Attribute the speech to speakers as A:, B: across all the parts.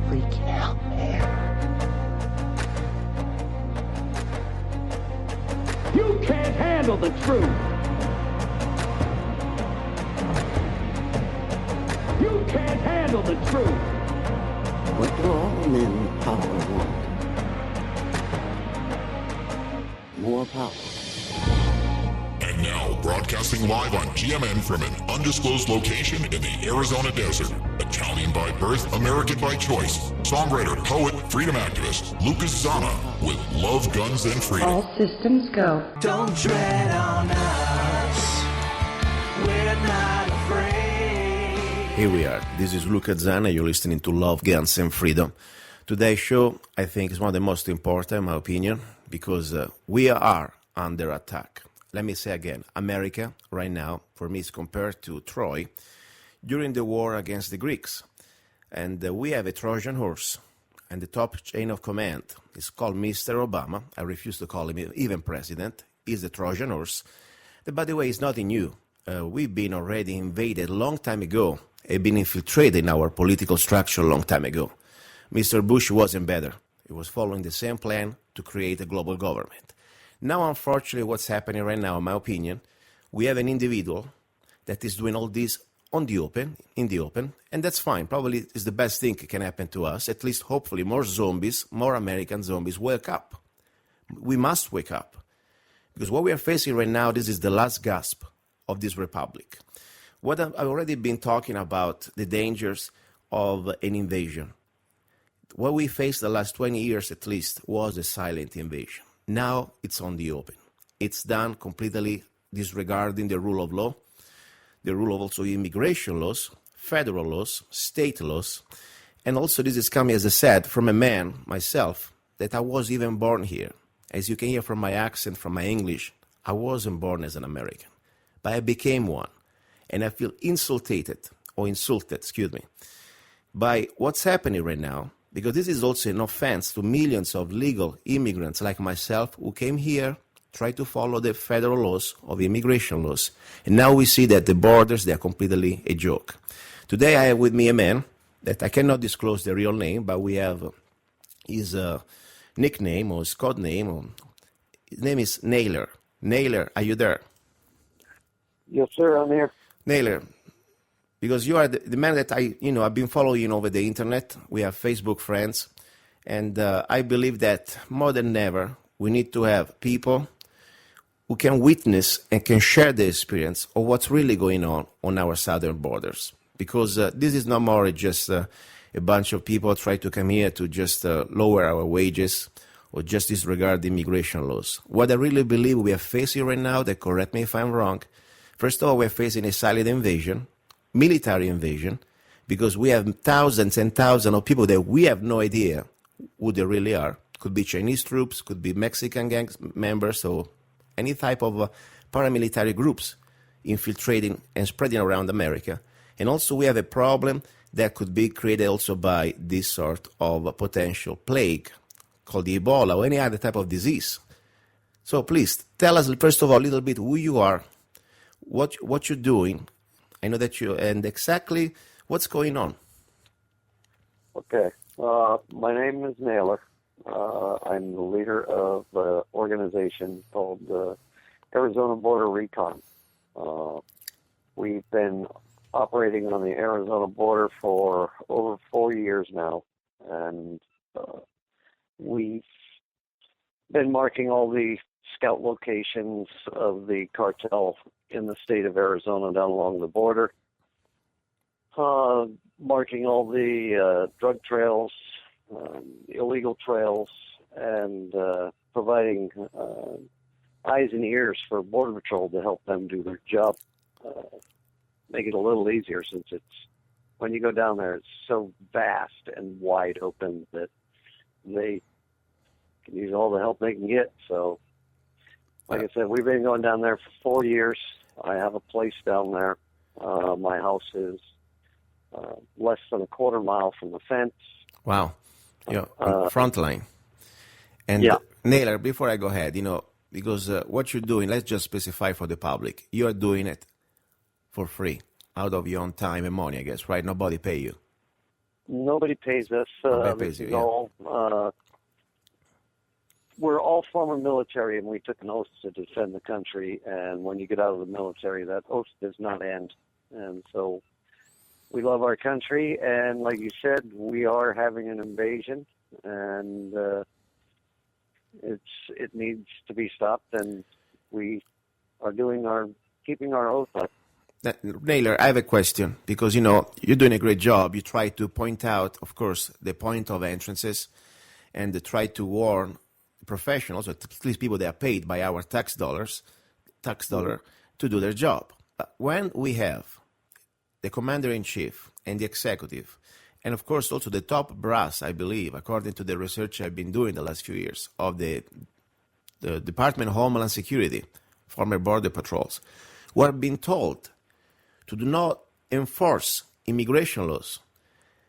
A: Freaking out, man. You can't handle the truth. You can't handle the truth.
B: What do all men in power want? More power.
C: And now, broadcasting live on GMN from an undisclosed location in the Arizona desert. Italian by birth, American by choice. Songwriter, poet, freedom activist, Luca Zanna with Love, Guns, and Freedom.
D: All systems go.
E: Don't tread on us. We're not afraid.
F: Here we are. This is Luca Zanna. You're listening to Love, Guns, and Freedom. Today's show, I think, is one of the most important, in my opinion, because we are under attack. Let me say again, America, right now, for me, is compared to Troy during the war against the Greeks. And we have a Trojan horse, and the top chain of command is called Mr. Obama. I refuse to call him even president. He's the Trojan horse. That, by the way, is nothing new. We've been already invaded a long time ago, and been infiltrated in our political structure a long time ago. Mr. Bush wasn't better. He was following the same plan to create a global government. Now, unfortunately, what's happening right now, in my opinion, we have an individual that is doing all this in the open, and that's fine. Probably it's the best thing that can happen to us. At least, hopefully, more zombies, more American zombies wake up. We must wake up. Because what we are facing right now, this is the last gasp of this republic. What I've already been talking about, the dangers of an invasion. What we faced the last 20 years, at least, was a silent invasion. Now it's on the open. It's done completely disregarding the rule of law, the rule of also immigration laws, federal laws, state laws, and also this is coming, as I said, from a man, myself, that I was even born here. As you can hear from my accent, from my English, I wasn't born as an American, but I became one, and I feel insulted, by what's happening right now, because this is also an offense to millions of legal immigrants like myself who came here, tried to follow the federal laws of immigration laws. And now we see that the borders, they are completely a joke. Today I have with me a man that I cannot disclose the real name, but we have his nickname or his code name. His name is Naylor. Naylor, are you there?
G: Yes, sir, I'm here.
F: Naylor, because you are the man that I've been following over the internet. We have Facebook friends, and I believe that more than ever, we need to have people who can witness and can share the experience of what's really going on our southern borders. Because this is no more just a bunch of people trying to come here to just lower our wages or just disregard the immigration laws. What I really believe we are facing right now, that correct me if I'm wrong, first of all, we're facing a silent invasion, military invasion, because we have thousands and thousands of people that we have no idea who they really are. Could be Chinese troops, could be Mexican gang members, or any type of paramilitary groups infiltrating and spreading around America. And also we have a problem that could be created also by this sort of potential plague called Ebola or any other type of disease. So please tell us, first of all, a little bit who you are, what you're doing. I know that and exactly what's going on.
G: Okay. My name is Naylor. I'm the leader of an organization called Arizona Border Recon. We've been operating on the Arizona border for over 4 years now, and we've been marking all the scout locations of the cartel in the state of Arizona down along the border, marking all the drug trails, illegal trails, and providing eyes and ears for Border Patrol to help them do their job, make it a little easier, since when you go down there, it's so vast and wide open that they can use all the help they can get. So, like I said, we've been going down there for 4 years. I have a place down there. My house is less than a quarter mile from the fence.
F: Wow. Front line. And
G: yeah.
F: Naylor, before I go ahead, Because what you're doing, let's just specify for the public, you are doing it for free, out of your own time and money, I guess, right? Nobody pay you.
G: Nobody pays us.
F: Nobody pays
G: This
F: you,
G: is
F: yeah.
G: all, we're all former military, and we took an oath to defend the country. And when you get out of the military, that oath does not end. And so we love our country, and like you said, we are having an invasion, and it needs to be stopped, and we are keeping our oath up.
F: Naylor, I have a question, because, you're doing a great job. You try to point out, of course, the point of entrances, and try to warn professionals, or at least people that are paid by our tax dollar, to do their job. But when we have the commander-in-chief and the executive, and of course also the top brass, I believe, according to the research I've been doing the last few years, of the Department of Homeland Security, former border patrols, who are being told to do not enforce immigration laws,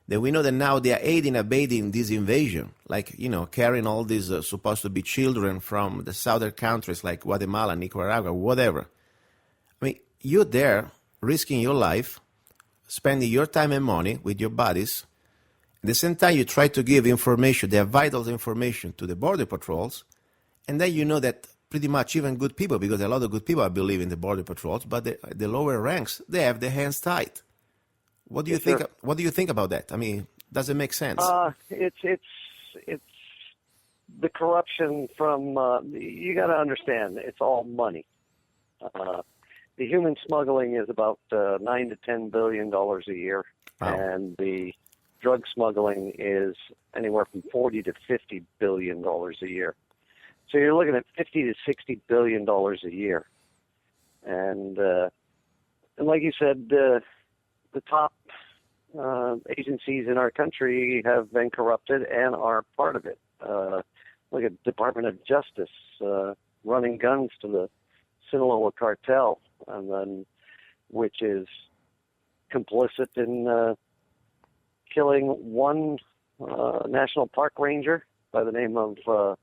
F: then we know that now they are aiding and abetting this invasion, like, carrying all these supposed to be children from the southern countries like Guatemala, Nicaragua, whatever. I mean, you're there risking your life, spending your time and money with your buddies. At the same time, you try to give information, their vital information, to the border patrols, and then you know that pretty much even good people, because a lot of good people, I believe, in the border patrols, but the lower ranks, they have their hands tied. What do you think?
G: Sure.
F: What do you think about that? I mean, does it make sense?
G: It's the corruption from. You got to understand, it's all money. The human smuggling is about $9 to $10 billion a year,
F: Wow.
G: and the drug smuggling is anywhere from $40 to $50 billion a year. So you're looking at $50 to $60 billion a year, and like you said, the top agencies in our country have been corrupted and are part of it. Look at Department of Justice running guns to the Sinaloa cartel, and then which is complicit in killing one national park ranger by the name of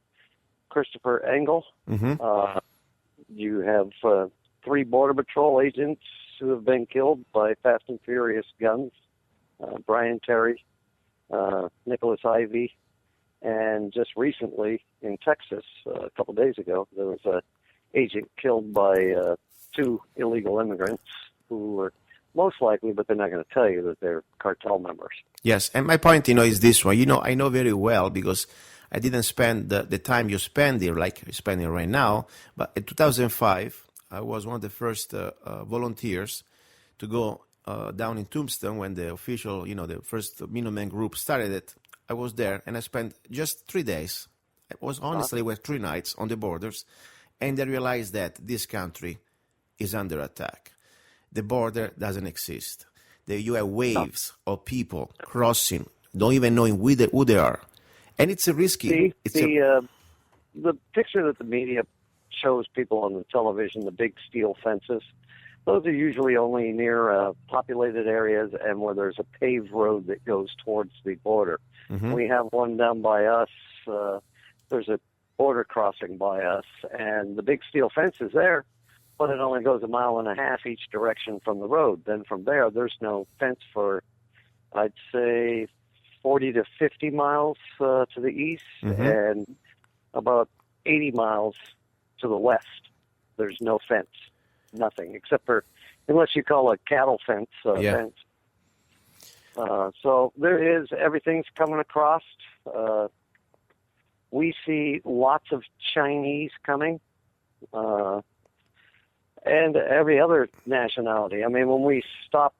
G: Christopher Engel.
F: Mm-hmm.
G: You have 3 Border Patrol agents who have been killed by Fast and Furious guns, Brian Terry, Nicholas Ivey, and just recently in Texas, a couple days ago, there was an agent killed by 2 illegal immigrants who were most likely, but they're not going to tell you that they're cartel members.
F: Yes, and my point, is this one. I know very well, because I didn't spend the time you spend here like you're spending right now, but in 2005, I was one of the first volunteers to go down in Tombstone when the official, the first Minutemen group started it. I was there, and I spent just 3 days. It was honestly were 3 nights on the borders, and I realized that this country is under attack. The border doesn't exist. You have waves of people crossing, don't even knowing who they are. And it's a risky.
G: The picture that the media shows people on the television, the big steel fences, those are usually only near populated areas and where there's a paved road that goes towards the border.
F: Mm-hmm.
G: We have one down by us. There's a border crossing by us, and the big steel fence is there, but it only goes 1.5 miles each direction from the road. Then from there's no fence for, I'd say, 40 to 50 miles to the east,
F: Mm-hmm.
G: and about 80 miles to the west. There's no fence, nothing, except for, unless you call a cattle fence, fence. So everything's coming across. We see lots of Chinese coming, and every other nationality. I mean, when we stop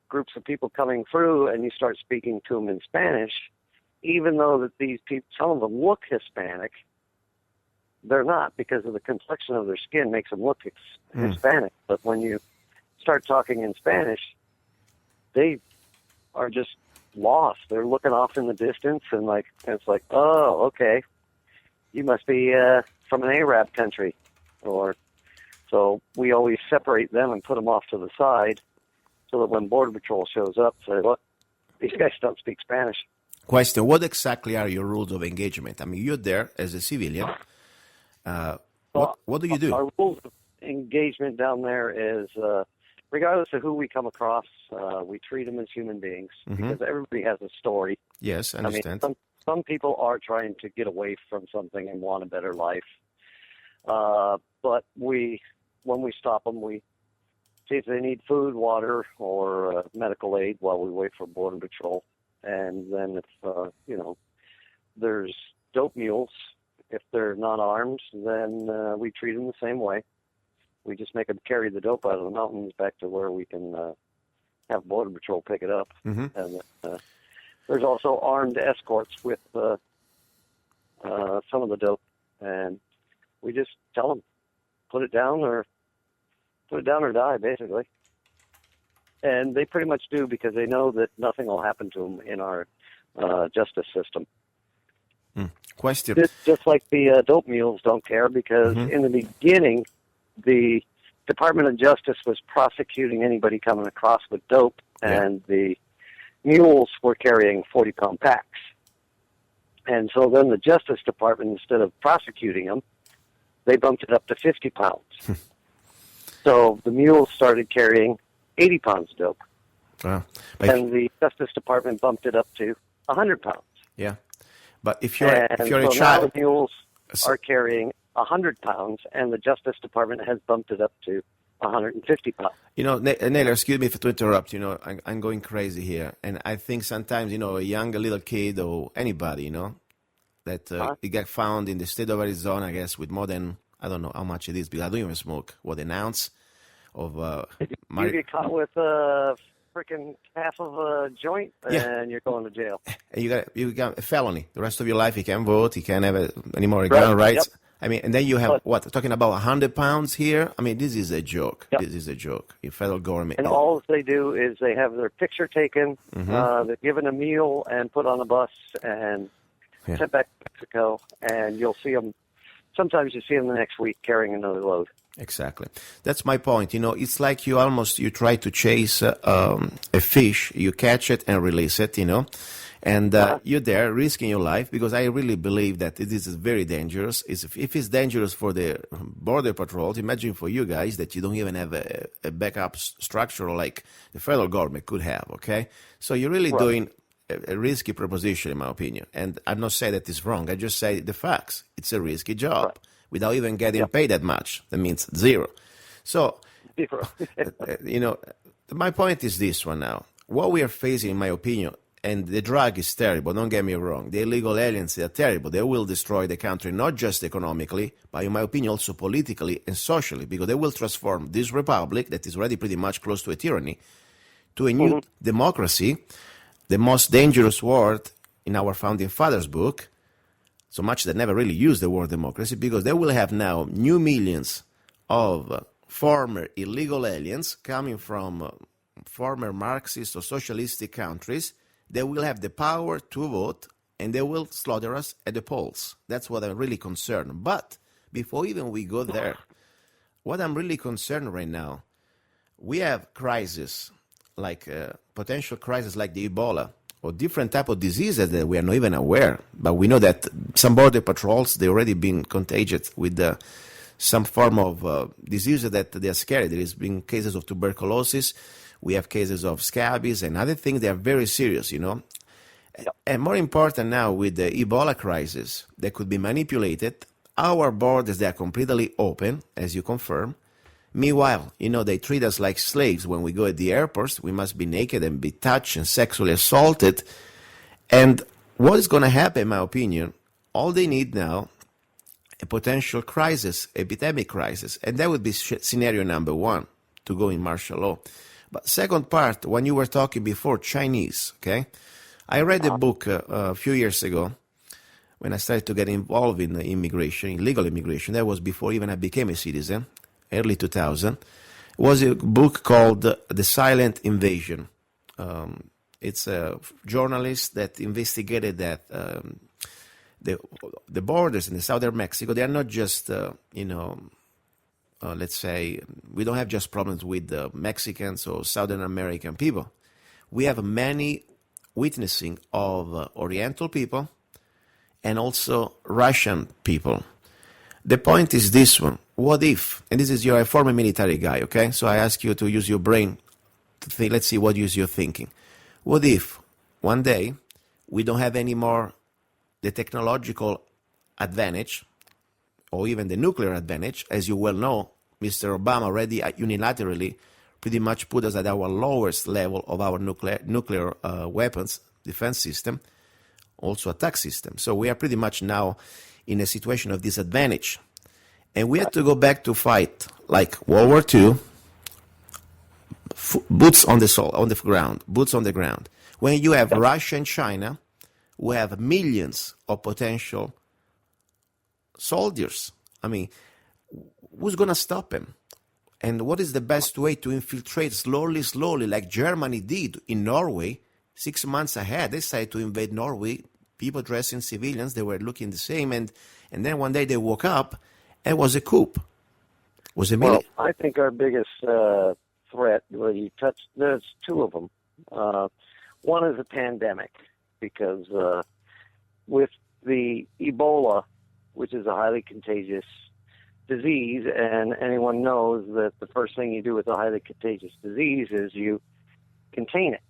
G: groups of people coming through and you start speaking to them in Spanish, even though that these people, some of them look Hispanic, they're not, because of the complexion of their skin makes them look Hispanic. But when you start talking in Spanish, they are just lost. They're looking off in the distance, and it's like, oh, okay, you must be from an Arab country, so we always separate them and put them off to the side, so that when Border Patrol shows up, say, look, these guys don't speak Spanish.
F: Question: what exactly are your rules of engagement? I mean, you're there as a civilian. What do you do?
G: Our rules of engagement down there is, regardless of who we come across, we treat them as human beings because everybody has a story.
F: Yes, I understand.
G: Some people are trying to get away from something and want a better life. But when we stop them, we see if they need food, water, or medical aid while we wait for Border Patrol. And then if, there's dope mules, if they're not armed, then we treat them the same way. We just make them carry the dope out of the mountains back to where we can have Border Patrol pick it up. And there's also armed escorts with some of the dope. And we just tell them, put it down or die, basically. And they pretty much do because they know that nothing will happen to them in our justice system.
F: Question.
G: Just like the dope mules don't care because in the beginning, the Department of Justice was prosecuting anybody coming across with dope, and the mules were carrying 40-pound packs. And so then the Justice Department, instead of prosecuting them, they bumped it up to 50 pounds. So the mules started carrying 80 pounds of dope.
F: Wow.
G: And the Justice Department bumped it up to 100 pounds.
F: Yeah. But if you're a
G: so
F: child...
G: now the mules are carrying 100 pounds, and the Justice Department has bumped it up to 150 pounds.
F: Naylor, excuse me to interrupt. I'm going crazy here. And I think sometimes, a young little kid or anybody, that it get found in the state of Arizona, I guess, with more than, I don't know how much it is, because I don't even smoke, an ounce of...
G: you get caught with freaking half of a joint, and you're going to jail.
F: And you got a felony. The rest of your life, you can't vote, you can't have any more gun rights. Yep. I mean, and then you have, talking about 100 pounds here? I mean, this is a joke. Yep. This is a joke. Your federal government...
G: And all they do is they have their picture taken, they're given a meal and put on a bus and sent back to Mexico, and you'll see them, sometimes you see them the next week carrying another load.
F: Exactly. That's my point. It's like you try to chase a fish, you catch it and release it, and you're there risking your life, because I really believe that this is very dangerous. If it's dangerous for the Border Patrol, imagine for you guys that you don't even have a backup structure like the federal government could have, okay? So you're really doing a risky proposition, in my opinion. And I'm not saying that it's wrong. I just say the facts. It's a risky job. Without even getting paid that much. That means zero. So, my point is this one now. What we are facing, in my opinion, and the drug is terrible, don't get me wrong. The illegal aliens, they are terrible. They will destroy the country, not just economically, but in my opinion, also politically and socially, because they will transform this republic, that is already pretty much close to a tyranny, to a new democracy, the most dangerous word in our Founding Fathers book, so much that never really used the word democracy, because they will have now new millions of former illegal aliens coming from former Marxist or socialistic countries. They will have the power to vote, and they will slaughter us at the polls. That's what I'm really concerned. But before even we go there, what I'm really concerned right now, we have crises, like potential crisis like the Ebola, or different type of diseases that we are not even aware. But we know that some border patrols, they already been contagious with some form of disease that they are scared. There has been cases of tuberculosis. We have cases of scabies and other things. They are very serious, Yep. And more important now, with the Ebola crisis, they could be manipulated. Our borders, they are completely open, as you confirm. Meanwhile, they treat us like slaves when we go at the airports. We must be naked and be touched and sexually assaulted. And what is going to happen, in my opinion, all they need now, a potential crisis, epidemic crisis. And that would be scenario number one, to go in martial law. But second part, when you were talking before, Chinese, okay? I read a book a few years ago when I started to get involved in immigration, illegal immigration. That was before even I became a citizen. Early 2000, was a book called The Silent Invasion. It's a journalist that investigated that the borders in the southern Mexico, they are not just, let's say, we don't have just problems with the Mexicans or Southern American people. We have many witnessing of Oriental people and also Russian people. The point is this one. What if, and this is you're a former military guy, okay? So I ask you to use your brain to think, let's see what is your thinking. What if one day we don't have any more the technological advantage or even the nuclear advantage? As you well know, Mr. Obama already unilaterally pretty much put us at our lowest level of our nuclear weapons defense system, also attack system. So we are pretty much now in a situation of disadvantage. And we had to go back to fight like World War II, boots on the ground, boots on the ground. When you have Russia and China, who have millions of potential soldiers, I mean, who's going to stop them? And what is the best way to infiltrate slowly, like Germany did in Norway 6 months ahead? They decided to invade Norway, people dressed in civilians, they were looking the same, and then one day they woke up, and it was a coup.
G: Well, I think our biggest threat, well, you touched, there's two of them. One is a pandemic, because with the Ebola, which is a highly contagious disease, and anyone knows that the first thing you do with a highly contagious disease is you contain it.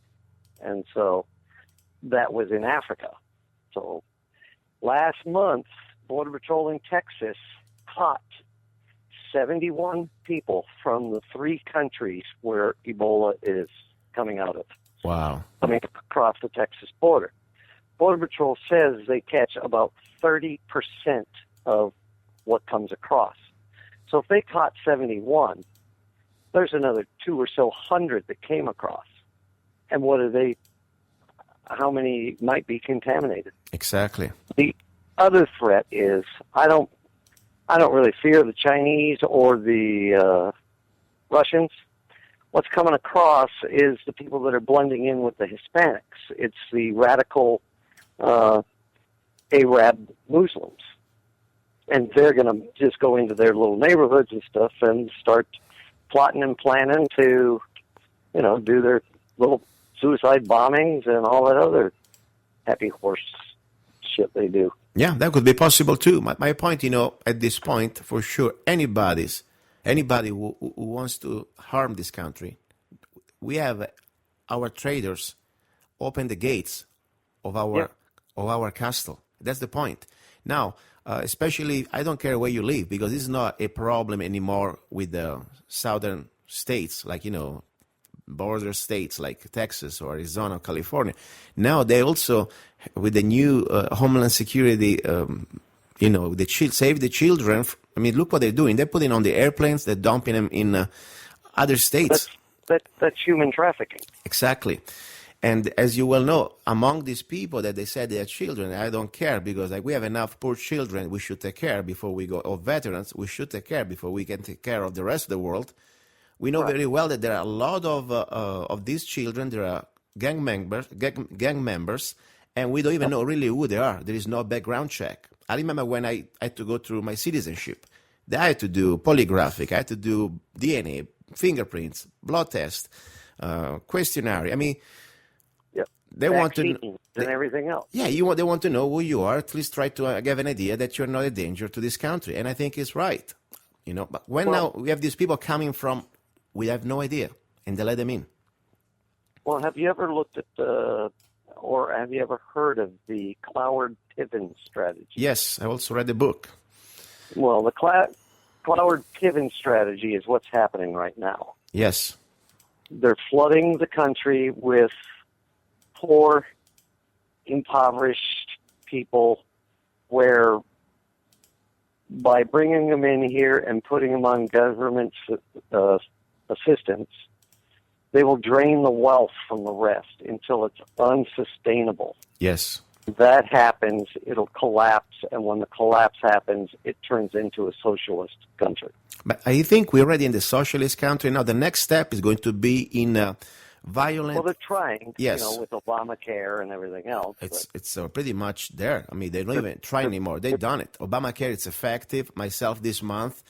G: And so that was in Africa. So last month, Border Patrol in Texas caught 71 people from the 3 countries where Ebola is coming out of.
F: Wow.
G: Coming across the Texas border. Border Patrol says they catch about 30% of what comes across. So if they caught 71, there's another 200 or so that came across. And what are they, how many might be contaminated?
F: Exactly.
G: The other threat is, I don't really fear the Chinese or the Russians. What's coming across is the people that are blending in with the Hispanics. It's the radical Arab Muslims. And they're going to just go into their little neighborhoods and stuff and start plotting and planning to, do their little suicide bombings and all that other happy horse shit they do.
F: Yeah, that could be possible too. My point, at this point, for sure, anybody who wants to harm this country, we have our traders open the gates of our castle. That's the point. Now, especially, I don't care where you live, because this is not a problem anymore with the southern states, like, border states like Texas or Arizona or California. Now they also, with the new Homeland Security, save the children. I mean, look what they're doing. They're putting on the airplanes, they're dumping them in other states.
G: That's human trafficking.
F: Exactly. And as you well know, among these people that they said they are children, I don't care, because we have enough poor children we should take care before we go, or veterans we should take care before we can take care of the rest of the world. We know very well that there are a lot of these children. There are gang members, and we don't even know really who they are. There is no background check. I remember when I had to go through my citizenship, I had to do polygraphic, I had to do DNA, fingerprints, blood test, questionnaire. I mean, they want to know,
G: and everything else.
F: Yeah, they want to know who you are. At least try to give an idea that you're not a danger to this country, and I think it's right. But now we have these people coming from, we have no idea, and they let them in.
G: Well, have you ever looked at or have you ever heard of the Cloward-Piven strategy?
F: Yes, I also read the book.
G: Well, the Cloward-Piven strategy is what's happening right now.
F: Yes.
G: They're flooding the country with poor, impoverished people, where by bringing them in here and putting them on government assistance, they will drain the wealth from the rest until it's unsustainable.
F: Yes.
G: If that happens, it'll collapse, and when the collapse happens, it turns into a socialist country.
F: But I think we're already in the socialist country now. The next step is going to be in violent.
G: Well, they're trying,
F: yes,
G: with Obamacare and everything else.
F: It's pretty much there. I mean, they don't even try anymore. They've done it. Obamacare, it's effective. Myself this month,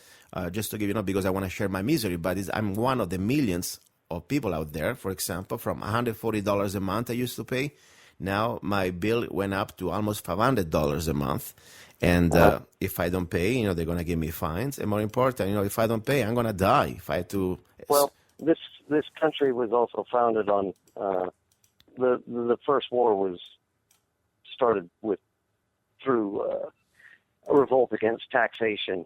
F: just to give you because I want to share my misery, but I'm one of the millions of people out there. For example, from $140 a month I used to pay. Now my bill went up to almost $500 a month. And if I don't pay, they're going to give me fines. And more important, if I don't pay, I'm going to die. If I have to...
G: Well, this country was also founded on the first war was started through a revolt against taxation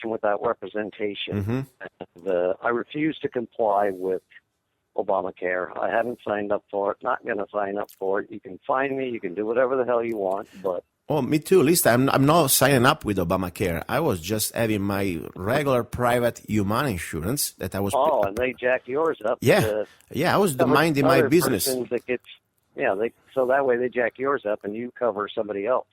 G: without representation.
F: Mm-hmm.
G: And, I refuse to comply with Obamacare. I haven't signed up for it. Not going to sign up for it. You can fine me. You can do whatever the hell you want, but.
F: Oh, me too. At least I'm not signing up with Obamacare. I was just having my regular private Humana insurance that I was.
G: Oh, and they jacked yours up.
F: Yeah, I was minding my business.
G: So that way they jack yours up and you cover somebody else.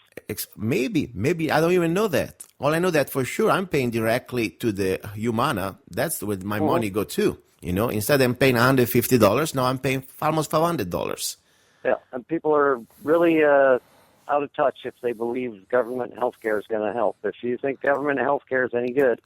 F: Maybe I don't even know that. All I know that for sure I'm paying directly to the Humana. That's where my money go to. Instead I'm paying $150, now I'm paying almost $500.
G: Yeah, and people are really out of touch if they believe government health care is going to help. If you think government health care is any good,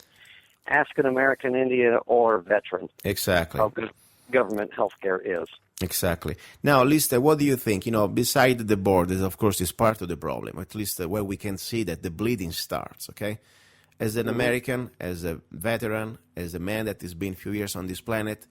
G: ask an American Indian or veteran.
F: Exactly.
G: How good government health care is.
F: Exactly. Now, Lista, what do you think? Beside the borders, of course, is part of the problem, at least where we can see that the bleeding starts, okay? As an American, as a veteran, as a man that has been a few years on this planet,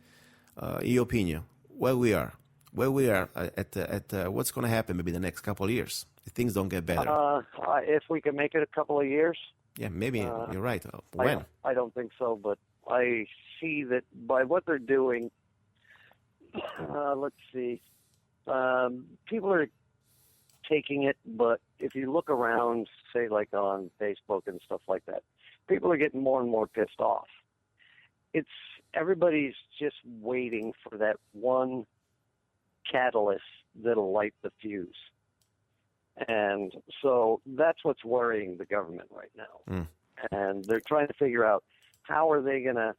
F: in your opinion, where we are at what's going to happen maybe the next couple of years? If things don't get better.
G: If we can make it a couple of years.
F: Yeah, maybe you're right. When?
G: I don't think so, but I see that by what they're doing, let's see, people are taking it, but if you look around, say like on Facebook and stuff like that, people are getting more and more pissed off. Everybody's just waiting for that one catalyst that'll light the fuse. And so that's what's worrying the government right now. And they're trying to figure out how are they going to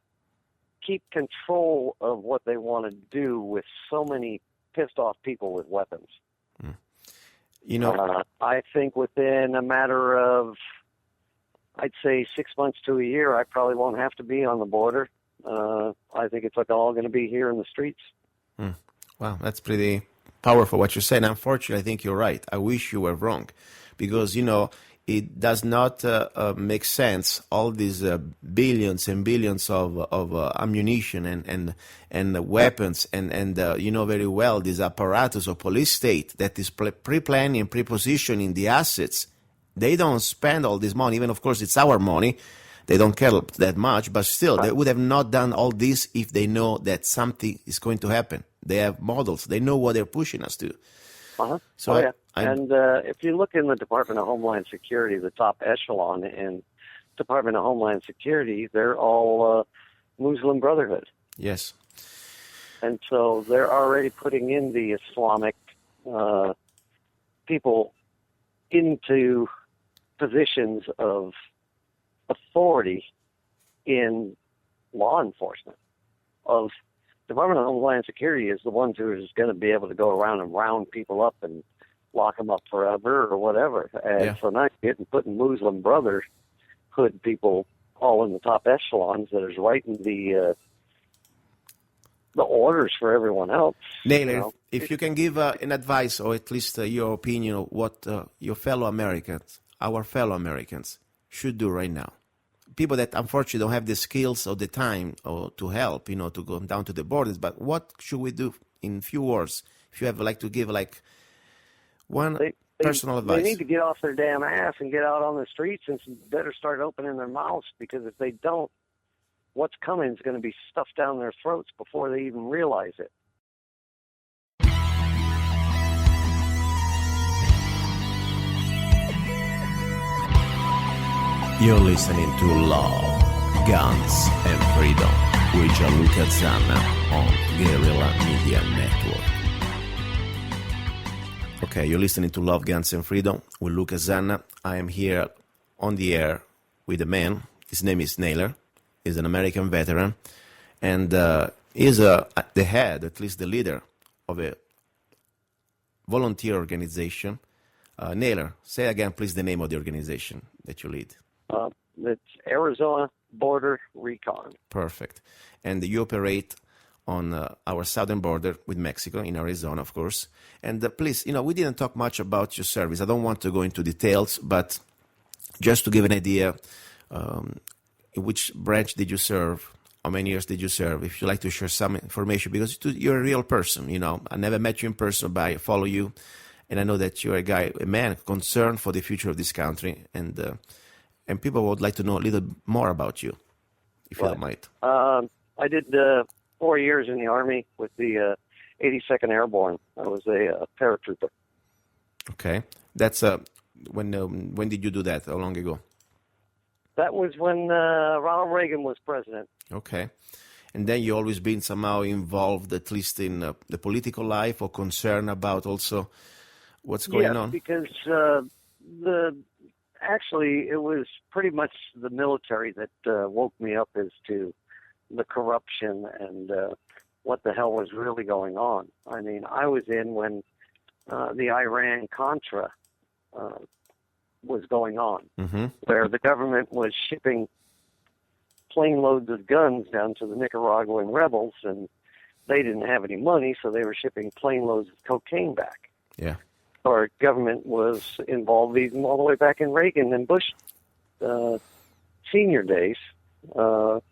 G: keep control of what they want to do with so many pissed off people with weapons. I think within a matter of, I'd say 6 months to a year, I probably won't have to be on the border. I think it's all going to be here in the streets.
F: Wow, that's pretty powerful what you're saying. Unfortunately, I think you're right. I wish you were wrong because, it does not make sense, all these billions and billions of ammunition and weapons and very well, this apparatus of police state that is pre-planning, pre-positioning the assets. They don't spend all this money, even of course it's our money. They don't care that much, but still, they would have not done all this if they know that something is going to happen. They have models. They know what they're pushing us to. So
G: and if you look in the Department of Homeland Security, the top echelon in Department of Homeland Security, they're all Muslim Brotherhood.
F: Yes.
G: And so they're already putting in the Islamic people into positions of authority in law enforcement. Department of Homeland Security is the ones who is going to be able to go around and round people up and lock them up forever or whatever. And so now you're putting Muslim Brotherhood people all in the top echelons that is writing the orders for everyone else.
F: Naylor, if you can give an advice or at least your opinion of what your fellow Americans, our fellow Americans, should do right now. People that unfortunately don't have the skills or the time or to help, to go down to the borders. But what should we do in few words? If you have to give one personal advice.
G: They need to get off their damn ass and get out on the streets and better start opening their mouths, because if they don't, what's coming is going to be stuffed down their throats before they even realize it.
F: You're listening to Love, Guns, and Freedom with Luca Zanna on Guerrilla Media Network. Okay, you're listening to Love, Guns, and Freedom with Luca Zanna. I am here on the air with a man. His name is Naylor. He's an American veteran. And he's the head, at least the leader, of a volunteer organization. Naylor, say again, please, the name of the organization that you lead.
G: It's Arizona Border Recon.
F: Perfect. And you operate on our southern border with Mexico, in Arizona, of course. And please, we didn't talk much about your service. I don't want to go into details, but Just to give an idea, in which branch did you serve? How many years did you serve? If you like to share some information, because you're a real person, you know. I never met you in person, but I follow you, and I know that you're a man concerned for the future of this country, and people would like to know a little more about you, if you don't mind.
G: I did 4 years in the Army with the 82nd Airborne. I was a paratrooper.
F: Okay, that's when did you do that? How long ago?
G: That was when Ronald Reagan was president.
F: Okay, and then you always been somehow involved, at least in the political life, or concerned about also what's going on.
G: Because actually it was pretty much the military that woke me up as to the corruption and what the hell was really going on. I mean, I was in when the Iran-Contra was going on, where the government was shipping plane loads of guns down to the Nicaraguan rebels, and they didn't have any money, so they were shipping plane loads of cocaine back.
F: Yeah.
G: Our government was involved even all the way back in Reagan and Bush senior days of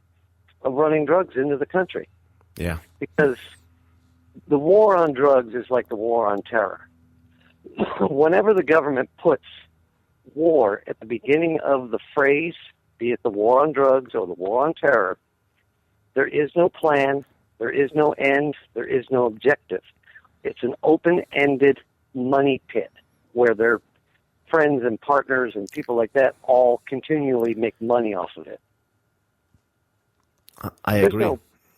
G: running drugs into the country.
F: Yeah.
G: Because the war on drugs is like the war on terror. Whenever the government puts war at the beginning of the phrase, be it the war on drugs or the war on terror, there is no plan, there is no end, there is no objective. It's an open-ended money pit where their friends and partners and people like that all continually make money off of it.
F: I agree.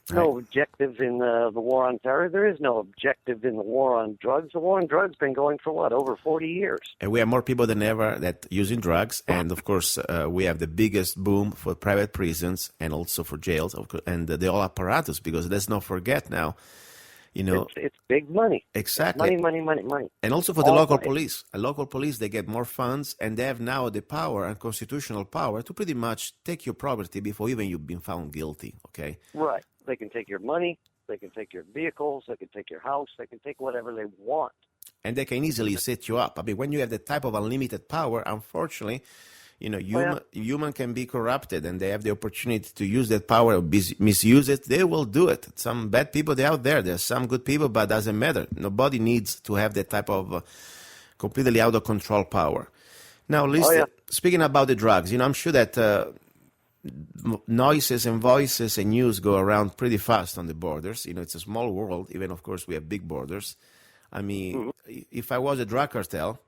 G: There's no objective in the war on terror. There is no objective in the war on drugs. The war on drugs has been going for, over 40 years.
F: And we have more people than ever that using drugs. And, of course, we have the biggest boom for private prisons and also for jails and the whole apparatus, because let's not forget now, you know.
G: It's big money.
F: Exactly.
G: Money.
F: And also for the local police. A local police, they get more funds, and they have now the power and constitutional power to pretty much take your property before even you've been found guilty, okay?
G: Right. They can take your money, they can take your vehicles, they can take your house, they can take whatever they want.
F: And they can easily set you up. I mean, when you have that type of unlimited power, unfortunately, you know, human can be corrupted, and they have the opportunity to use that power or misuse it. They will do it. Some bad people, they're out there. There's some good people, but it doesn't matter. Nobody needs to have that type of completely out of control power. Now, listen, speaking about the drugs, you know, I'm sure that noises and voices and news go around pretty fast on the borders. You know, it's a small world, even, of course, we have big borders. I mean, if I was a drug cartel,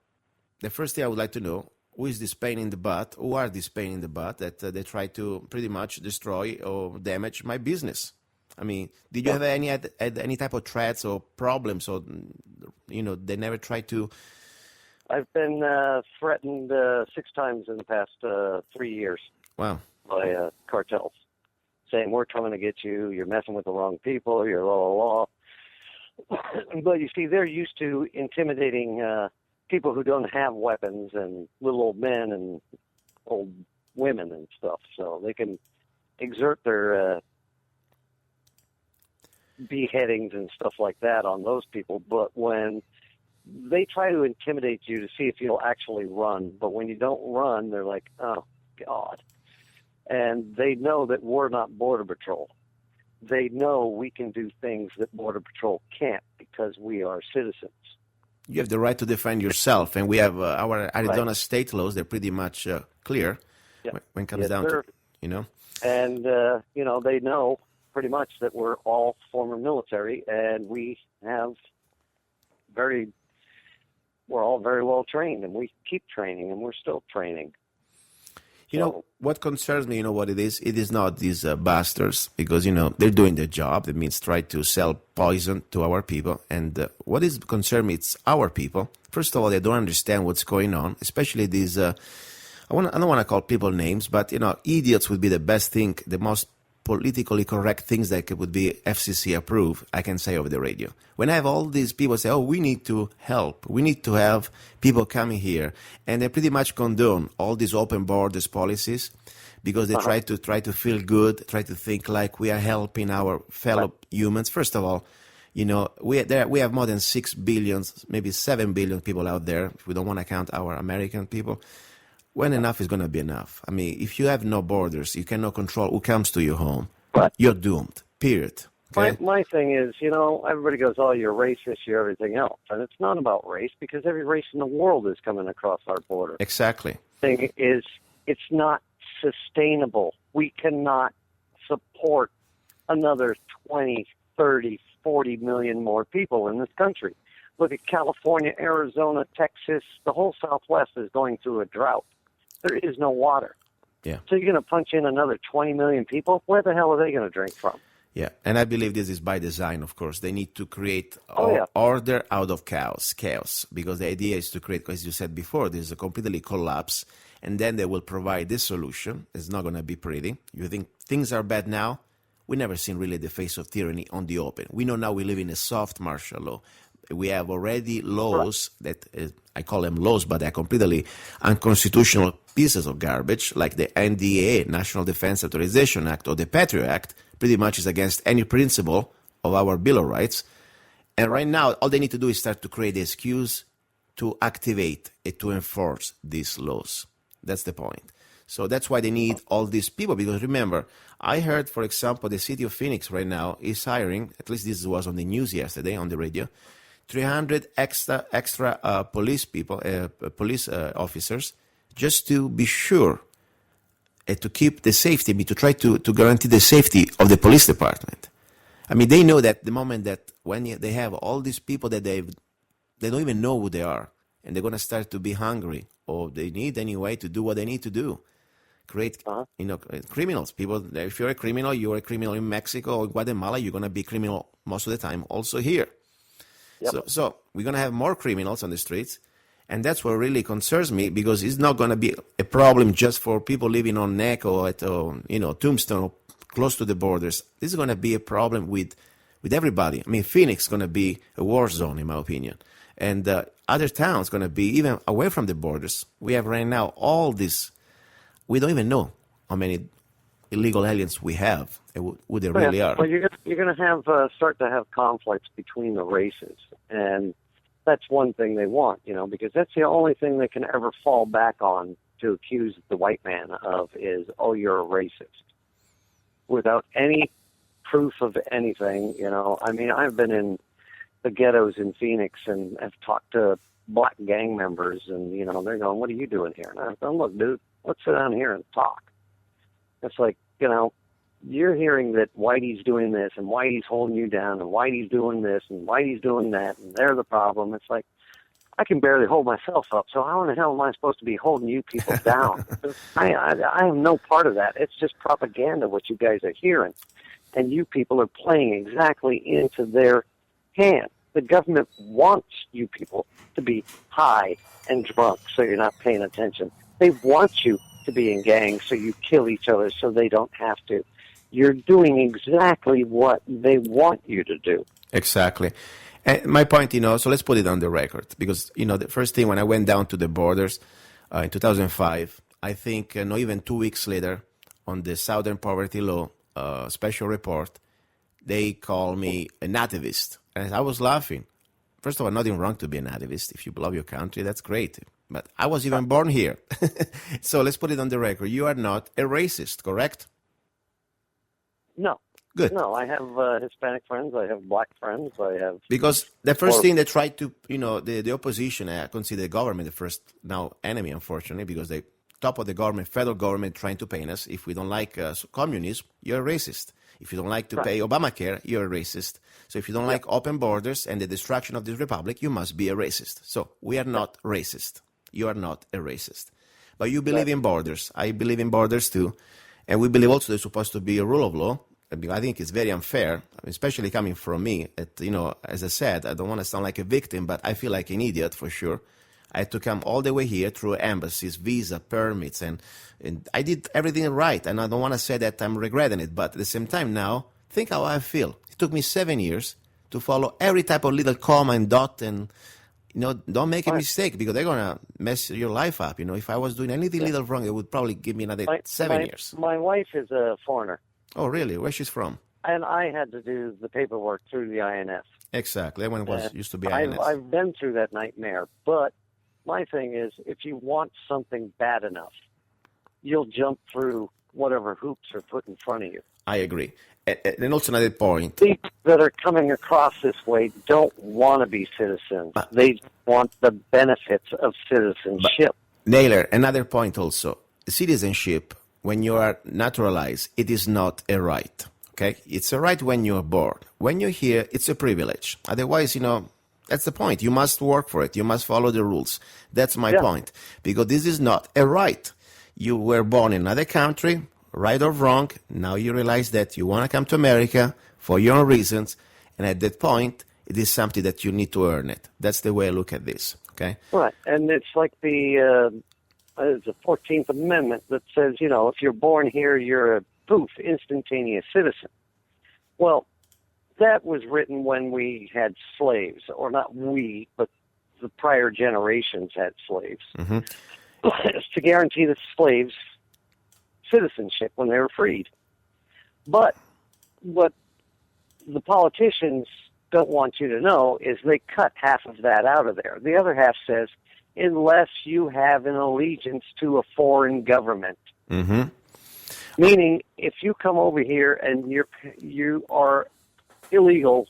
F: the first thing I would like to know, who is this pain in the butt? Who are these pain in the butt that they try to pretty much destroy or damage my business? I mean, did you have any type of threats or problems, or, you know, they never tried to?
G: I've been threatened 6 times in the past 3 years.
F: Wow.
G: By cartels, saying, we're coming to get you, you're messing with the wrong people, you're law. But you see, they're used to intimidating people who don't have weapons and little old men and old women and stuff, so they can exert their beheadings and stuff like that on those people. But when they try to intimidate you to see if you'll actually run, but when you don't run, they're like, oh, God. And they know that we're not Border Patrol. They know we can do things that Border Patrol can't because we are citizens.
F: You have the right to defend yourself, and we have our Arizona state laws. They're pretty much clear when it comes down to, you know. And,
G: you know, they know pretty much that we're all former military, and we have we're all very well trained, and we keep training, and we're still training.
F: You know, what concerns me, you know what it is? It is not these bastards, because, you know, they're doing their job. That means try to sell poison to our people. And what is concern me, it's our people. First of all, they don't understand what's going on, especially these, I don't want to call people names, but, you know, idiots would be the best thing, the most politically correct things that would be FCC approved, I can say over the radio. When I have all these people say, oh, we need to help, we need to have people coming here, and they pretty much condone all these open borders policies because they try to feel good, try to think like we are helping our fellow humans. First of all, you know, we have more than 6 billion, maybe 7 billion people out there, if we don't want to count our American people. When enough is going to be enough? I mean, if you have no borders, you cannot control who comes to your home.
G: Right.
F: You're doomed. Period. Okay?
G: My thing is, everybody goes, oh, you're racist, you're everything else. And it's not about race because every race in the world is coming across our border.
F: Exactly.
G: Thing is, it's not sustainable. We cannot support another 20, 30, 40 million more people in this country. Look at California, Arizona, Texas. The whole Southwest is going through a drought. There is no water.
F: Yeah.
G: So you're going to punch in another 20 million people? Where the hell are they going to drink from?
F: Yeah, and I believe this is by design, of course. They need to create
G: yeah.
F: order out of chaos, because the idea is to create, as you said before, there's a completely collapse, and then they will provide this solution. It's not going to be pretty. You think things are bad now? We never seen really the face of tyranny on the open. We know now we live in a soft martial law. We have already laws that, I call them laws, but they're completely unconstitutional pieces of garbage, like the NDAA, National Defense Authorization Act, or the Patriot Act, pretty much is against any principle of our Bill of Rights. And right now, all they need to do is start to create the excuse to activate and to enforce these laws. That's the point. So that's why they need all these people, because remember, I heard, for example, the city of Phoenix right now is hiring, at least this was on the news yesterday on the radio, 300 extra police people, police officers, just to be sure to keep the safety, to try to guarantee the safety of the police department. I mean, they know that the moment that when they have all these people that they don't even know who they are, and they're going to start to be hungry, or they need anyway to do what they need to do, create criminals. People, if you're a criminal in Mexico or Guatemala, you're going to be criminal most of the time also here. Yep. So we're going to have more criminals on the streets, and that's what really concerns me, because it's not going to be a problem just for people living on Neck or at Tombstone or close to the borders. This is going to be a problem with everybody. I mean, Phoenix is going to be a war zone, in my opinion, and other towns going to be even away from the borders. We have right now all this. We don't even know how many illegal aliens we have, who they really are.
G: Well, you're going to have start to have conflicts between the races, and that's one thing they want, because that's the only thing they can ever fall back on to accuse the white man of is, oh, you're a racist, without any proof of anything. I mean, I've been in the ghettos in Phoenix and have talked to black gang members, and they're going, "What are you doing here?" And I go, "Look, dude, let's sit down here and talk." It's like, you're hearing that Whitey's doing this and Whitey's holding you down and Whitey's doing this and Whitey's doing that and they're the problem. It's like, I can barely hold myself up, so how in the hell am I supposed to be holding you people down? I am no part of that. It's just propaganda what you guys are hearing. And you people are playing exactly into their hand. The government wants you people to be high and drunk so you're not paying attention. They want you to be in gangs so you kill each other so they don't have to. You're doing exactly what they want you to do.
F: Exactly. And my point, so let's put it on the record, because, the first thing when I went down to the borders in 2005, I think not even 2 weeks later, on the Southern Poverty Law special report, they called me a nativist. And I was laughing. First of all, nothing wrong to be a nativist. If you love your country, that's great. But I was even born here. So let's put it on the record. You are not a racist, correct?
G: No.
F: Good.
G: No, I have Hispanic friends. I have black friends. I have...
F: Because the first thing they tried to, the opposition, I consider the government the first now enemy, unfortunately, because the top of the government, federal government, trying to paint us. If we don't like communism, you're a racist. If you don't like to pay Obamacare, you're a racist. So if you don't like open borders and the destruction of this republic, you must be a racist. So we are not racist. You are not a racist. But you believe in borders. I believe in borders too. And we believe also there's supposed to be a rule of law. I think it's very unfair, especially coming from me. As I said, I don't want to sound like a victim, but I feel like an idiot for sure. I had to come all the way here through embassies, visa, permits, and I did everything right. And I don't want to say that I'm regretting it, but at the same time now, think how I feel. It took me 7 years to follow every type of little comma and dot, and don't make a mistake, because they're gonna mess your life up. If I was doing anything little wrong, it would probably give me another 7 years.
G: My wife is a foreigner.
F: Oh, really? Where's she from?
G: And I had to do the paperwork through the INS.
F: Exactly. That one used to be INS.
G: I've been through that nightmare, but my thing is, if you want something bad enough, you'll jump through whatever hoops are put in front of you.
F: I agree. And also another point.
G: People that are coming across this way don't want to be citizens. They want the benefits of citizenship.
F: Naylor, another point also. Citizenship, when you are naturalized, it is not a right. Okay? It's a right when you are born. When you're here, it's a privilege. Otherwise, that's the point. You must work for it. You must follow the rules. That's my point. Because this is not a right. You were born in another country, right or wrong. Now you realize that you want to come to America for your own reasons. And at that point, it is something that you need to earn it. That's the way I look at this. Okay?
G: Right. And it's like the 14th Amendment that says, if you're born here, you're a poof, instantaneous citizen. Well, that was written when we had slaves, or not we, but the prior generations had slaves.
F: Mm-hmm.
G: It's to guarantee the slaves citizenship when they were freed. But what the politicians don't want you to know is they cut half of that out of there. The other half says, unless you have an allegiance to a foreign government.
F: Mm-hmm.
G: Meaning, if you come over here and you are illegal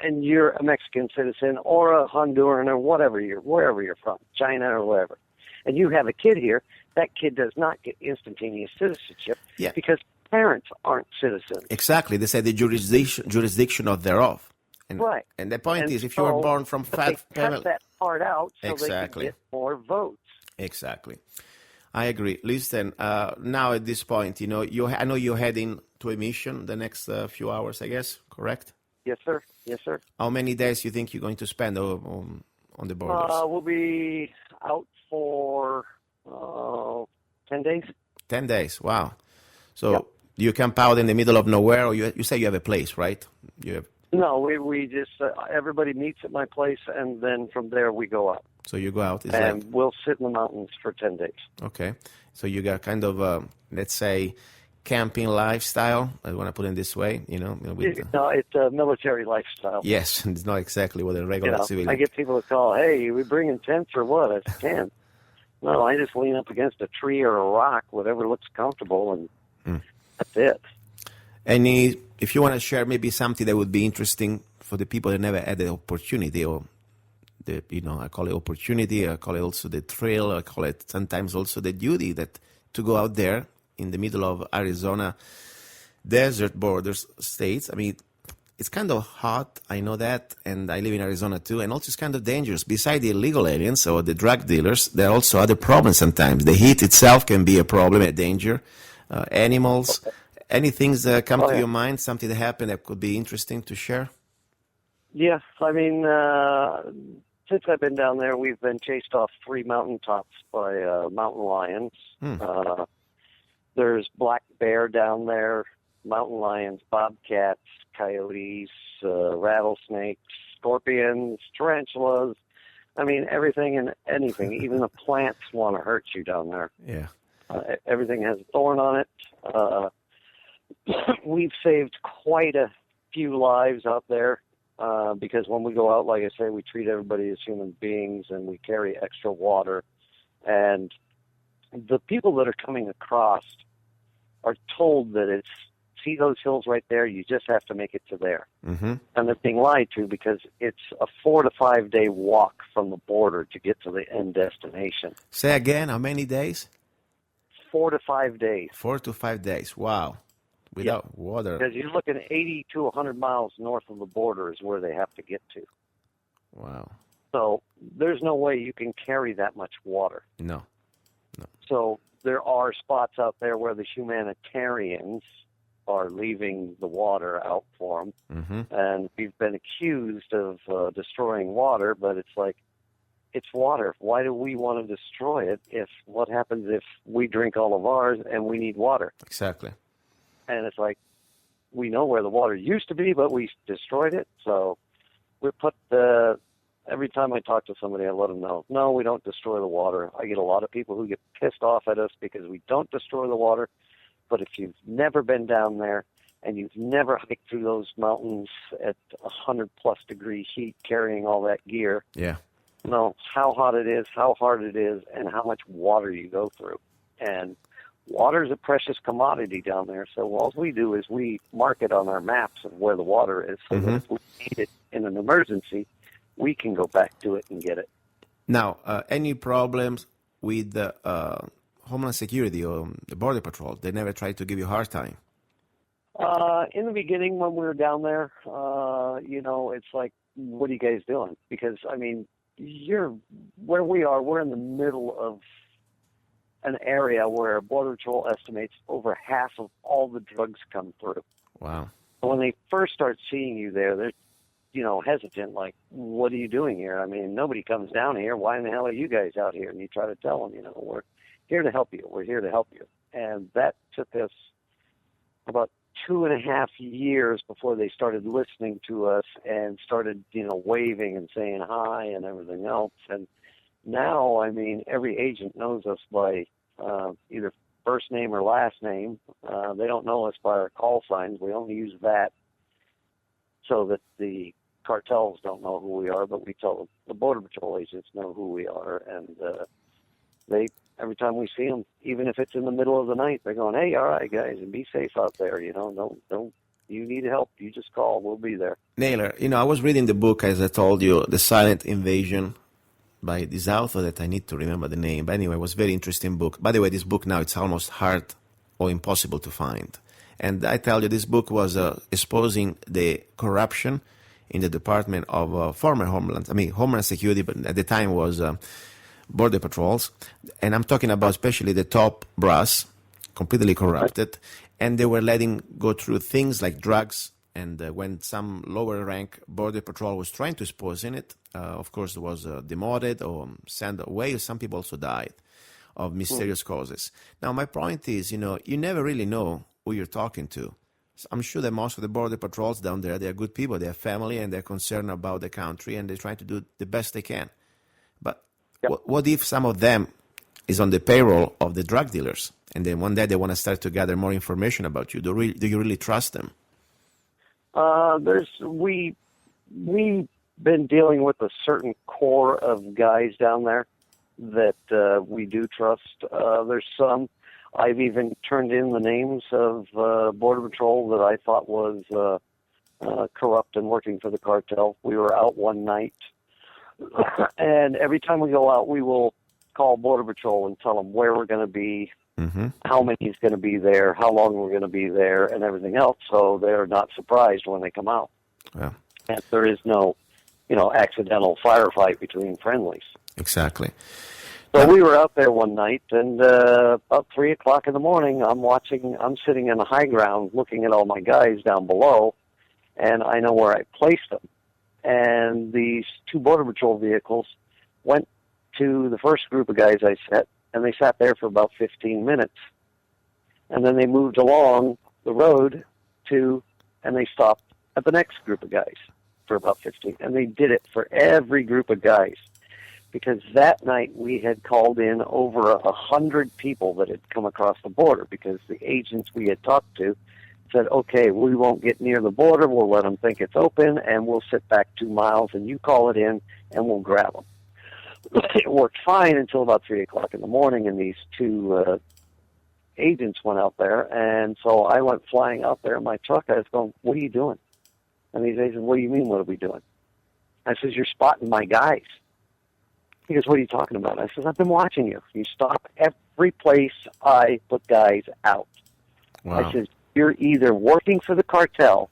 G: and you're a Mexican citizen or a Honduran or wherever you're from, China or wherever, and you have a kid here, that kid does not get instantaneous citizenship because parents aren't citizens.
F: Exactly. They say the jurisdiction of thereof. And,
G: right.
F: And the point is, if you are born from
G: they cut that part out so they can get more votes.
F: Exactly. I agree. Listen, now at this point, I know you're heading to a mission the next few hours, I guess, correct?
G: Yes, sir. Yes, sir.
F: How many days do you think you're going to spend on the borders?
G: We'll be out for 10 days.
F: 10 days, wow. So you camp out in the middle of nowhere, or you say you have a place, right?
G: No, we just, everybody meets at my place, and then from there we go out.
F: So you go out.
G: We'll sit in the mountains for 10 days.
F: Okay. So you got kind of, let's say, camping lifestyle. I want to put it this way, No,
G: it's a military lifestyle.
F: Yes, it's not exactly what a regular civilian.
G: I get people to call, hey, we bringing tents or what? I said, tent. No, I just lean up against a tree or a rock, whatever looks comfortable, and that's it.
F: If you want to share maybe something that would be interesting for the people that never had the opportunity, or I call it opportunity, I call it also the thrill, I call it sometimes also the duty to go out there in the middle of Arizona desert borders states. I mean, it's kind of hot, I know that, and I live in Arizona too, and also it's kind of dangerous. Besides the illegal aliens or the drug dealers, there are also other problems sometimes. The heat itself can be a problem, a danger. Animals. Any things that come to your mind, something that happened that could be interesting to share?
G: Yeah, I mean, since I've been down there, we've been chased off 3 mountaintops by mountain lions. There's black bear down there, mountain lions, bobcats, coyotes, rattlesnakes, scorpions, tarantulas. I mean, everything and anything. Even the plants want to hurt you down there.
F: Yeah.
G: Everything has a thorn on it. We've saved quite a few lives out there because when we go out, like I say, we treat everybody as human beings and we carry extra water. And the people that are coming across are told that see those hills right there, you just have to make it to there.
F: Mm-hmm.
G: And they're being lied to because it's a 4 to 5 day walk from the border to get to the end destination.
F: Say again, how many days?
G: 4 to 5 days.
F: 4 to 5 days. Wow. Without water.
G: Because you're looking 80 to 100 miles north of the border is where they have to get to.
F: Wow.
G: So there's no way you can carry that much water.
F: No.
G: So there are spots out there where the humanitarians are leaving the water out for them.
F: Mm-hmm.
G: And we've been accused of destroying water, but it's like, it's water. Why do we want to destroy it? What happens if we drink all of ours and we need water?
F: Exactly.
G: And it's like, we know where the water used to be, but we destroyed it. So we put every time I talk to somebody, I let them know, no, we don't destroy the water. I get a lot of people who get pissed off at us because we don't destroy the water. But if you've never been down there and you've never hiked through those mountains at 100+ degree heat carrying all that gear, know how hot it is, how hard it is, and how much water you go through. And water is a precious commodity down there. So all we do is we mark it on our maps of where the water is, so that if we need it in an emergency, we can go back to it and get it.
F: Now, any problems with the Homeland Security or the Border Patrol? They never tried to give you a hard time?
G: In the beginning, when we were down there, it's like, what are you guys doing? Because, I mean, where we are, we're in the middle of an area where Border Patrol estimates over half of all the drugs come through.
F: Wow.
G: When they first start seeing you there, they're, hesitant, like, what are you doing here? I mean, nobody comes down here. Why in the hell are you guys out here? And you try to tell them, we're here to help you. We're here to help you. And that took us about 2.5 years before they started listening to us and started, waving and saying hi and everything else. And now, I mean, every agent knows us by either first name or last name. They don't know us by our call signs. We only use that so that the cartels don't know who we are, but we tell the Border Patrol agents know who we are. And they, every time we see them, even if it's in the middle of the night, they're going, hey, all right, guys, and be safe out there. Don't you need help, you just call. We'll be there.
F: Naylor, I was reading the book, as I told you, The Silent Invasion by this author that I need to remember the name. But anyway, it was a very interesting book. By the way, this book now, it's almost hard or impossible to find. And I tell you, this book was exposing the corruption in the Department of Homeland Security, but at the time was Border Patrols. And I'm talking about especially the top brass, completely corrupted. And they were letting go through things like drugs. And when some lower rank Border Patrol was trying to expose in it, of course, it was demoted or sent away. Some people also died of mysterious causes. Now, my point is, you never really know who you're talking to. So I'm sure that most of the Border Patrols down there, they're good people. They have family and they're concerned about the country and they're trying to do the best they can. But what if some of them is on the payroll of the drug dealers and then one day they want to start to gather more information about you? Do you really trust them?
G: We've been dealing with a certain core of guys down there that we do trust. There's some. I've even turned in the names of Border Patrol that I thought was corrupt and working for the cartel. We were out one night, and every time we go out, we will call Border Patrol and tell them where we're going to be, how many is going to be there, how long we're going to be there, and everything else, so they're not surprised when they come out.
F: Yeah.
G: And there is no, accidental firefight between friendlies.
F: Exactly.
G: So we were out there one night, and about 3 o'clock in the morning, I'm sitting in the high ground looking at all my guys down below, and I know where I placed them. And these two Border Patrol vehicles went to the first group of guys I set, and they sat there for about 15 minutes. And then they moved along the road and they stopped at the next group of guys for about 15. And they did it for every group of guys. Because that night we had called in over 100 people that had come across the border, because the agents we had talked to said, okay, we won't get near the border, we'll let them think it's open, and we'll sit back 2 miles, and you call it in, and we'll grab them. It worked fine until about 3 o'clock in the morning, and these two agents went out there, and so I went flying out there in my truck. I was going, what are you doing? And these agents, what do you mean, what are we doing? I says, you're spotting my guys. He goes, what are you talking about? I says, I've been watching you. You stop every place I put guys out. Wow. I says, you're either working for the cartel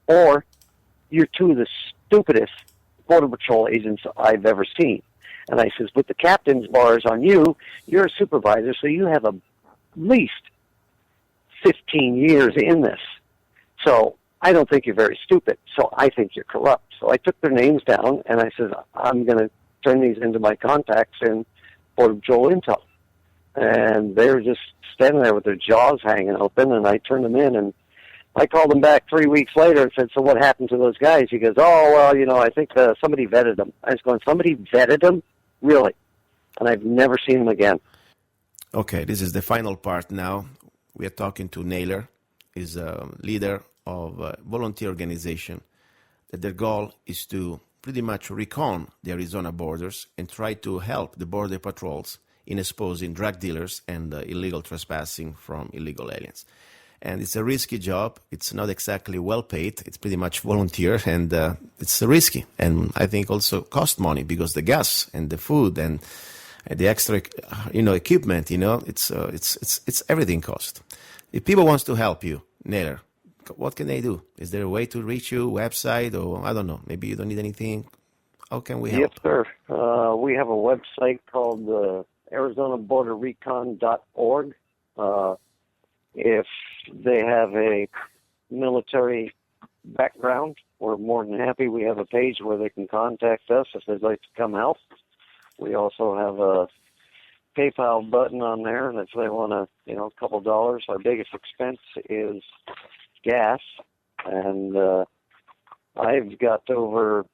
G: or you're two of the stupidest Border Patrol agents I've ever seen. And I says, with the captain's bars on you, you're a supervisor, so you have at least 15 years in this. So I don't think you're very stupid. So I think you're corrupt. So I took their names down, and I says, I'm going to turn these into my contacts in Border Patrol Intel. And they were just standing there with their jaws hanging open, and I turned them in, and I called him back 3 weeks later and said, so what happened to those guys? He goes, oh, well, I think somebody vetted them. I was going, somebody vetted them? Really? And I've never seen them again.
F: Okay, this is the final part now. We are talking to Naylor. He's a leader of a volunteer organization that their goal is to pretty much recon the Arizona borders and try to help the border patrols in exposing drug dealers and illegal trespassing from illegal aliens. And it's a risky job. It's not exactly well paid. It's pretty much volunteer, and it's risky. And I think also cost money because the gas and the food and the extra, equipment. It's everything cost. If people wants to help you, Naylor, what can they do? Is there a way to reach you, website, or I don't know? Maybe you don't need anything. How can we help?
G: Yes, sir. We have a website called ArizonaBorderRecon.org. If they have a military background, we're more than happy. We have a page where they can contact us if they'd like to come help. We also have a PayPal button on there, and if they want a couple dollars, our biggest expense is gas, and I've got over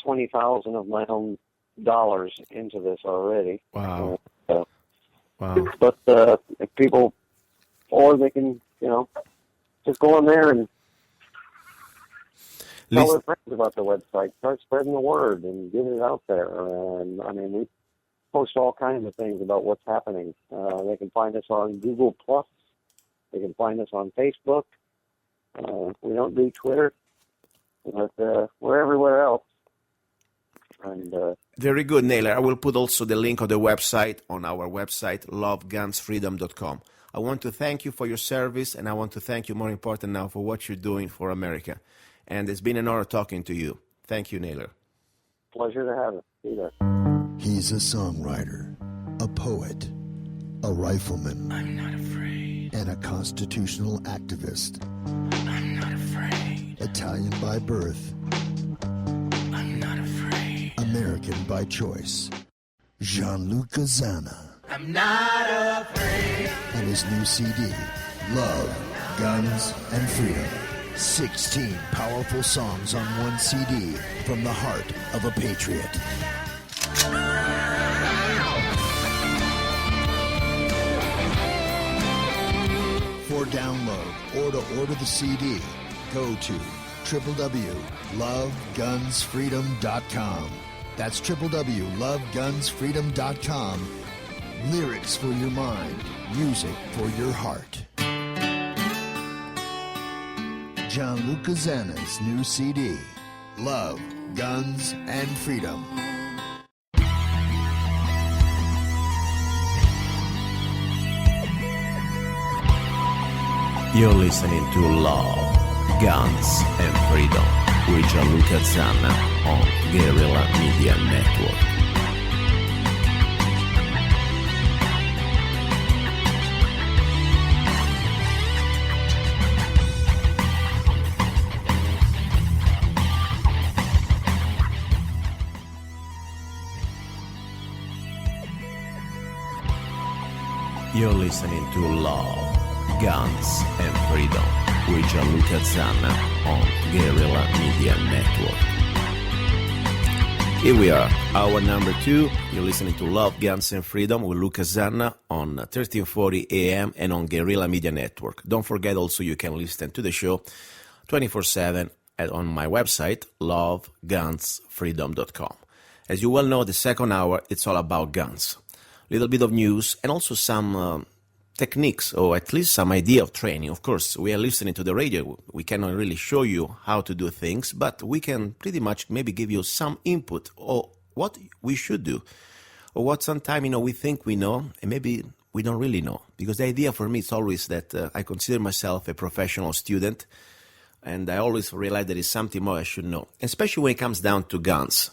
G: 20,000 of my own dollars into this already.
F: Wow.
G: Wow. But if people, or they can, just go on there and tell their friends about the website, start spreading the word and get it out there. And we post all kinds of things about what's happening. They can find us on Google Plus. They can find us on Facebook. We don't do Twitter, but we're everywhere else. And
F: very good, Naylor. I will put also the link of the website on our website, lovegunsfreedom.com. I want to thank you for your service, and I want to thank you, more important now, for what you're doing for America. And it's been an honor talking to you. Thank you, Naylor.
G: Pleasure to have you. See you there.
D: He's a songwriter, a poet, a rifleman.
E: I'm not afraid.
D: And a constitutional activist.
E: I'm not afraid.
D: Italian by birth.
E: I'm not afraid.
D: American by choice. Luca Zanna.
E: I'm not afraid.
D: And his new CD, Love, Guns, and Freedom. 16 powerful songs on one CD from the heart of a patriot. For download or to order the CD, go to www.lovegunsfreedom.com. That's www.lovegunsfreedom.com. Lyrics for your mind, music for your heart. Luca Zanna's new CD, Love, Guns, and Freedom.
F: You're listening to Love, Guns, and Freedom with Luca Zanna on Guerrilla Media Network. You're listening to Love, Guns, and Freedom with Luca Zanna on Guerrilla Media Network. Here we are, hour number 2. You're listening to Love, Guns, and Freedom with Luca Zanna on 1340 AM and on Guerrilla Media Network. Don't forget also you can listen to the show 24/7 on my website, lovegunsfreedom.com. As you well know, the second hour, it's all about guns. Little bit of news and also some techniques, or at least some idea of training. Of course, we are listening to the radio. We cannot really show you how to do things, but we can pretty much maybe give you some input or what we should do, or what sometimes we think we know and maybe we don't really know. Because the idea for me is always that I consider myself a professional student, and I always realize there is something more I should know, especially when it comes down to guns.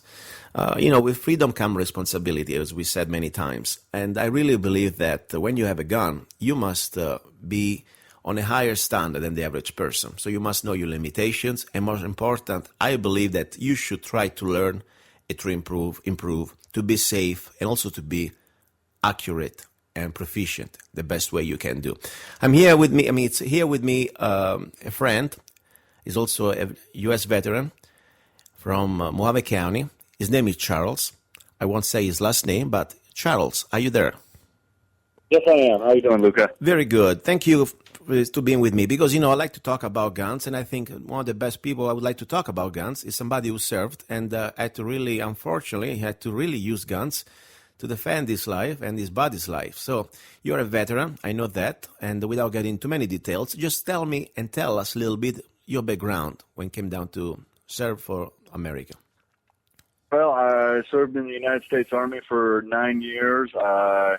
F: With freedom comes responsibility, as we said many times. And I really believe that when you have a gun, you must be on a higher standard than the average person. So you must know your limitations. And more important, I believe that you should try to learn and to improve, to be safe, and also to be accurate and proficient, the best way you can do. Here with me, a friend. He's also a U.S. veteran from Mojave County. His name is Charles. I won't say his last name, but Charles, are you there?
H: Yes, I am. How are you doing, Luca?
F: Very good. Thank you to being with me because, I like to talk about guns, and I think one of the best people I would like to talk about guns is somebody who served and unfortunately, had to really use guns to defend his life and his body's life. So you're a veteran, I know that, and without getting too many details, just tell me and tell us a little bit your background when it came down to serve for America.
H: Well, I served in the United States Army for 9 years. I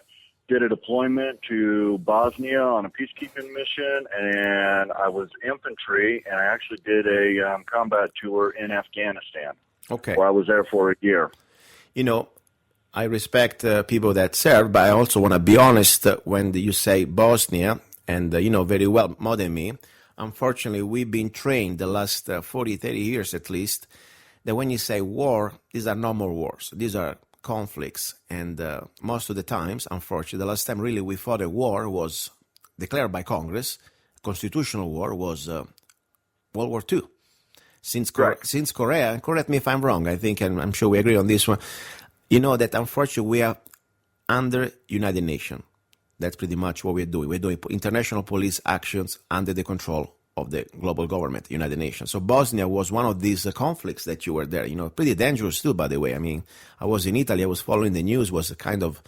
H: did a deployment to Bosnia on a peacekeeping mission, and I was infantry, and I actually did a combat tour in Afghanistan, where I was there for a year.
F: I respect people that serve, but I also want to be honest when you say Bosnia, and very well more than me. Unfortunately, we've been trained the last 40, 30 years at least, that when you say war, these are no more wars. These are conflicts, and most of the times, unfortunately, the last time really we fought a war was declared by Congress. Constitutional war was World War II. Since Korea, correct me if I'm wrong, I think, and I'm sure we agree on this one, that unfortunately we are under United Nations. That's pretty much what we're doing. We're doing international police actions under the control of the global government, United Nations. So Bosnia was one of these conflicts that you were there. Pretty dangerous too, by the way. I mean, I was in Italy. I was following the news. It was a kind of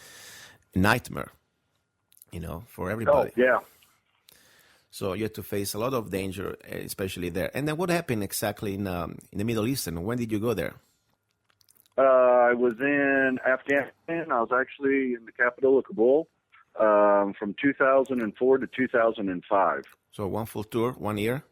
F: nightmare, for everybody.
H: Oh, yeah.
F: So you had to face a lot of danger, especially there. And then what happened exactly in the Middle East? And when did you go there?
H: I was in Afghanistan. I was actually in the capital of Kabul from 2004 to 2005.
F: So one full tour, 1 year?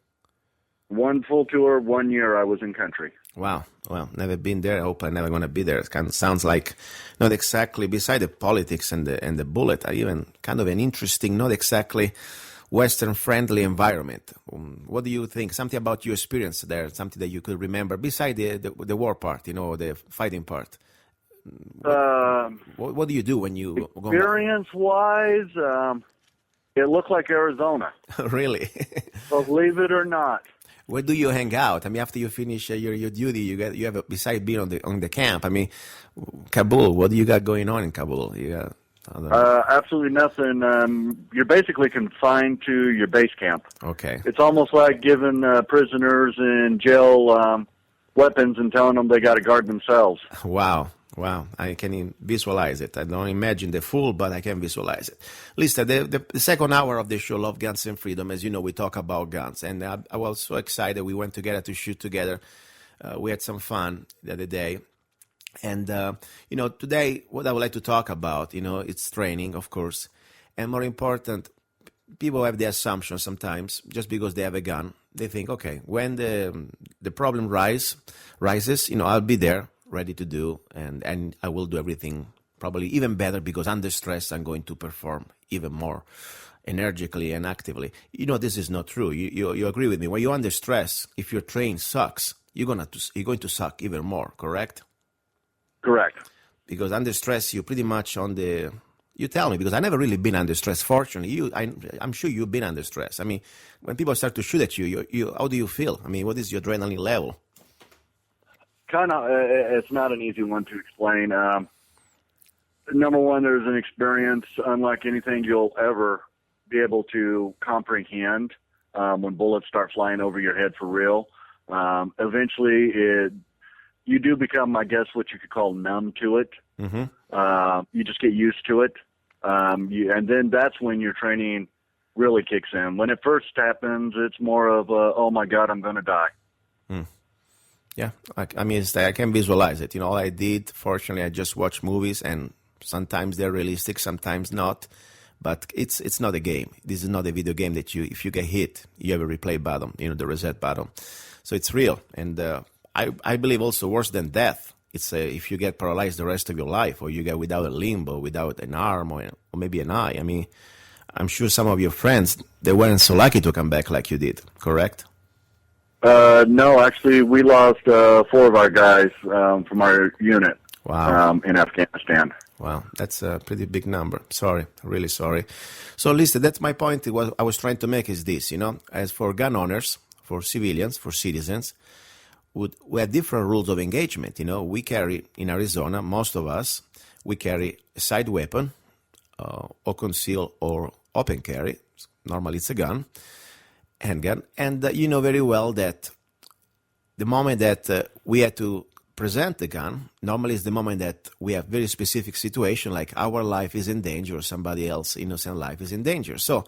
H: One full tour, 1 year I was in country.
F: Wow. Well, never been there. I hope I'm never going to be there. It kind of sounds like not exactly, beside the politics and the bullet, even kind of an interesting, not exactly Western-friendly environment. What do you think? Something about your experience there, something that you could remember, beside the war part, the fighting part. What do you do when you go?
H: Experience-wise, it looked like Arizona.
F: Really?
H: Believe it or not.
F: Where do you hang out? I mean, after you finish your duty, you have besides being on the camp. I mean, Kabul. What do you got going on in Kabul? You got
H: absolutely nothing. You're basically confined to your base camp.
F: Okay.
H: It's almost like giving prisoners in jail weapons and telling them they got to guard themselves.
F: Wow. I can visualize it. I don't imagine the full, but I can visualize it. Listen, the second hour of the show, Love, Guns, and Freedom, as you know, we talk about guns. And I was so excited. We went together to shoot together. We had some fun the other day. And, today, what I would like to talk about, it's training, of course. And more important, people have the assumption sometimes, just because they have a gun, they think, okay, when the problem rises, I'll be there, ready to do, and I will do everything probably even better, because under stress, I'm going to perform even more energically and actively. This is not true. You agree with me. When you're under stress, if your train sucks, you're going to suck even more, correct?
H: Correct.
F: Because under stress, you're pretty much on the... You tell me, because I've never really been under stress. Fortunately, I'm sure you've been under stress. I mean, when people start to shoot at you, how do you feel? I mean, what is your adrenaline level?
H: It's not an easy one to explain. Number one, there's an experience unlike anything you'll ever be able to comprehend when bullets start flying over your head for real. Eventually, you do become, I guess, what you could call numb to it. Mm-hmm. You just get used to it. And then that's when your training really kicks in. When it first happens, it's more of oh my God, I'm going to die.
F: Yeah, I can visualize it. All I did, fortunately, I just watch movies, and sometimes they're realistic, sometimes not. But it's not a game. This is not a video game that if you get hit, you have a replay button, the reset button. So it's real. And I believe also worse than death, it's if you get paralyzed the rest of your life, or you get without a limb, or without an arm, or maybe an eye. I mean, I'm sure some of your friends, they weren't so lucky to come back like you did, correct?
H: No, actually, we lost 4 of our guys from our unit.
F: Wow.
H: In Afghanistan.
F: Wow, that's a pretty big number. Sorry, really sorry. So, listen, that's my point. What I was trying to make is this, as for gun owners, for civilians, for citizens, we have different rules of engagement. We carry, in Arizona, most of us, we carry a side weapon, or conceal or open carry. Normally it's a gun, handgun. And you know very well that the moment that we had to present the gun, normally is the moment that we have very specific situation, like our life is in danger or somebody else innocent life is in danger. So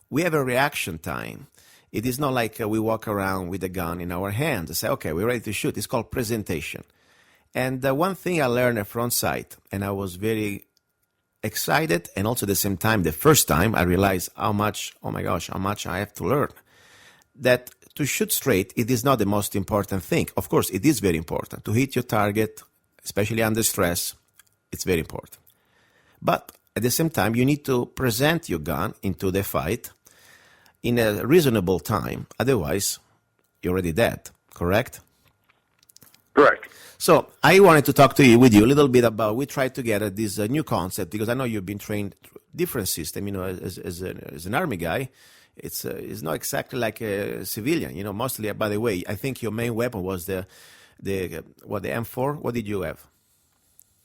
F: we have a reaction time. It is not like we walk around with a gun in our hand and say, okay, we're ready to shoot. It's called presentation. And one thing I learned at front sight, and I was very excited, and also at the same time, the first time I realized how much I have to learn. That to shoot straight, it is not the most important thing. Of course, it is very important. To hit your target, especially under stress, it's very important. But at the same time, you need to present your gun into the fight in a reasonable time. Otherwise, you're already dead, correct?
H: Correct.
F: So I wanted to talk with you a little bit about, we tried together this new concept, because I know you've been trained different system, as an Army guy. It's not exactly like a civilian, mostly, by the way, I think your main weapon was the M4. What did you have?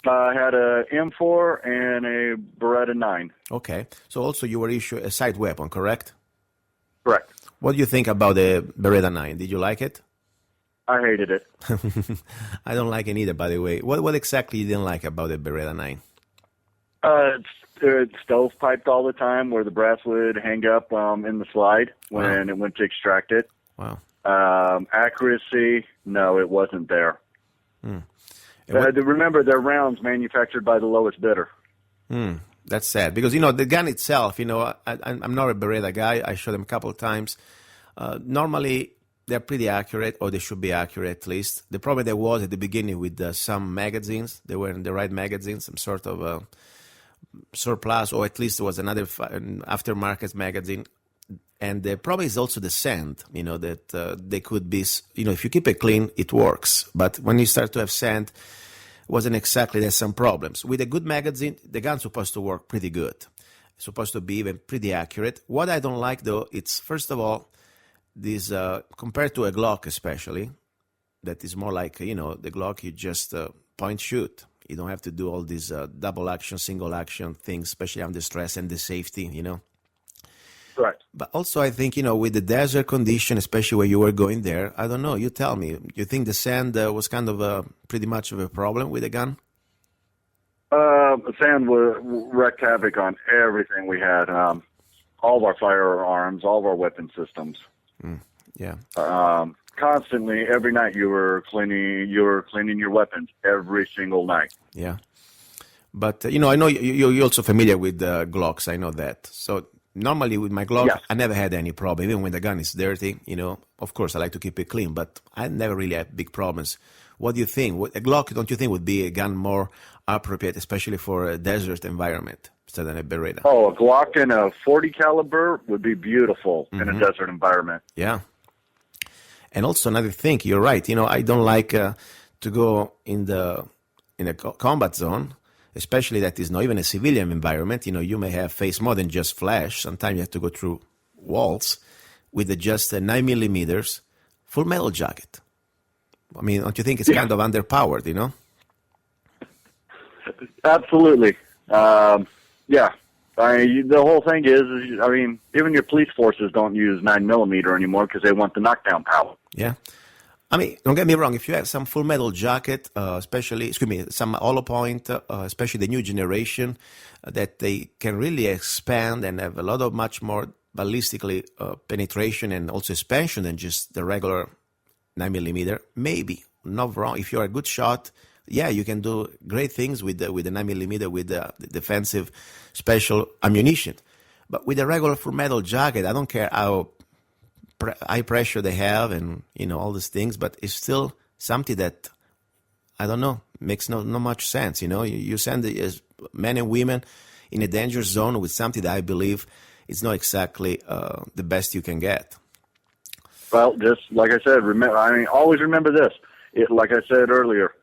H: I had a M4 and a Beretta 9.
F: Okay. So also you were issued a side weapon, correct?
H: Correct.
F: What do you think about the Beretta 9? Did you like it?
H: I hated it.
F: I don't like it either, by the way. What exactly you didn't like about the Beretta 9?
H: It's stovepiped all the time, where the brass would hang up in the slide when it went to extract it.
F: Wow.
H: Accuracy, no, it wasn't there. Remember, they're rounds manufactured by the lowest bidder.
F: That's sad, because, the gun itself, I'm not a Beretta guy. I shot them a couple of times. Normally, they're pretty accurate, or they should be accurate at least. The problem there was at the beginning with some magazines. They weren't the right magazines, some sort of surplus, or at least it was another aftermarket magazine. And the problem is also the sand, that they could be, if you keep it clean, it works. But when you start to have sand, wasn't exactly, there's some problems. With a good magazine, the gun's supposed to work pretty good. It's supposed to be even pretty accurate. What I don't like, though, it's, first of all, this, compared to a Glock especially, that is more like, the Glock, you just point shoot. You don't have to do all these double action, single action things, especially under stress and the safety,
H: Right.
F: But also I think, with the desert condition, especially where you were going there, I don't know, you tell me, you think the sand was kind of pretty much of a problem with the gun?
H: The sand wreaked havoc on everything we had. All of our firearms, all of our weapon systems.
F: Yeah.
H: Constantly, every night you were cleaning your weapons every single night.
F: Yeah. But, I know you're also familiar with Glocks. I know that. So normally with my Glock,
H: yes.
F: I never had any problem. Even when the gun is dirty, of course I like to keep it clean, but I never really had big problems. What do you think? A Glock, don't you think, would be a gun more appropriate, especially for a desert environment, instead than a Beretta?
H: Oh, a Glock and a 40 caliber would be beautiful in a desert environment.
F: Yeah. And also another thing, you're right. I don't like to go in a combat zone, especially that is not even a civilian environment. You may have face more than just flash. Sometimes you have to go through walls with just 9 millimeters full metal jacket. I mean, don't you think it's kind of underpowered,
H: Absolutely. Yeah. The whole thing is, even your police forces don't use 9 millimeter anymore because they want the knockdown power.
F: Yeah. I mean, don't get me wrong. If you have some full metal jacket, some hollow point, especially the new generation, that they can really expand and have a lot of much more ballistically penetration and also expansion than just the regular 9 millimeter. Maybe not wrong. If you're a good shot, yeah, you can do great things with the 9 millimeter with the defensive special ammunition. But with a regular full metal jacket, I don't care how high pressure they have and all these things, but it's still something that I don't know, makes no much sense. You send men and women in a danger zone with something that I believe is not exactly the best you can get.
H: Well, just like I said, always remember this. Like I said earlier,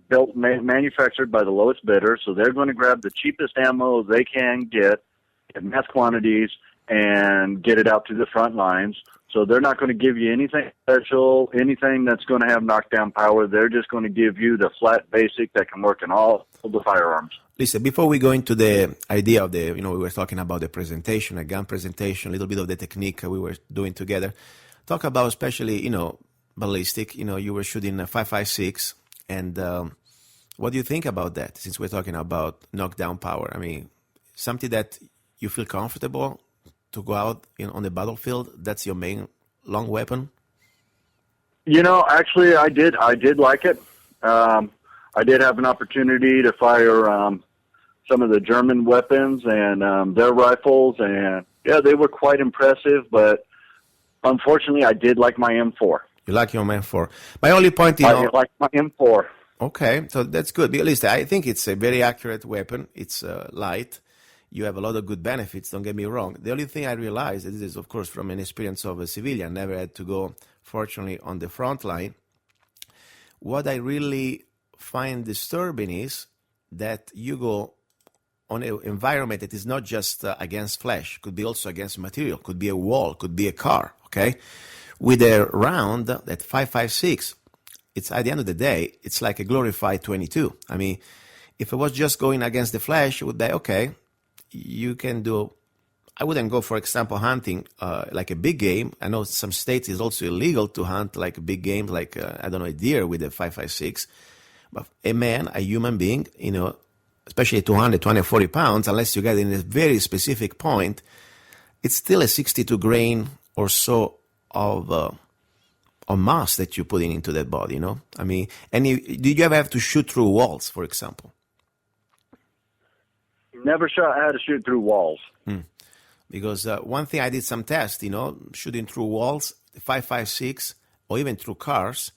H: built, manufactured by the lowest bidder, so they're going to grab the cheapest ammo they can get in mass quantities and get it out to the front lines. So they're not going to give you anything special, anything that's going to have knockdown power. They're just going to give you the flat basic that can work in all of the firearms.
F: Listen, before we go into the idea of the, we were talking about the presentation, a gun presentation, a little bit of the technique we were doing together. Talk about especially, ballistic. You were shooting a 5.56, and what do you think about that? Since we're talking about knockdown power, I mean, something that you feel comfortable to go out on the battlefield. That's your main long weapon.
H: Actually, I did like it. I did have an opportunity to fire some of the German weapons and their rifles, and they were quite impressive. But unfortunately, I did like my M4.
F: You like your M4. My only point,
H: I like my M4.
F: Okay, so that's good. At least I think it's a very accurate weapon. It's light. You have a lot of good benefits, don't get me wrong. The only thing I realized, this is, of course, from an experience of a civilian, never had to go, fortunately, on the front line. What I really find disturbing is that you go on an environment that is not just against flesh, could be also against material, could be a wall, could be a car, okay? With a round at 5.56, it's at the end of the day, it's like a glorified 22. I mean, if it was just going against the flesh, it would be okay. You can do, I wouldn't go, for example, hunting like a big game. I know some states it's also illegal to hunt like a big game, like, a deer with a 5.56. But a man, a human being, especially 200, 240 pounds, unless you get in a very specific point, it's still a 62 grain or so of mass that you're putting into that body, I mean, and did you ever have to shoot through walls, for example?
H: Never had to shoot through walls.
F: Because one thing I did some tests, shooting through walls, 5.56, or even through cars,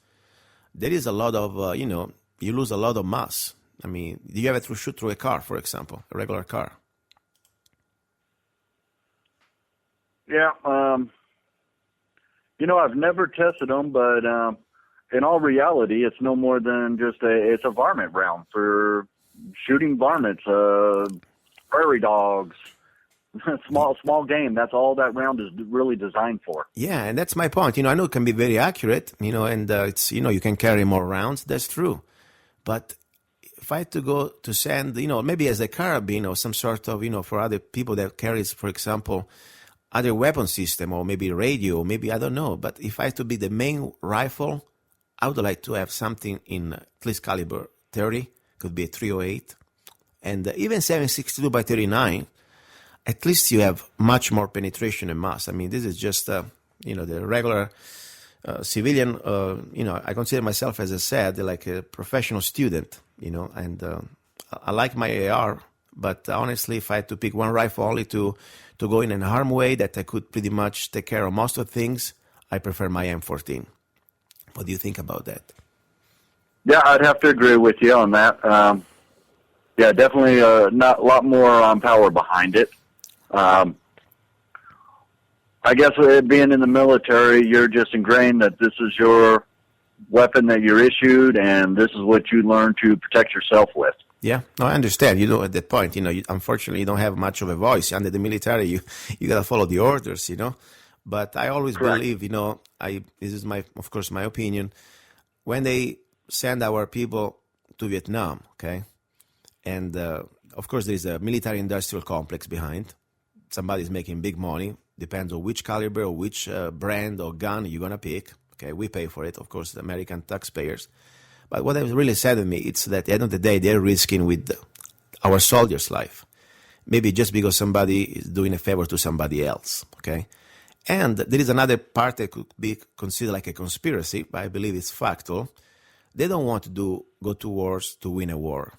F: there is a lot of, you lose a lot of mass. I mean, do you ever shoot through a car, for example, a regular car?
H: Yeah, I've never tested them, but in all reality, it's no more than just it's a varmint round for shooting varmints, prairie dogs, small game. That's all that round is really designed for.
F: Yeah, and that's my point. I know it can be very accurate, and it's, you can carry more rounds. That's true. But if I had to go to send, maybe as a carabine or some sort of, for other people that carries, for example, other weapon system or maybe radio, maybe, I don't know. But if I had to be the main rifle, I would like to have something in at least caliber 30, could be a 308. And even 7.62 by 39, at least you have much more penetration and mass. I mean, this is just, the regular civilian, I consider myself, as I said, like a professional student, and I like my AR, but honestly, if I had to pick one rifle only to go in an arm way that I could pretty much take care of most of things, I prefer my M14. What do you think about that?
H: Yeah, I'd have to agree with you on that. Yeah, definitely not a lot more power behind it. I guess being in the military, you're just ingrained that this is your weapon that you're issued, and this is what you learn to protect yourself with.
F: Yeah, no, I understand. At that point, unfortunately, you don't have much of a voice. Under the military, you got to follow the orders, But I always believe, this is of course, my opinion. When they send our people to Vietnam, okay, and of course, there is a military-industrial complex behind. Somebody's making big money. Depends on which caliber or which brand or gun you're gonna pick. Okay, we pay for it, of course, the American taxpayers. But what has really saddened me, it's that at the end of the day, they're risking with our soldiers' life. Maybe just because somebody is doing a favor to somebody else, okay? And there is another part that could be considered like a conspiracy, but I believe it's factual. They don't want to go to wars to win a war.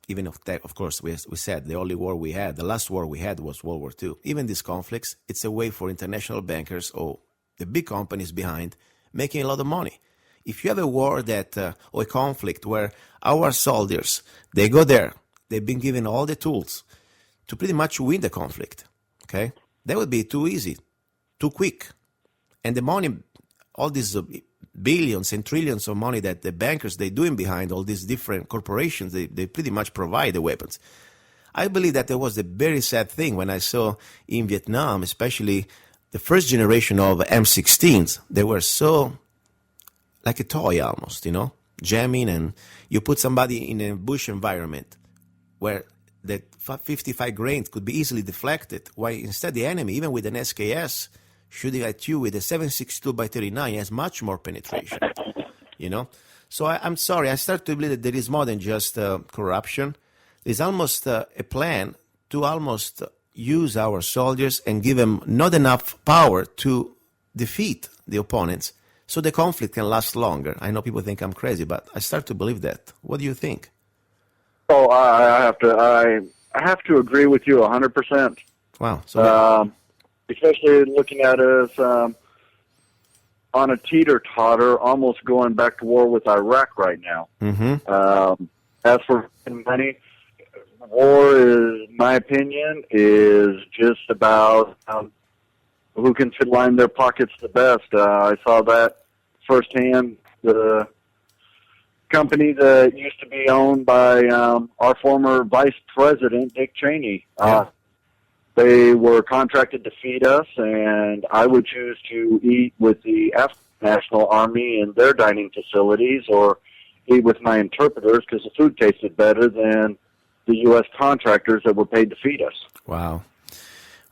F: Even if, of course, we said the only war we had, the last war we had was World War II. Even these conflicts, it's a way for international bankers or the big companies behind making a lot of money. If you have a war or a conflict where our soldiers, they go there, they've been given all the tools to pretty much win the conflict, okay? That would be too easy, too quick. And the money, all these billions and trillions of money that the bankers, they're doing behind all these different corporations, they pretty much provide the weapons. I believe that there was a very sad thing when I saw in Vietnam, especially the first generation of M16s, they were so like a toy almost, jamming, and you put somebody in a bush environment where the 55 grains could be easily deflected, while instead the enemy, even with an SKS, shooting at you with a 7.62 by 39 has much more penetration, you know? So I'm sorry, I start to believe that there is more than just corruption. There's almost a plan to almost use our soldiers and give them not enough power to defeat the opponents so the conflict can last longer. I know people think I'm crazy, but I start to believe that. What do you think?
H: Oh, I have to agree with you 100%.
F: Wow. So
H: especially looking at us on a teeter-totter, almost going back to war with Iraq right now.
F: mm-hmm.
H: As for money, war is, my opinion, is just about who can line their pockets the best. I saw that firsthand. The company that used to be owned by our former vice president, Dick Cheney, they were contracted to feed us, and I would choose to eat with the Afghan National Army in their dining facilities or eat with my interpreters because the food tasted better than the U.S. contractors that were paid to feed us.
F: Wow.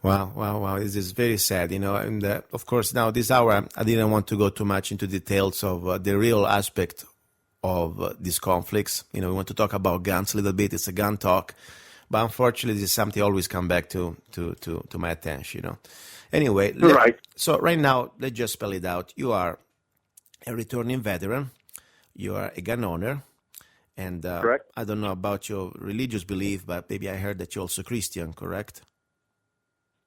F: Wow. This is very sad, you know. And of course, now this hour, I didn't want to go too much into details of the real aspect of these conflicts. You know, we want to talk about guns a little bit. It's a gun talk. But unfortunately, this is something I always come back to my attention, you know. Anyway,
H: right.
F: So right now, let's just spell it out. You are a returning veteran. You are a gun owner. And
H: correct.
F: I don't know about your religious belief, but maybe I heard that you're also Christian, correct?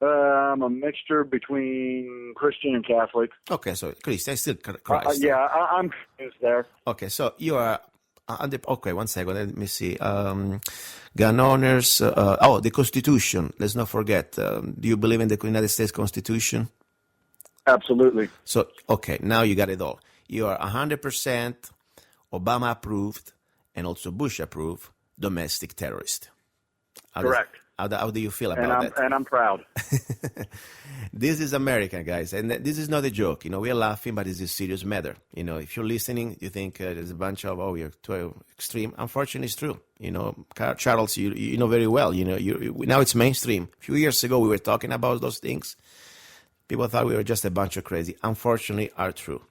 H: I'm a mixture between Christian and Catholic.
F: Okay, so Christian, still Christ.
H: Yeah, I'm confused there.
F: Okay, so you are okay, one second, let me see. Gun owners, the Constitution, let's not forget. Do you believe in the United States Constitution?
H: Absolutely.
F: So, okay, now you got it all. You are 100% Obama approved and also Bush approved domestic terrorist.
H: Correct.
F: How do you feel about that?
H: And I'm proud.
F: This is America, guys, and this is not a joke. You know, we are laughing, but it's a serious matter. You know, if you're listening, you think there's a bunch of, you're too extreme. Unfortunately, it's true. You know, Charles, you know very well. You know, now it's mainstream. A few years ago, we were talking about those things. People thought we were just a bunch of crazy. Unfortunately, are true.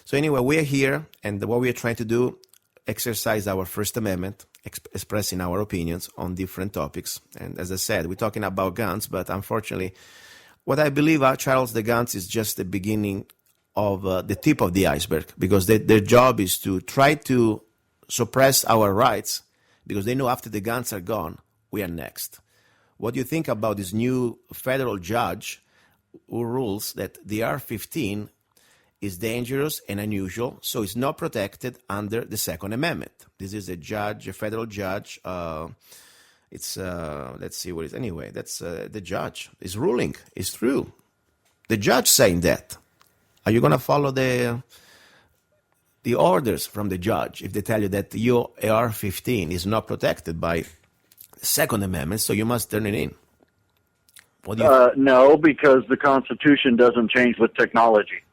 F: So anyway, we're here, and what we are trying to do, exercise our First Amendment, expressing our opinions on different topics. And as I said, we're talking about guns, but unfortunately, what I believe, Charles, the guns is just the beginning of the tip of the iceberg, because their job is to try to suppress our rights, because they know after the guns are gone, we are next. What do you think about this new federal judge who rules that the AR-15 is dangerous and unusual, so it's not protected under the Second Amendment? This is a federal judge. Let's see what it is. Anyway, that's the judge is ruling. It's true. The judge saying that. Are you going to follow the orders from the judge if they tell you that your AR-15 is not protected by the Second Amendment, so you must turn it in? What do you
H: no, because the Constitution doesn't change with technology.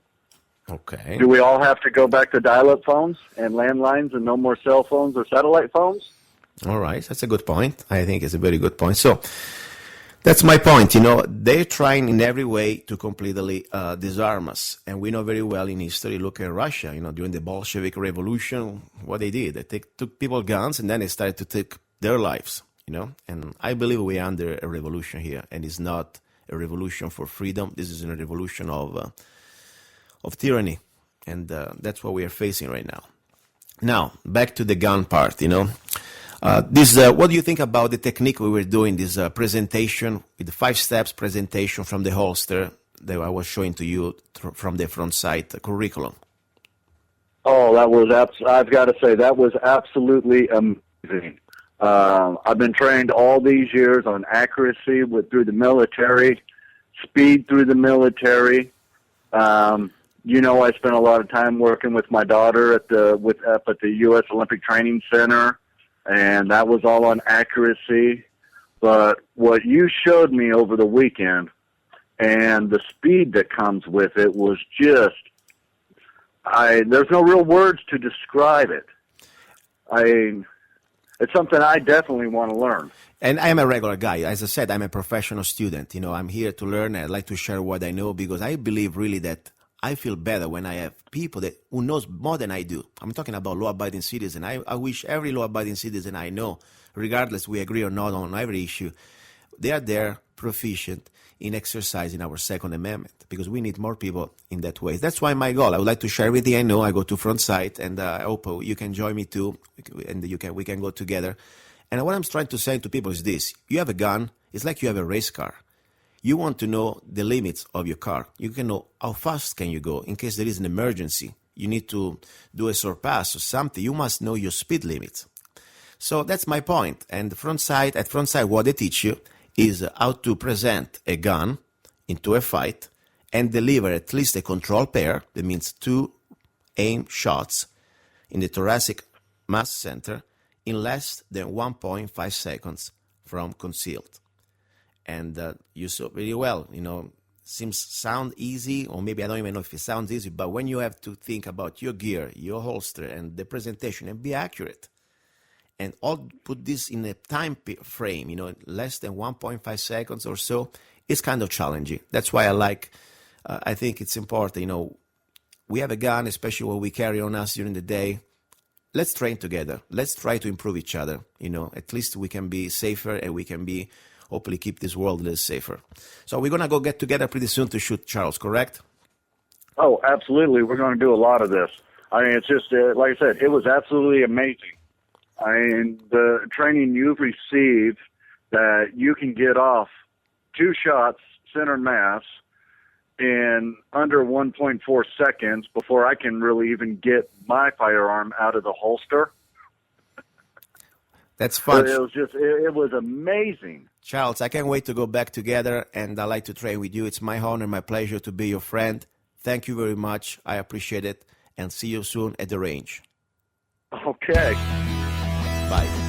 F: Okay.
H: Do we all have to go back to dial-up phones and landlines and no more cell phones or satellite phones?
F: All right. That's a good point. I think it's a very good point. So that's my point. You know, they're trying in every way to completely disarm us. And we know very well in history, look at Russia, you know, during the Bolshevik Revolution, what they did. They took people's guns and then they started to take their lives, you know. And I believe we're under a revolution here. And it's not a revolution for freedom. This is a revolution of tyranny, and that's what we are facing right now. Now, back to the gun part, you know. What do you think about the technique we were doing, this presentation, with the 5 steps presentation from the holster that I was showing to you from the front side curriculum?
H: Oh, that was I've got to say, that was absolutely amazing. I've been trained all these years on accuracy through the military, speed through the military. You know, I spent a lot of time working with my daughter up at the U.S. Olympic Training Center, and that was all on accuracy. But what you showed me over the weekend and the speed that comes with it was just, there's no real words to describe it. it's something I definitely want to learn.
F: And I'm a regular guy. As I said, I'm a professional student. You know, I'm here to learn. I like to share what I know because I believe really that I feel better when I have people who knows more than I do. I'm talking about law-abiding citizen. I wish every law-abiding citizen I know, regardless we agree or not on every issue, they are there proficient in exercising our Second Amendment because we need more people in that way. That's why my goal. I would like to share everything I know. I go to Front Sight, and I hope you can join me too, and we can go together. And what I'm trying to say to people is this. You have a gun. It's like you have a race car. You want to know the limits of your car. You can know how fast can you go in case there is an emergency. You need to do a surpass or something. You must know your speed limits. So that's my point. And at Front Sight, what they teach you is how to present a gun into a fight and deliver at least a control pair. That means 2 aim shots in the thoracic mass center in less than 1.5 seconds from concealed. And you saw very well, sound easy, or maybe I don't even know if it sounds easy, but when you have to think about your gear, your holster, and the presentation, and be accurate, and all put this in a time frame, less than 1.5 seconds or so, it's kind of challenging. That's why I think it's important, we have a gun, especially when we carry on us during the day. Let's train together. Let's try to improve each other. At least we can be safer and we can hopefully keep this world a little safer. So we're going to go get together pretty soon to shoot Charles, correct?
H: Oh, absolutely. We're going to do a lot of this. I mean, it's just, like I said, it was absolutely amazing. I mean, the training you've received that you can get off 2 shots, center mass, in under 1.4 seconds before I can really even get my firearm out of the holster.
F: That's fun.
H: So it was amazing.
F: Charles, I can't wait to go back together, and I'd like to train with you. It's my honor, my pleasure to be your friend. Thank you very much. I appreciate it, and see you soon at the range.
H: Okay.
F: Bye.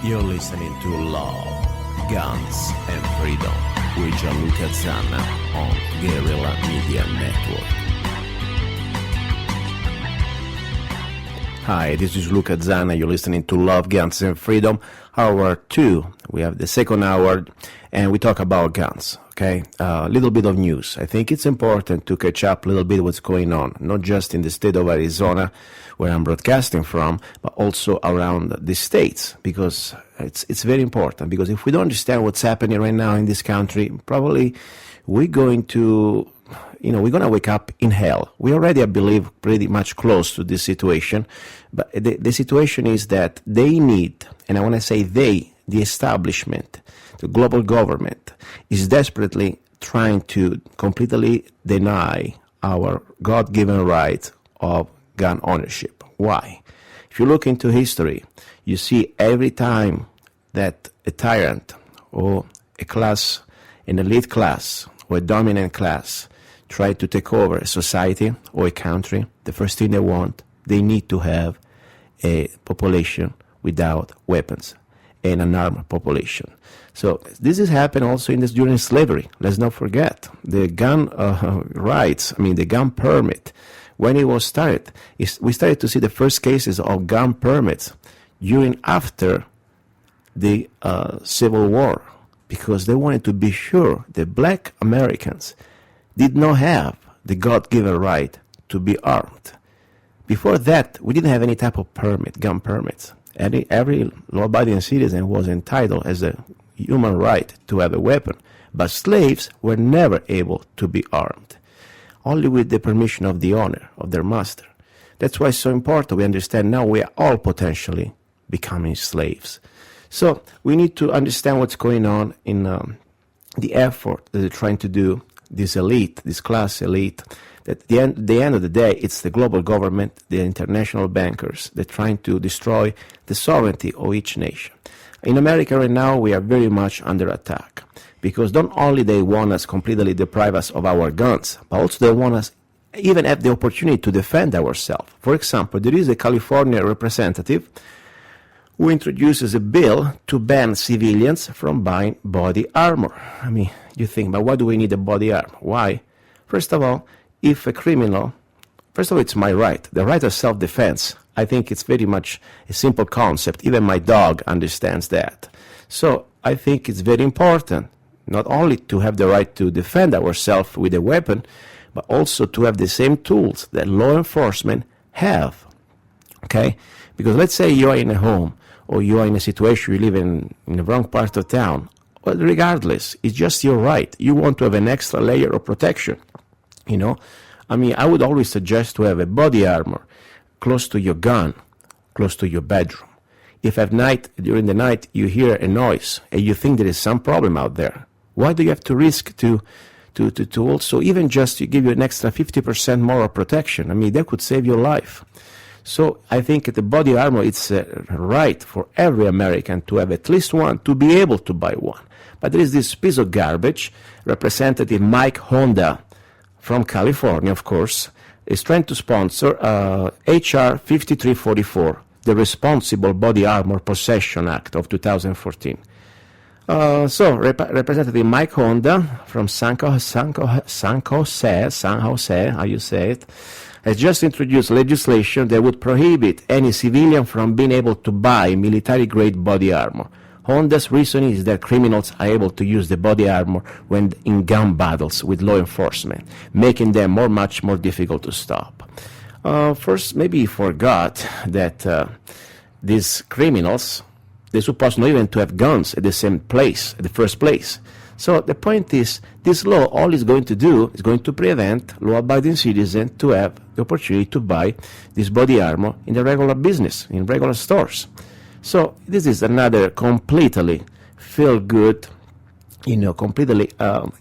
F: You're listening to Love, Guns, and Freedom with Luca Zanna on Guerrilla Media Network. Hi, this is Luca Zanna. You're listening to Love, Guns, and Freedom, Hour 2. We have the second hour, and we talk about guns, okay? A little bit of news. I think it's important to catch up a little bit what's going on, not just in the state of Arizona, where I'm broadcasting from, but also around the states, because it's very important. Because if we don't understand what's happening right now in this country, probably we're going to wake up in hell. We already, I believe, pretty much close to this situation, but the situation is that they need, and I want to say they, the establishment, the global government, is desperately trying to completely deny our God-given right of gun ownership. Why? If you look into history, you see every time that a tyrant or an elite class or a dominant class try to take over a society or a country, the first thing they need to have a population without weapons and an armed population. So this has happened also during slavery. Let's not forget the gun rights, the gun permit. When it was started, we started to see the first cases of gun permits after the Civil War, because they wanted to be sure that black Americans did not have the God-given right to be armed. Before that, we didn't have any type of gun permits. Every law-abiding citizen was entitled as a human right to have a weapon, but slaves were never able to be armed, only with the permission of the owner, of their master. That's why it's so important we understand now we are all potentially becoming slaves. So we need to understand what's going on in the effort that they're trying to do, this elite, this class elite, that at the end of the day, it's the global government, the international bankers, they're trying to destroy the sovereignty of each nation. In America right now, we are very much under attack, because not only they want us completely deprive us of our guns, but also they want us even have the opportunity to defend ourselves. For example, there is a California representative who introduces a bill to ban civilians from buying body armor. I mean, you think, but why do we need a body armor? Why? First of all, if a criminal, first of all, it's my right, the right of self-defense. I think it's very much a simple concept. Even my dog understands that. So I think it's very important not only to have the right to defend ourselves with a weapon, but also to have the same tools that law enforcement have. Okay? Because let's say you are in a home or you are in a situation you live in the wrong part of town. Well, regardless, it's just your right. You want to have an extra layer of protection. You know? I mean, I would always suggest to have a body armor close to your gun, close to your bedroom. If at night, during the night, you hear a noise and you think there is some problem out there, why do you have to risk to also even just to give you an extra 50% more protection? I mean, that could save your life. So I think the body armor, it's a right for every American to have at least one, to be able to buy one. But there is this piece of garbage, Representative Mike Honda from California, of course, is trying to sponsor H.R. 5344, the Responsible Body Armor Possession Act of 2014. So Representative Mike Honda from San Jose, how you say it, has just introduced legislation that would prohibit any civilian from being able to buy military-grade body armor. Honda's reason is that criminals are able to use the body armor when in gun battles with law enforcement, making them much more difficult to stop. First, maybe he forgot that these criminals, they're supposed not even to have guns at the same place, at the first place. So the point is, this law, all it's going to do is going to prevent law-abiding citizens to have the opportunity to buy this body armor in the regular business, in regular stores. So this is another completely feel-good, completely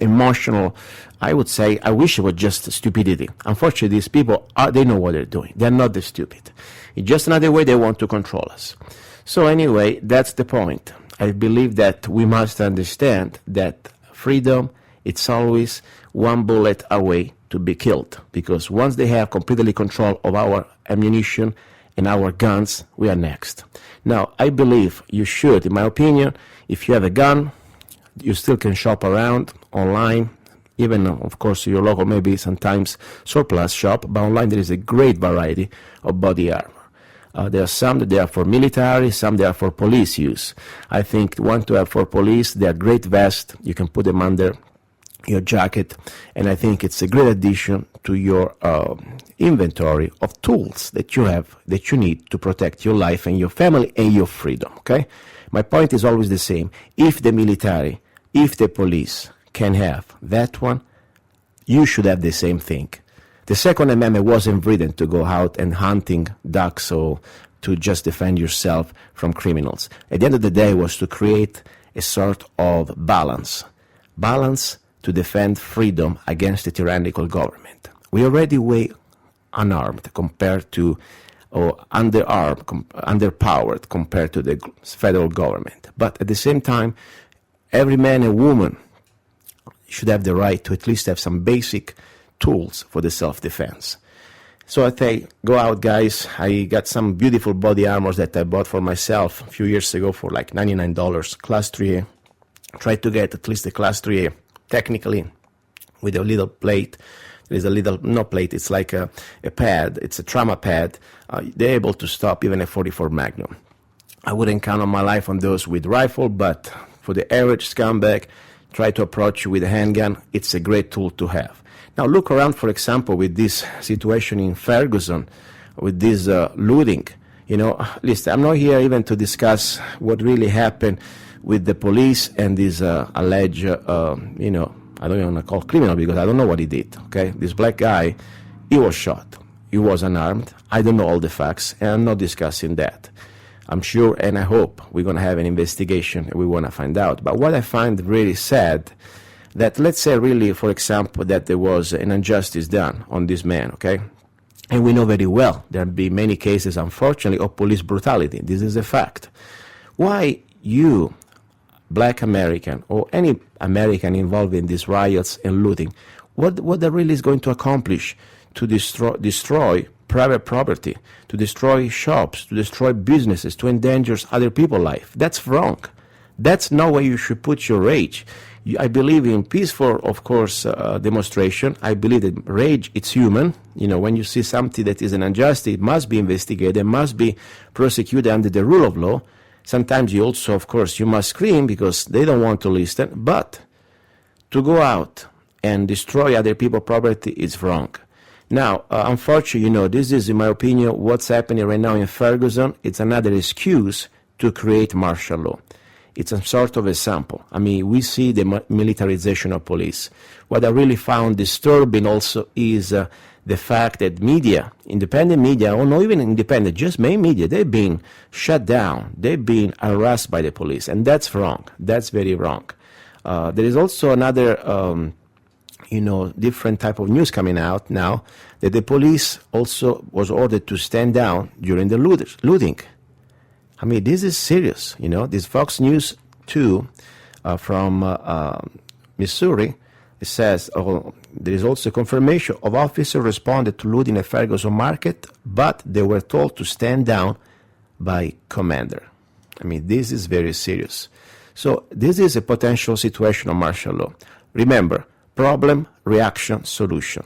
F: emotional, I would say, I wish it was just stupidity. Unfortunately, these people, they know what they're doing. They're not that stupid. It's just another way they want to control us. So anyway, that's the point. I believe that we must understand that freedom, it's always one bullet away to be killed. Because once they have completely control of our ammunition and our guns, we are next. Now, I believe you should, in my opinion, if you have a gun, you still can shop around online, even, of course, your local maybe sometimes surplus shop, but online there is a great variety of body armor. There are some that they are for military, some they are for police use. I think one to have for police, they are great vests. You can put them under your jacket, and I think it's a great addition to your inventory of tools that you have, that you need to protect your life and your family and your freedom, okay? My point is always the same. If the military, if the police can have that one, you should have the same thing. The Second Amendment wasn't written to go out and hunting ducks or to just defend yourself from criminals. At the end of the day, it was to create a sort of balance to defend freedom against a tyrannical government. We already way unarmed compared to, or underpowered compared to the federal government. But at the same time, every man and woman should have the right to at least have some basic tools for the self-defense. So I say, go out, guys. I got some beautiful body armors that I bought for myself a few years ago for like $99, Class 3A. Try to get at least a Class 3A, technically, with a little plate. There's a little, no plate, it's like a pad. It's a trauma pad. They're able to stop even a 44 Magnum. I wouldn't count on my life on those with rifle, but for the average scumbag, try to approach you with a handgun. It's a great tool to have. Now look around, for example, with this situation in Ferguson, with this looting. Listen, I'm not here even to discuss what really happened with the police and this alleged, I don't even want to call criminal because I don't know what he did, okay? This black guy, he was shot. He was unarmed. I don't know all the facts, and I'm not discussing that. I'm sure and I hope we're going to have an investigation and we want to find out. But what I find really sad, that let's say really, for example, that there was an injustice done on this man, okay? And we know very well there have been many cases, unfortunately, of police brutality. This is a fact. Why you, black American, or any American involved in these riots and looting, what that really is going to accomplish to destroy private property, to destroy shops, to destroy businesses, to endanger other people's life. That's wrong. That's not where you should put your rage. I believe in peaceful, of course, demonstration. I believe that rage, it's human. When you see something that is an injustice, it must be investigated, it must be prosecuted under the rule of law. Sometimes you also, of course, you must scream because they don't want to listen. But to go out and destroy other people's property is wrong. Now, unfortunately, this is, in my opinion, what's happening right now in Ferguson. It's another excuse to create martial law. It's a sort of example. I mean, we see the militarization of police. What I really found disturbing also is the fact that media, independent media, or not even independent, just main media, they've been shut down. They've been harassed by the police, and that's wrong. That's very wrong. There is also another, different type of news coming out now, that the police also was ordered to stand down during the looting. I mean, this is serious. This Fox News 2 from Missouri, it says, there is also confirmation of officers responded to looting at Ferguson Market, but they were told to stand down by commander. I mean, this is very serious. So this is a potential situation of martial law. Remember, problem, reaction, solution.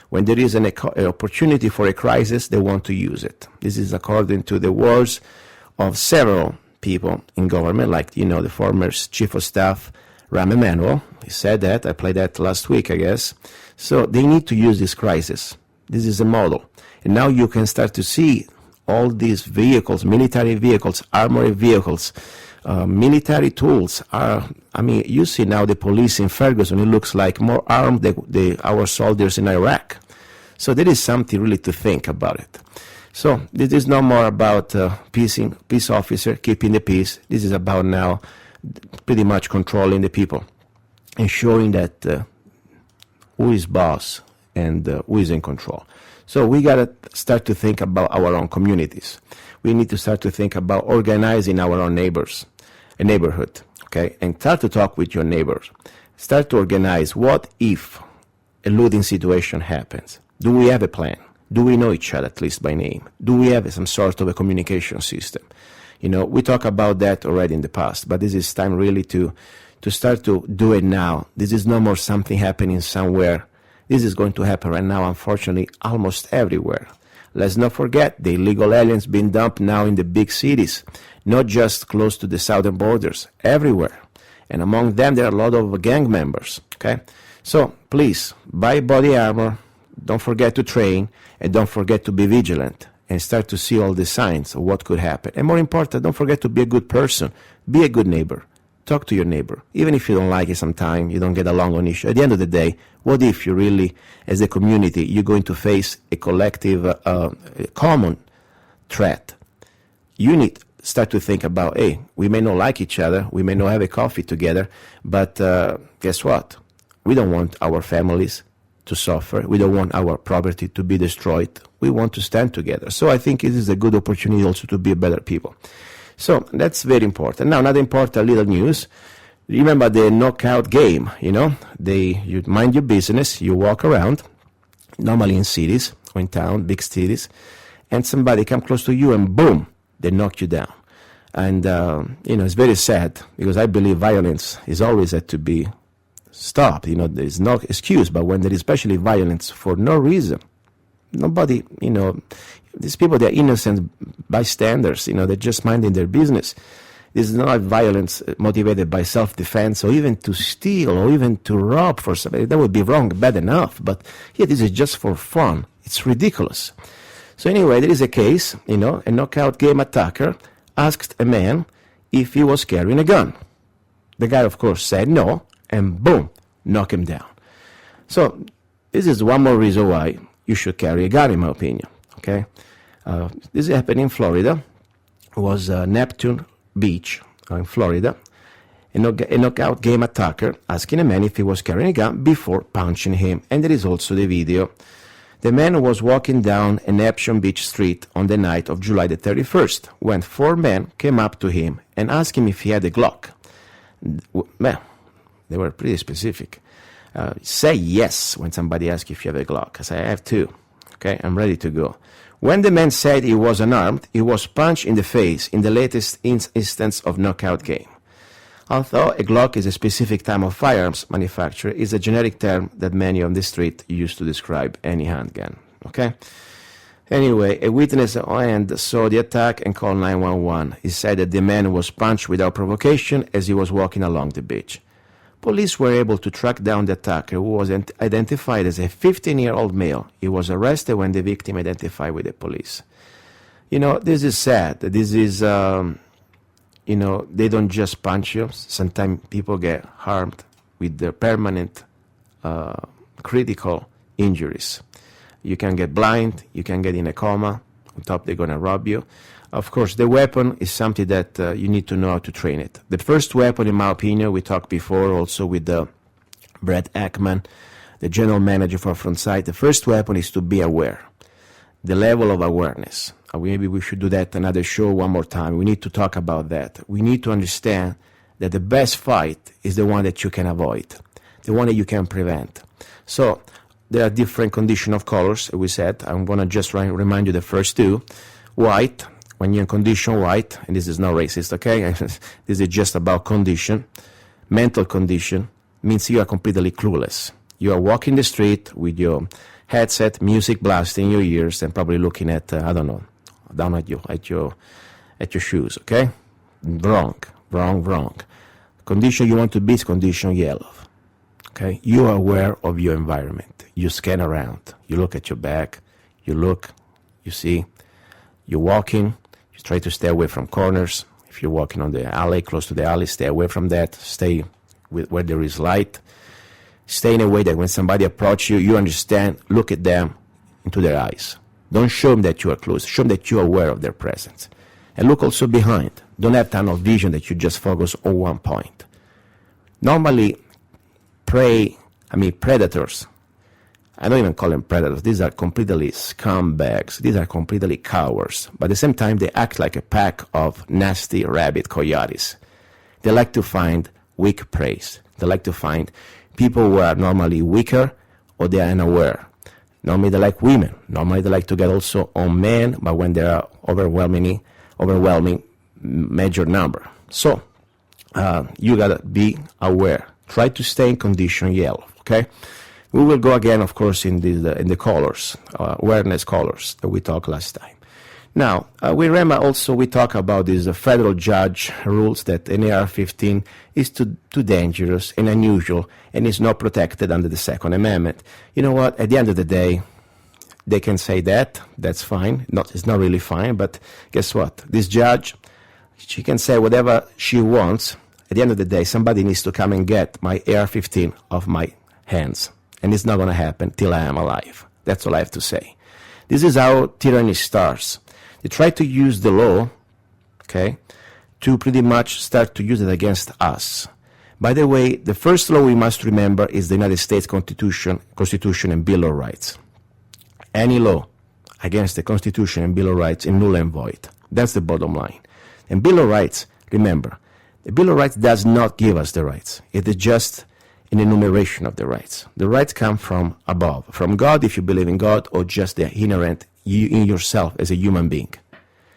F: When there is an opportunity for a crisis, they want to use it. This is according to the words of several people in government, like, the former chief of staff, Rahm Emanuel. He said that. I played that last week, I guess. So they need to use this crisis. This is a model. And now you can start to see all these vehicles, military vehicles, armored vehicles, military tools. You see now the police in Ferguson, it looks like more armed than our soldiers in Iraq. So there is something really to think about it. So this is no more about peace officer, keeping the peace. This is about now pretty much controlling the people, ensuring that who is boss and who is in control. So we got to start to think about our own communities. We need to start to think about organizing our own a neighborhood, okay? And start to talk with your neighbors. Start to organize what if a looting situation happens. Do we have a plan? Do we know each other, at least by name? Do we have some sort of a communication system? We talked about that already in the past, but this is time really to start to do it now. This is no more something happening somewhere. This is going to happen right now, unfortunately, almost everywhere. Let's not forget the illegal aliens being dumped now in the big cities, not just close to the southern borders, everywhere. And among them, there are a lot of gang members, okay? So please, buy body armor. Don't forget to train, and don't forget to be vigilant and start to see all the signs of what could happen. And more important, don't forget to be a good person. Be a good neighbor. Talk to your neighbor. Even if you don't like it sometimes, you don't get along on issue. At the end of the day, what if you really, as a community, you're going to face a collective, common threat? You need to start to think about, hey, we may not like each other, we may not have a coffee together, but guess what? We don't want our families to suffer. We don't want our property to be destroyed. We want to stand together. So I think it is a good opportunity also to be better people. So that's very important. Now, another important little news. Remember the knockout game, you mind your business, you walk around, normally in cities or in town, big cities, and somebody come close to you and boom, they knock you down. And, it's very sad because I believe violence is always had to be stopped. There is no excuse, but when there is especially violence for no reason, nobody, these people, they're innocent bystanders, they're just minding their business. This is not violence motivated by self-defense or even to steal or even to rob for somebody. That would be wrong, bad enough. But here, this is just for fun. It's ridiculous. So anyway, there is a case, a knockout game attacker asked a man if he was carrying a gun. The guy, of course, said no, and boom, knock him down. So this is one more reason why you should carry a gun, in my opinion. Okay, this happened in Florida. It was Neptune Beach in Florida. A knockout game attacker asking a man if he was carrying a gun before punching him. And there is also the video. The man was walking down a Neptune Beach street on the night of July the 31st when 4 men came up to him and asked him if he had a Glock. Man, they were pretty specific. Say yes when somebody asks if you have a Glock. I say, I have 2. Okay, I'm ready to go. When the man said he was unarmed, he was punched in the face in the latest instance of knockout game. Although a Glock is a specific type of firearms manufacturer, it's a generic term that many on the street use to describe any handgun. Okay? Anyway, a witness on hand saw the attack and called 911. He said that the man was punched without provocation as he was walking along the beach. Police were able to track down the attacker, who was identified as a 15-year-old male. He was arrested when the victim identified with the police. You know, this is sad. This is, you know, they don't just punch you. Sometimes people get harmed with their permanent critical injuries. You can get blind, you can get in a coma, on top they're going to rob you. Of course, the weapon is something that you need to know how to train it. The first weapon, in my opinion, we talked before also with Brett Ackman, the general manager for Frontsight. The first weapon is to be aware, the level of awareness. Maybe we should do that another show one more time. We need to talk about that. We need to understand that the best fight is the one that you can avoid, the one that you can prevent. So there are different condition of colors, as we said. I'm going to just remind you the first two. White. When you're in condition white, and this is not racist, okay? This is just about condition. Mental condition means you are completely clueless. You are walking the street with your headset, music blasting in your ears, and probably looking at, I don't know, down at your shoes, okay? Wrong. Condition you want to be is condition yellow, okay? You are aware of your environment. You scan around. You look at your back. You look, you see. You're walking. Try to stay away from corners. If you're walking on the alley, close to the alley, stay away from that. Stay where there is light. Stay in a way that when somebody approaches you, you understand, look at them into their eyes. Don't show them that you are close. Show them that you are aware of their presence. And look also behind. Don't have tunnel vision that you just focus on one point. Normally, predators, I don't even call them predators. These are completely scumbags. These are completely cowards. But at the same time, they act like a pack of nasty rabid coyotes. They like to find weak prey. They like to find people who are normally weaker or they are unaware. Normally they like women. Normally they like to get also on men, but when there are overwhelming major number. So you gotta be aware. Try to stay in condition yellow, okay? We will go again, of course, in the colors, awareness colors that we talked last time. Now, we talk about these federal judge rules that an AR-15 is too dangerous and unusual and is not protected under the Second Amendment. You know what? At the end of the day, they can say that. That's fine. It's not really fine, but guess what? This judge, she can say whatever she wants. At the end of the day, somebody needs to come and get my AR-15 off my hands. And it's not going to happen till I am alive. That's all I have to say. This is how tyranny starts. They try to use the law, okay, to pretty much start to use it against us. By the way, the first law we must remember is the United States Constitution and Bill of Rights. Any law against the Constitution and Bill of Rights is null and void. That's the bottom line. And Bill of Rights, remember, the Bill of Rights does not give us the rights. It is just an enumeration of the rights. The rights come from above, from God if you believe in God, or just the inherent in yourself as a human being.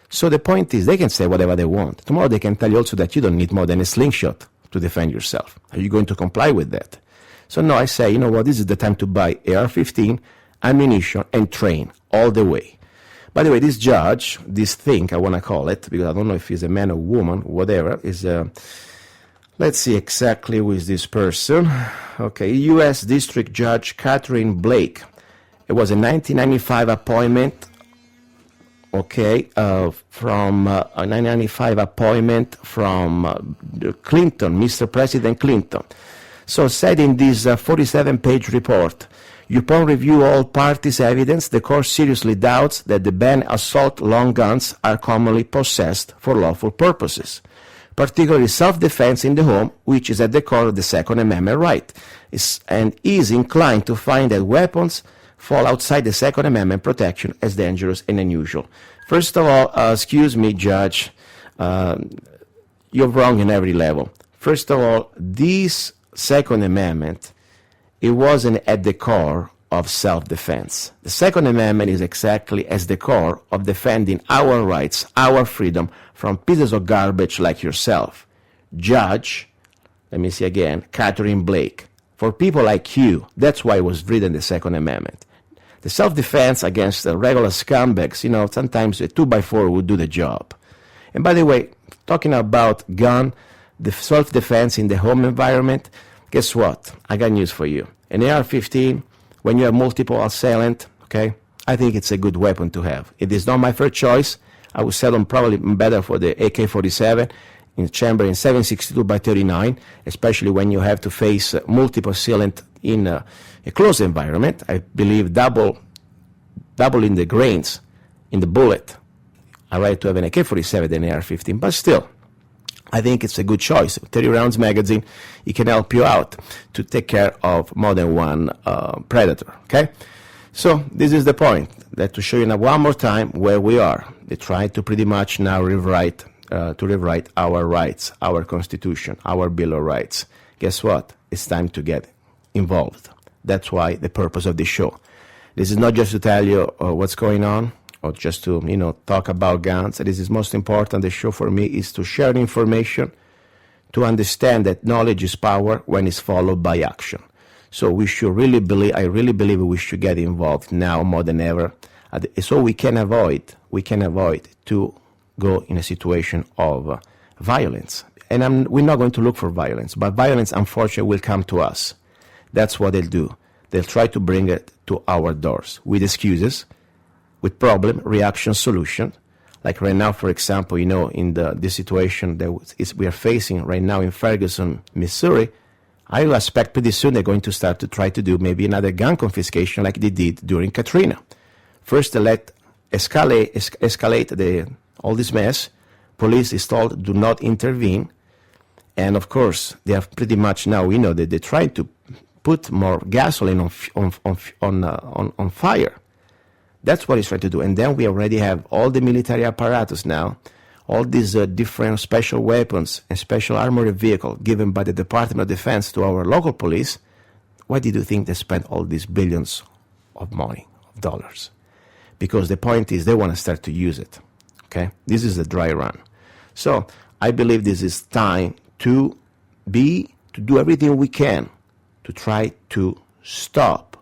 F: So the point is, they can say whatever they want. Tomorrow they can tell you also that you don't need more than a slingshot to defend yourself. Are you going to comply with that? So no, I say, you know what, this is the time to buy AR-15, ammunition, and train all the way. By the way, this judge, this thing, I want to call it, because I don't know if he's a man or woman, whatever, is let's see exactly who is this person. Okay, U.S. District Judge Catherine Blake. It was a 1995 appointment, okay, from a 1995 appointment from Clinton, Mr. President Clinton. So said in this 47-page report, upon review all parties' evidence, the court seriously doubts that the banned assault long guns are commonly possessed for lawful purposes, particularly self-defense in the home, which is at the core of the Second Amendment right, and is inclined to find that weapons fall outside the Second Amendment protection as dangerous and unusual. First of all, excuse me, Judge, you're wrong in every level. First of all, this Second Amendment, it wasn't at the core of self-defense. The Second Amendment is exactly at the core of defending our rights, our freedom from pieces of garbage like yourself. Judge, let me see again, Catherine Blake. For people like you, that's why it was written the Second Amendment. The self-defense against the regular scumbags, sometimes a 2x4 would do the job. And by the way, talking about the self-defense in the home environment, guess what? I got news for you. An AR-15, when you have multiple assailant, okay, I think it's a good weapon to have. It is not my first choice. I would settle probably better for the AK-47 in chamber in 7.62x39, especially when you have to face multiple assailant in a closed environment. I believe doubling the grains in the bullet. I like to have an AK-47 than an AR-15, but still, I think it's a good choice. 30 rounds magazine, it can help you out to take care of more than one predator, okay? So this is the point, that to show you now one more time where we are. They try to pretty much now rewrite our rights, our Constitution, our Bill of Rights. Guess what? It's time to get involved. That's why the purpose of this show. This is not just to tell you what's going on, or just to, talk about guns. This is most important. The show for me is to share information, to understand that knowledge is power when it's followed by action. So I really believe we should get involved now more than ever, so we can avoid to go in a situation of violence. And we're not going to look for violence, but violence, unfortunately, will come to us. That's what they'll do. They'll try to bring it to our doors with excuses, with problem, reaction, solution. Like right now, for example, in this situation that we are facing right now in Ferguson, Missouri, I will expect pretty soon they're going to start to try to do maybe another gun confiscation like they did during Katrina. First, they let escalate all this mess. Police is told do not intervene. And of course, they have pretty much now, that they're trying to put more gasoline on fire. That's what he's trying to do. And then we already have all the military apparatus now, all these different special weapons and special armored vehicle given by the Department of Defense to our local police. Why did you think they spent all these billions of money, of dollars? Because the point is they want to start to use it. Okay? This is a dry run. So I believe this is time to do everything we can to try to stop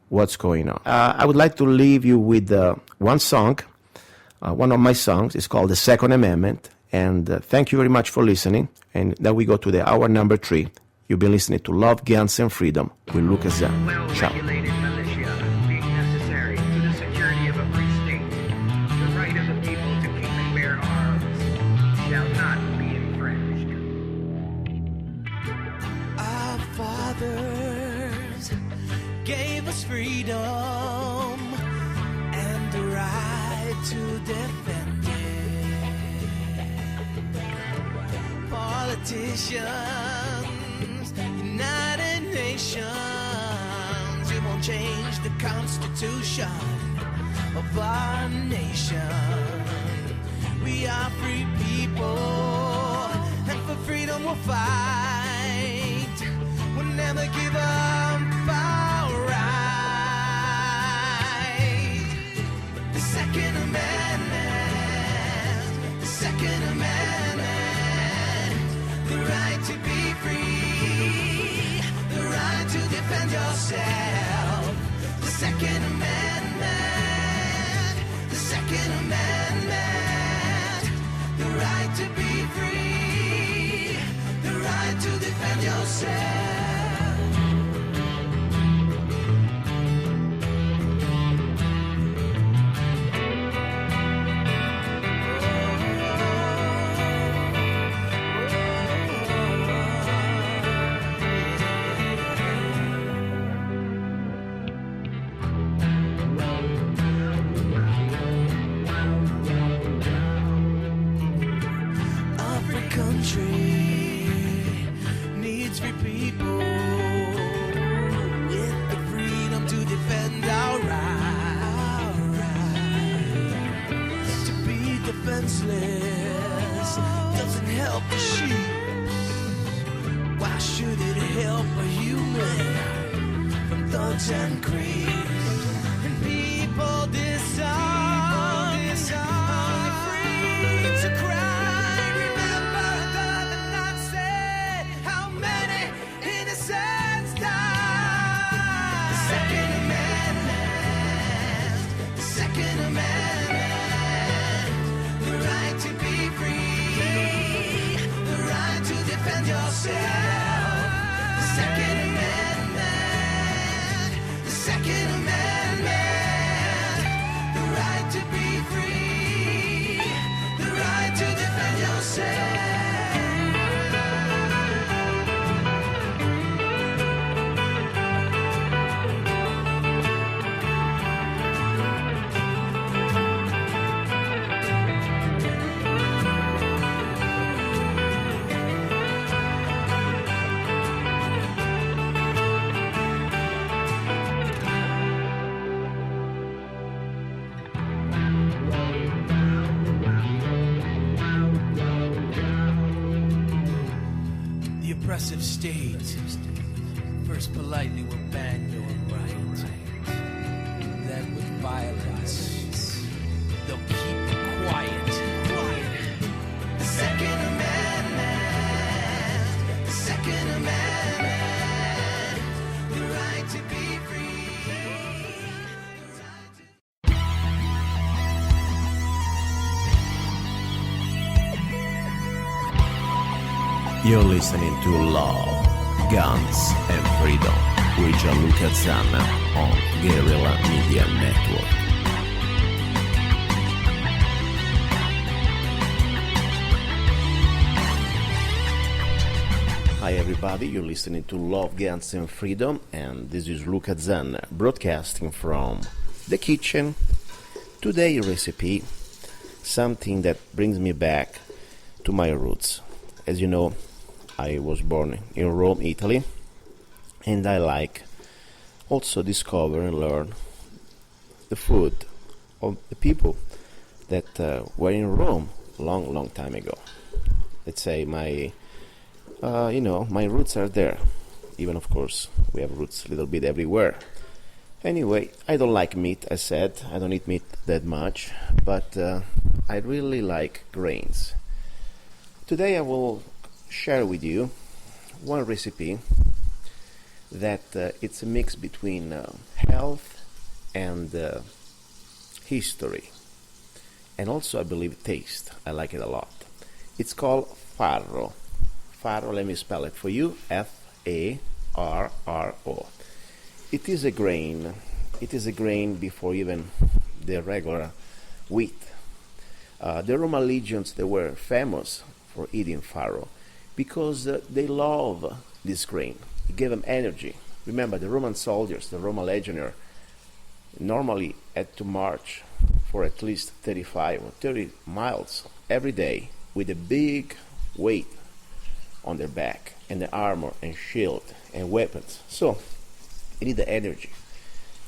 F: what's going on. I would like to leave you with one song, one of my songs. It's called The Second Amendment. And thank you very much for listening. And then we go to the hour number 3. You've been listening to Love, Guns, and Freedom with Luca Zanna. Ciao.
I: Well-regulated militia being necessary to the security of a free state. The right of the people to keep and bear arms shall not be infringed.
E: Our fathers gave us freedom and the right to defend it. Politicians, United Nations, it won't change the Constitution of our nation. We are free people, and for freedom we'll fight. We'll never give up our right. The Second Amendment, the Second Amendment, the right to be free, the right to defend yourself. The Second Amendment, the Second Amendment, the right to be free, the right to defend yourself. Needs free people with the freedom to defend our rights. To be defenseless doesn't help the sheep. Why should it help a human from thugs tension creeps and people disarm, only free to cry. Remember the night said how many innocents died. The Second Amendment, the Second Amendment, the right to be free, the right to defend yourself. The Second Amendment, the Second Amendment, the right to be free, the right to defend yourself. The oppressive state first politely will ban your right, then with violence they'll keep you quiet. The Second Amendment, the Second Amendment, the right to be free, the right to...
F: You're listening to Love, Guns and Freedom with Luca Zanna on Guerrilla Media Network. Hi everybody, you're listening to Love, Guns and Freedom, and this is Luca Zanna broadcasting from the kitchen. Today recipe, something that brings me back to my roots. As you know, I was born in Rome, Italy, and I like also discover and learn the food of the people that were in Rome long time ago. Let's say my roots are there. Even of course we have roots a little bit everywhere. Anyway, I don't like meat. I said I don't eat meat that much, but I really like grains. Today I will share with you one recipe that it's a mix between health and history, and also I believe taste. I like it a lot. It's called Farro. Farro, let me spell it for you. Farro. It is a grain. It is a grain before even the regular wheat. The Roman legions, they were famous for eating farro because they love this grain. It gave them energy. Remember, the Roman soldiers, the Roman legionnaire, normally had to march for at least 35 or 30 miles every day with a big weight on their back and the armor and shield and weapons. So they need the energy.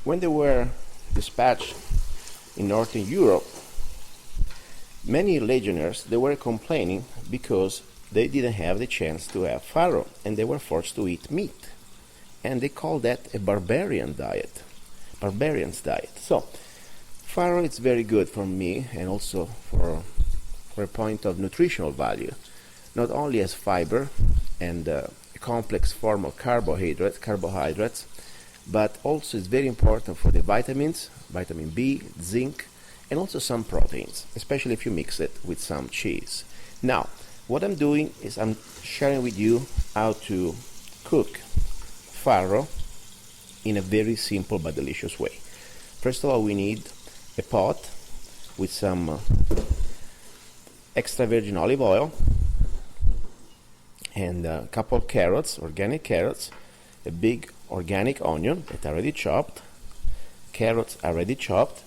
F: When they were dispatched in Northern Europe, many legionnaires, they were complaining because they didn't have the chance to have farro and they were forced to eat meat. And they called that a barbarian's diet. So farro is very good for me and also for a point of nutritional value. Not only as fiber and a complex form of carbohydrates, but also it's very important for the vitamins, vitamin B, zinc, and also some proteins, especially if you mix it with some cheese. Now, what I'm doing is I'm sharing with you how to cook farro in a very simple but delicious way. First of all, we need a pot with some extra virgin olive oil and a couple of carrots, organic carrots, a big organic onion that I already chopped. Carrots already chopped.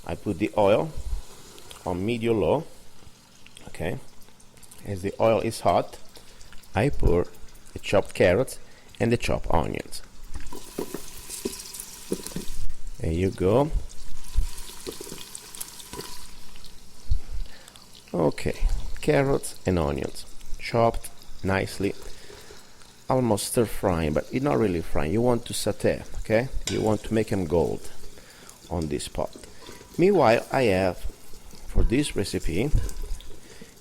F: I put the oil on medium low. Okay. As the oil is hot, I pour the chopped carrots and the chopped onions. There you go. Okay, carrots and onions chopped nicely. almost stir frying, but it's not really frying. You want to saute, okay? You want to make them gold on this pot. Meanwhile, I have, for this recipe,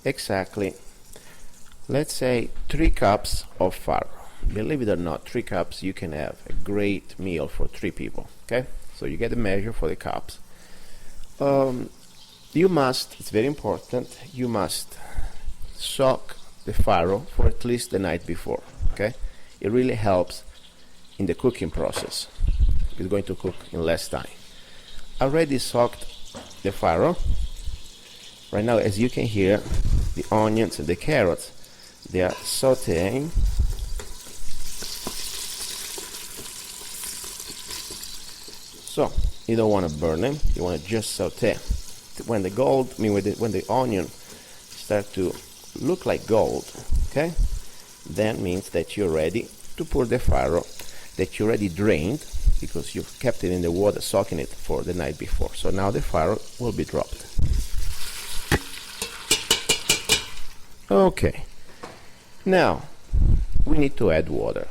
F: exactly, let's say 3 cups of farro. Believe it or not, 3 cups, you can have a great meal for 3 people, okay? So you get the measure for the cups. You must, it's very important, you must soak the farro for at least the night before, okay? It really helps in the cooking process. It's going to cook in less time. I already soaked the farro. Right now, as you can hear, the onions and the carrots, they are sauteing. So you don't want to burn them. You want to just saute. When the onion start to look like gold, okay, then means that you're ready to pour the farro that you already drained, because you've kept it in the water, soaking it for the night before. So now the farro will be dropped. Okay. Now we need to add water.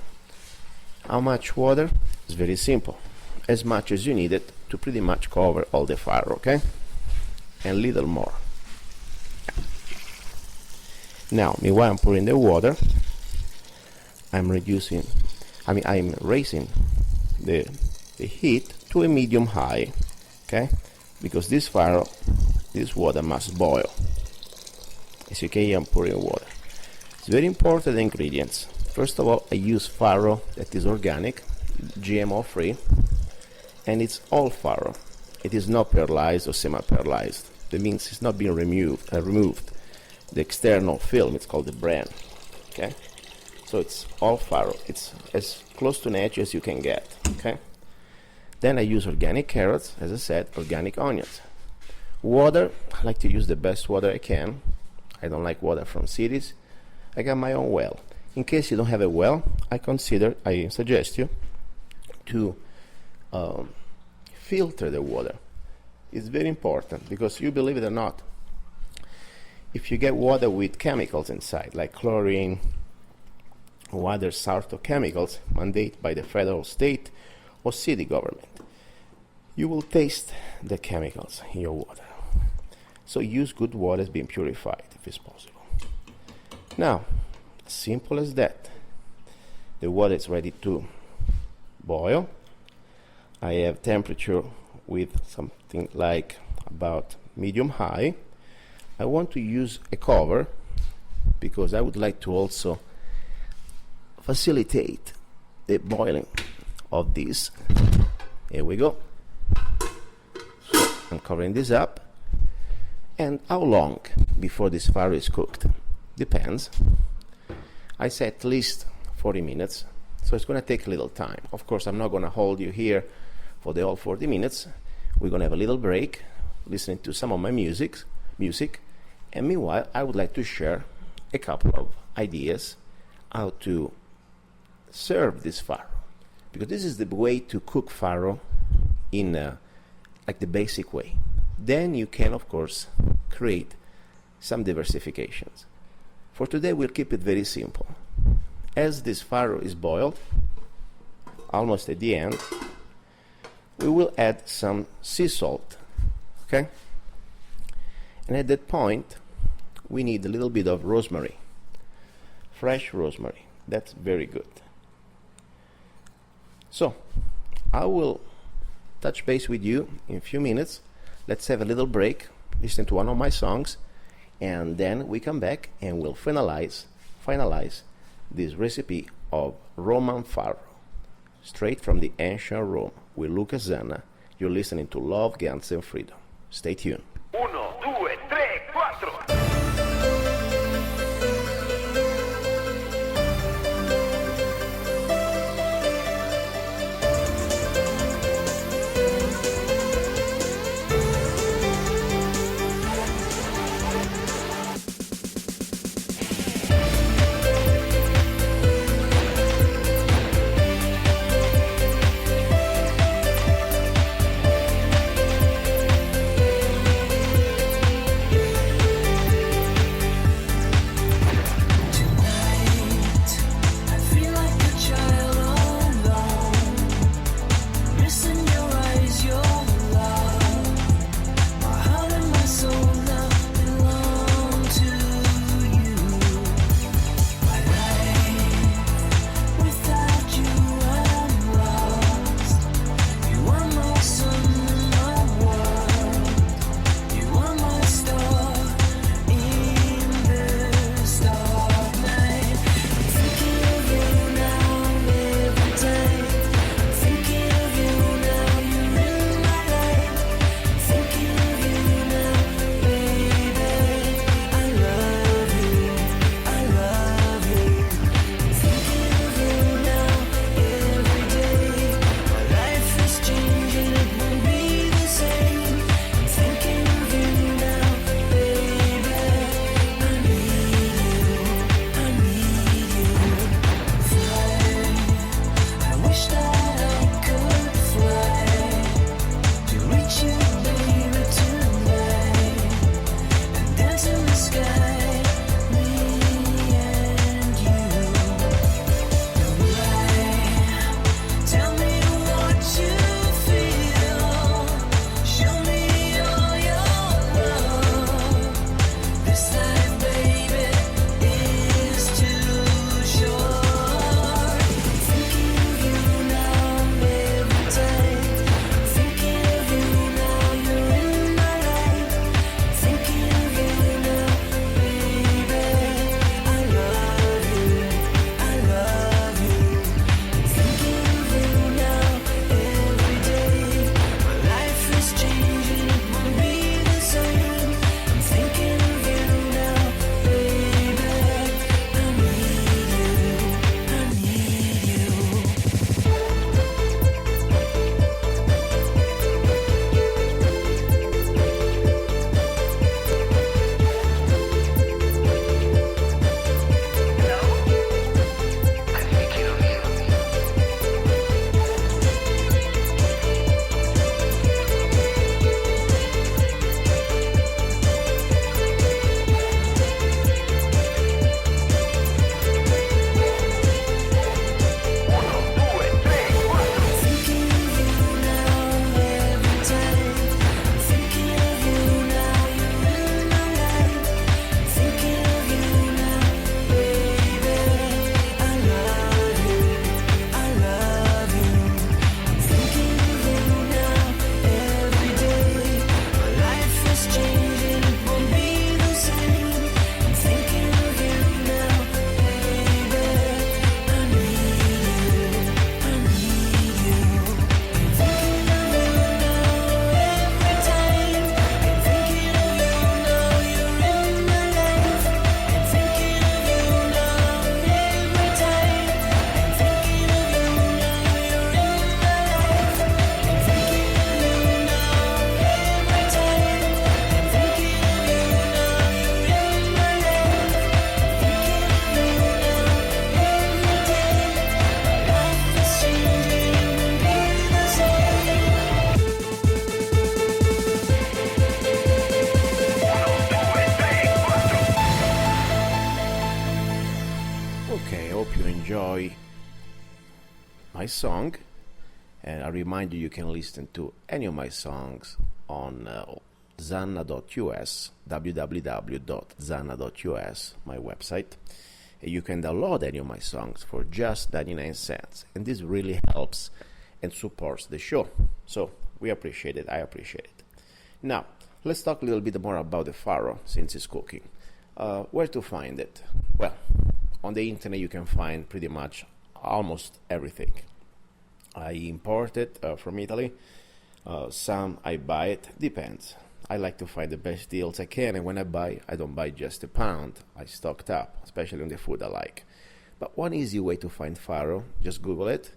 F: How much water? It's very simple. As much as you need it to pretty much cover all the farro, okay? And little more. Now, meanwhile I'm pouring the water, I'm raising the heat to a medium high, okay? Because this water must boil. As you can hear, I'm pouring water. It's very important ingredients. First of all, I use farro that is organic, GMO free, and it's all farro. It is not pearlized or semi-pearlized. That means it's not being removed. The external film, it's called the bran, okay? So it's all farro. It's as close to nature as you can get, okay? Then I use organic carrots, as I said, organic onions. Water, I like to use the best water I can. I don't like water from cities. I got my own well. In case you don't have a well, I suggest you to filter the water. It's very important, because you believe it or not, if you get water with chemicals inside, like chlorine or other sort of chemicals mandated by the federal, state, or city government, you will taste the chemicals in your water. So use good water that's been purified if it's possible. Now, simple as that. The water is ready to boil. I have temperature with something like about medium high. I want to use a cover because I would like to also facilitate the boiling of this. Here we go. So I'm covering this up. And how long before this farro is cooked? Depends. I say at least 40 minutes, so it's going to take a little time. Of course, I'm not going to hold you here for the whole 40 minutes. We're going to have a little break, listening to some of my music, and meanwhile, I would like to share a couple of ideas how to serve this farro, because this is the way to cook farro in like the basic way. Then you can, of course, create some diversifications. For today, we'll keep it very simple. As this farro is boiled, almost at the end, we will add some sea salt, okay? And at that point, we need a little bit of rosemary, fresh rosemary. That's very good. So, I will touch base with you in a few minutes. Let's have a little break, listen to one of my songs, and then we come back and we'll finalize this recipe of Roman farro, straight from the ancient Rome, with Luca Zanna. You're listening to Love, Guns, and Freedom. Stay tuned.
A: 1, 2, 3, 4.
F: my song. And I remind you, you can listen to any of my songs on zanna.us, www.zanna.us, my website. And you can download any of my songs for just 99 cents. And this really helps and supports the show. So we appreciate it. I appreciate it. Now, let's talk a little bit more about the Farro, since it's cooking. Where to find it? Well, on the internet you can find pretty much almost everything. I import it from Italy. Some I buy it. Depends. I like to find the best deals I can, and when I buy, I don't buy just a pound. I stocked up, especially on the food I like. But one easy way to find Farro, just Google it.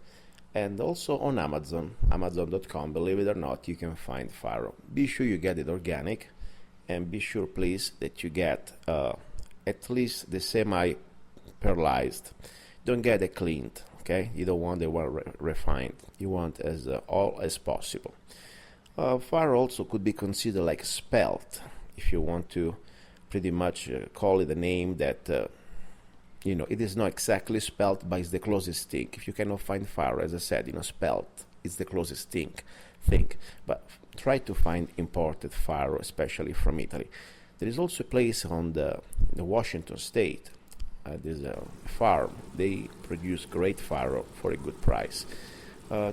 F: And also on Amazon, Amazon.com, believe it or not, you can find Farro. Be sure you get it organic, and be sure, please, that you get at least the semi-pearlized. Don't get it cleaned, okay? You don't want the one refined. You want as all as possible. Farro also could be considered like spelt, if you want to pretty much call it a name that, it is not exactly spelt, but it's the closest thing. If you cannot find Farro, as I said, spelt, it's the closest thing. But try to find imported Farro, especially from Italy. There is also a place on the Washington State. There's a farm. They produce great Farro for a good price.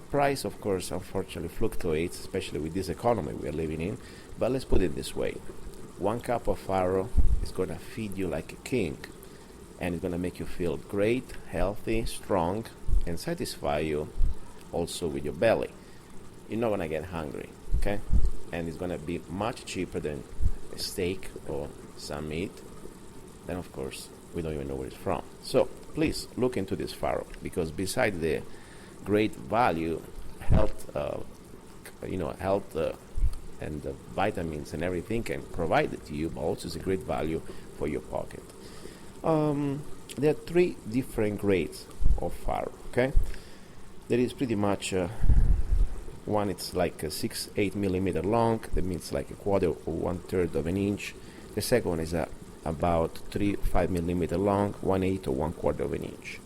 F: Price, of course, unfortunately fluctuates, especially with this economy we are living in. But let's put it this way. 1 cup of Farro is going to feed you like a king. And it's going to make you feel great, healthy, strong, and satisfy you also with your belly. You're not going to get hungry, okay? And it's going to be much cheaper than a steak or some meat. Then, of course, we don't even know where it's from. So, please look into this Farro, because besides the great value, health, and the vitamins and everything can provide it to you, but also it's a great value for your pocket. There are 3 different grades of Farro, okay? There is pretty much one, it's like a 6-8 millimeter long, that means like a quarter or 1/3 of an inch. The second one is about 3-5 millimeter long, 1/8 or 1/4 of an inch.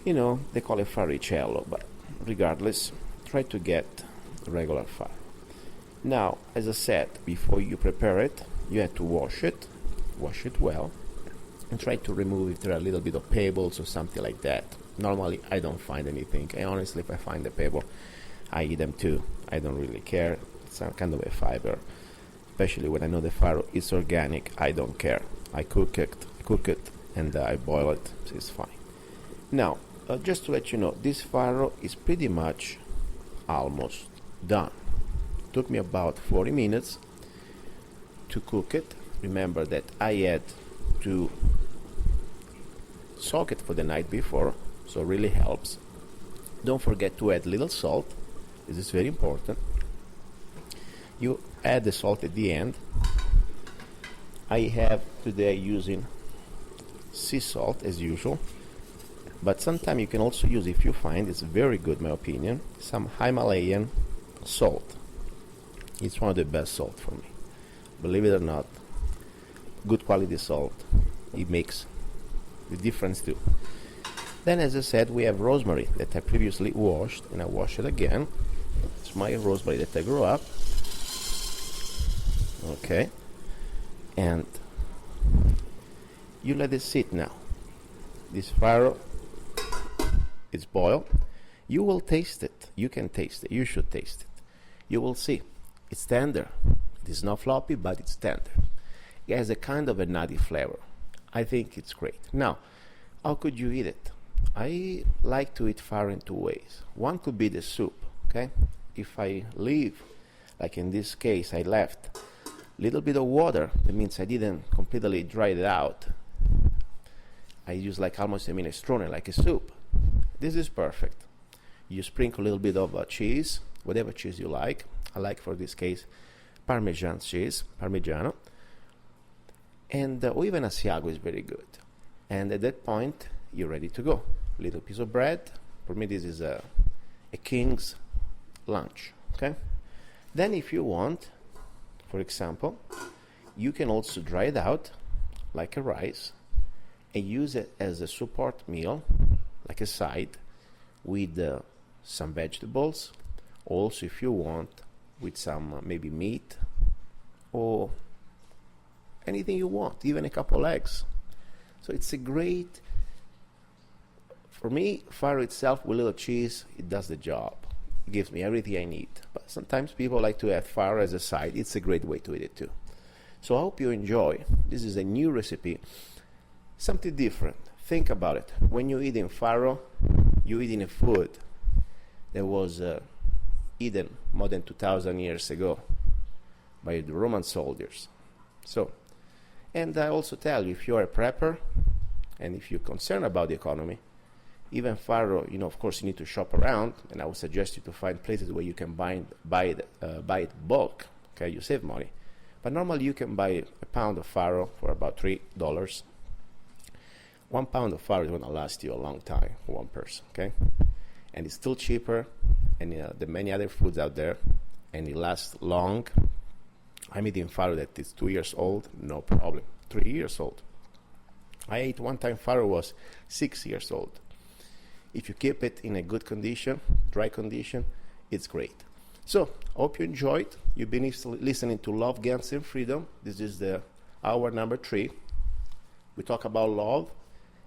F: They call it Farricello, but regardless, try to get regular Farro. Now, as I said, before you prepare it, you have to wash it well, and try to remove if there are a little bit of pebbles or something like that. Normally, I don't find anything. And honestly, if I find a pebble, I eat them too. I don't really care. It's some kind of a fiber. Especially when I know the Farro is organic, I don't care. I cook it, and I boil it, so it's fine. Now, just to let you know, this Farro is pretty much almost done. It took me about 40 minutes to cook it. Remember that I had to soak it for the night before, so it really helps. Don't forget to add little salt. This is very important. You add the salt at the end. I have today using sea salt as usual, but sometimes you can also use, if you find it's very good in my opinion, some Himalayan salt. It's one of the best salt for me. Believe it or not, good quality salt, it makes the difference too. Then, as I said, we have rosemary that I previously washed, and I wash it again. It's my rosemary that I grew up. Okay, and you let it sit now. This Farro is boiled. You will taste it. You can taste it. You should taste it. You will see. It's tender. It is not floppy, but it's tender. It has a kind of a nutty flavor. I think it's great. Now, how could you eat it? I like to eat Farro in 2 ways. One could be the soup, okay? If I leave, like in this case, I left a little bit of water. That means I didn't completely dry it out. I use like almost a minestrone, like a soup. This is perfect. You sprinkle a little bit of cheese, whatever cheese you like. I like, for this case, Parmesan cheese, Parmigiano. And or even Asiago is very good. And at that point, you're ready to go. Little piece of bread. For me, this is a king's lunch, okay? Then if you want, for example, you can also dry it out like a rice and use it as a support meal, like a side, with some vegetables. Also, if you want, with some maybe meat or anything you want, even a couple eggs. So it's a great, for me, Farro itself with little cheese, it does the job. It gives me everything I need. But sometimes people like to have Farro as a side. It's a great way to eat it too. So I hope you enjoy. This is a new recipe, something different. Think about it. When you're eating Farro, you're eating a food that was eaten more than 2,000 years ago by the Roman soldiers. So, and I also tell you, if you're a prepper and if you're concerned about the economy, even Farro, of course, you need to shop around, and I would suggest you to find places where you can buy it bulk. Okay, you save money. But normally you can buy a pound of Farro for about $3. 1 pound of Farro is going to last you a long time for one person. Okay, and it's still cheaper than the many other foods out there, and it lasts long. I'm eating Farro that is 2 years old, no problem. 3 years old. I ate one time Farro was 6 years old. If you keep it in a good condition, dry condition, it's great. So, I hope you enjoyed. You've been listening to Love, Guns, and Freedom. This is the hour number 3. We talk about love,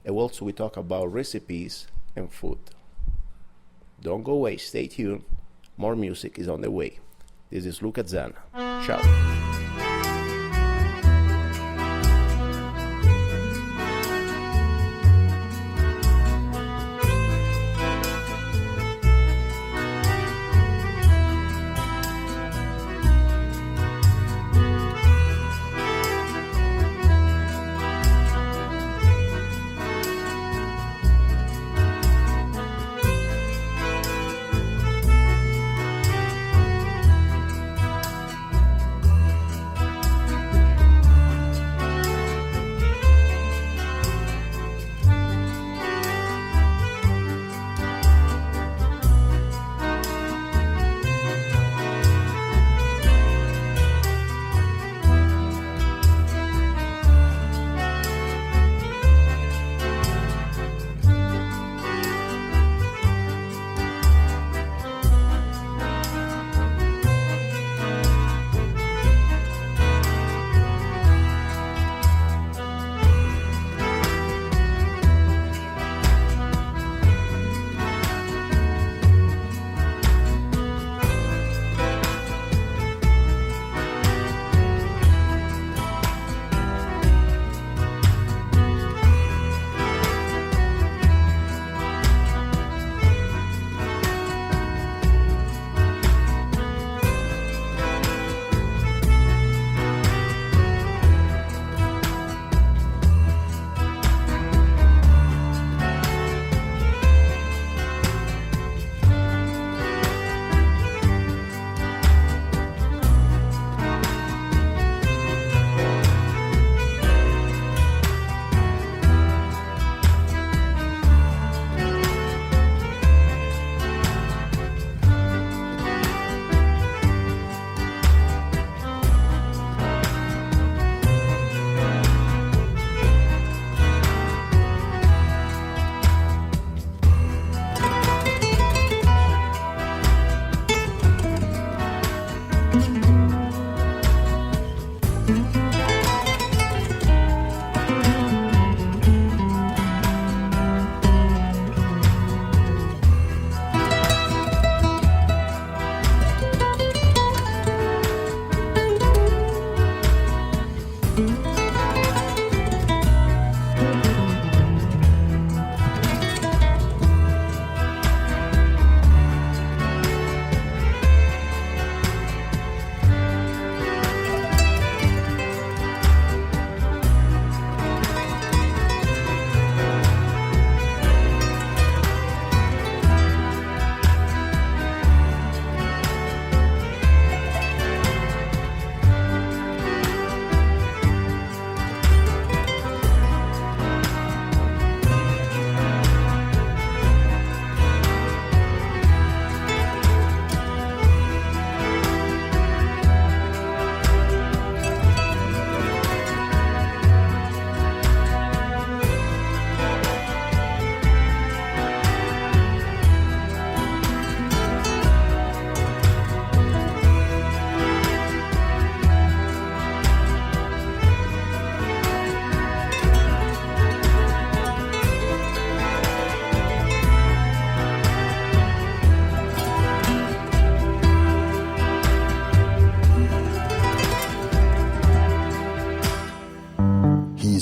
F: and also we talk about recipes and food. Don't go away. Stay tuned. More music is on the way. This is Luca Zanna. Ciao.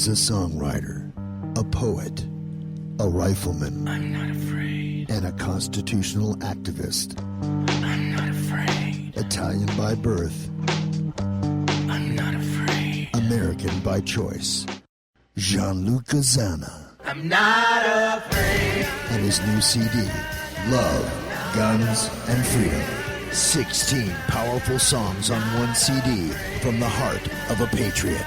D: He's a songwriter, a poet, a rifleman,
E: I'm not afraid.
D: and a constitutional activist.
E: I'm not afraid.
D: Italian by birth,
E: I'm not afraid.
D: American by choice. Luca Zanna
E: I'm not afraid.
D: and his new CD, Love, Guns, and Freedom. 16 powerful songs on one CD from the heart of a patriot.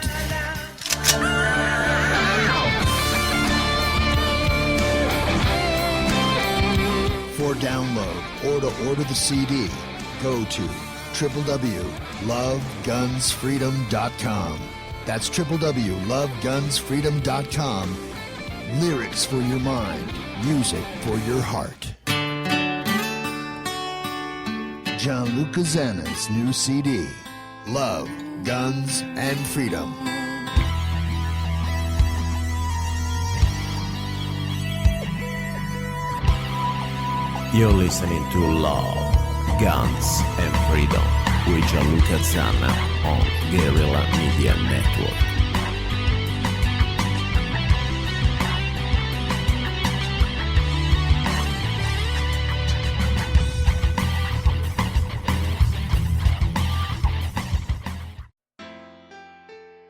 D: For download or to order the CD, go to www.lovegunsfreedom.com. That's www.lovegunsfreedom.com. Lyrics for your mind, music for your heart. Luca Zanna's new CD, Love, Guns, and Freedom.
F: You're listening to Love, Guns, and Freedom with Luca Zanna on Guerrilla Media Network.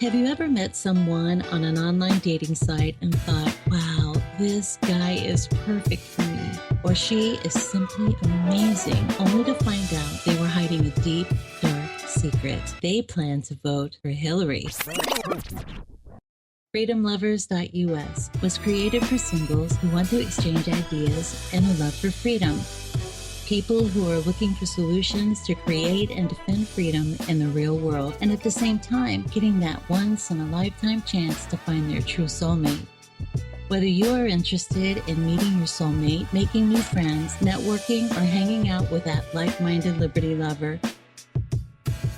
J: Have you ever met someone on an online dating site and thought, wow, this guy is perfect for me, or she is simply amazing, only to find out they were hiding a deep, dark secret? They plan to vote for Hillary. FreedomLovers.us was created for singles who want to exchange ideas and a love for freedom. People who are looking for solutions to create and defend freedom in the real world, and at the same time, getting that once-in-a-lifetime chance to find their true soulmate. Whether you are interested in meeting your soulmate, making new friends, networking, or hanging out with that like-minded liberty lover,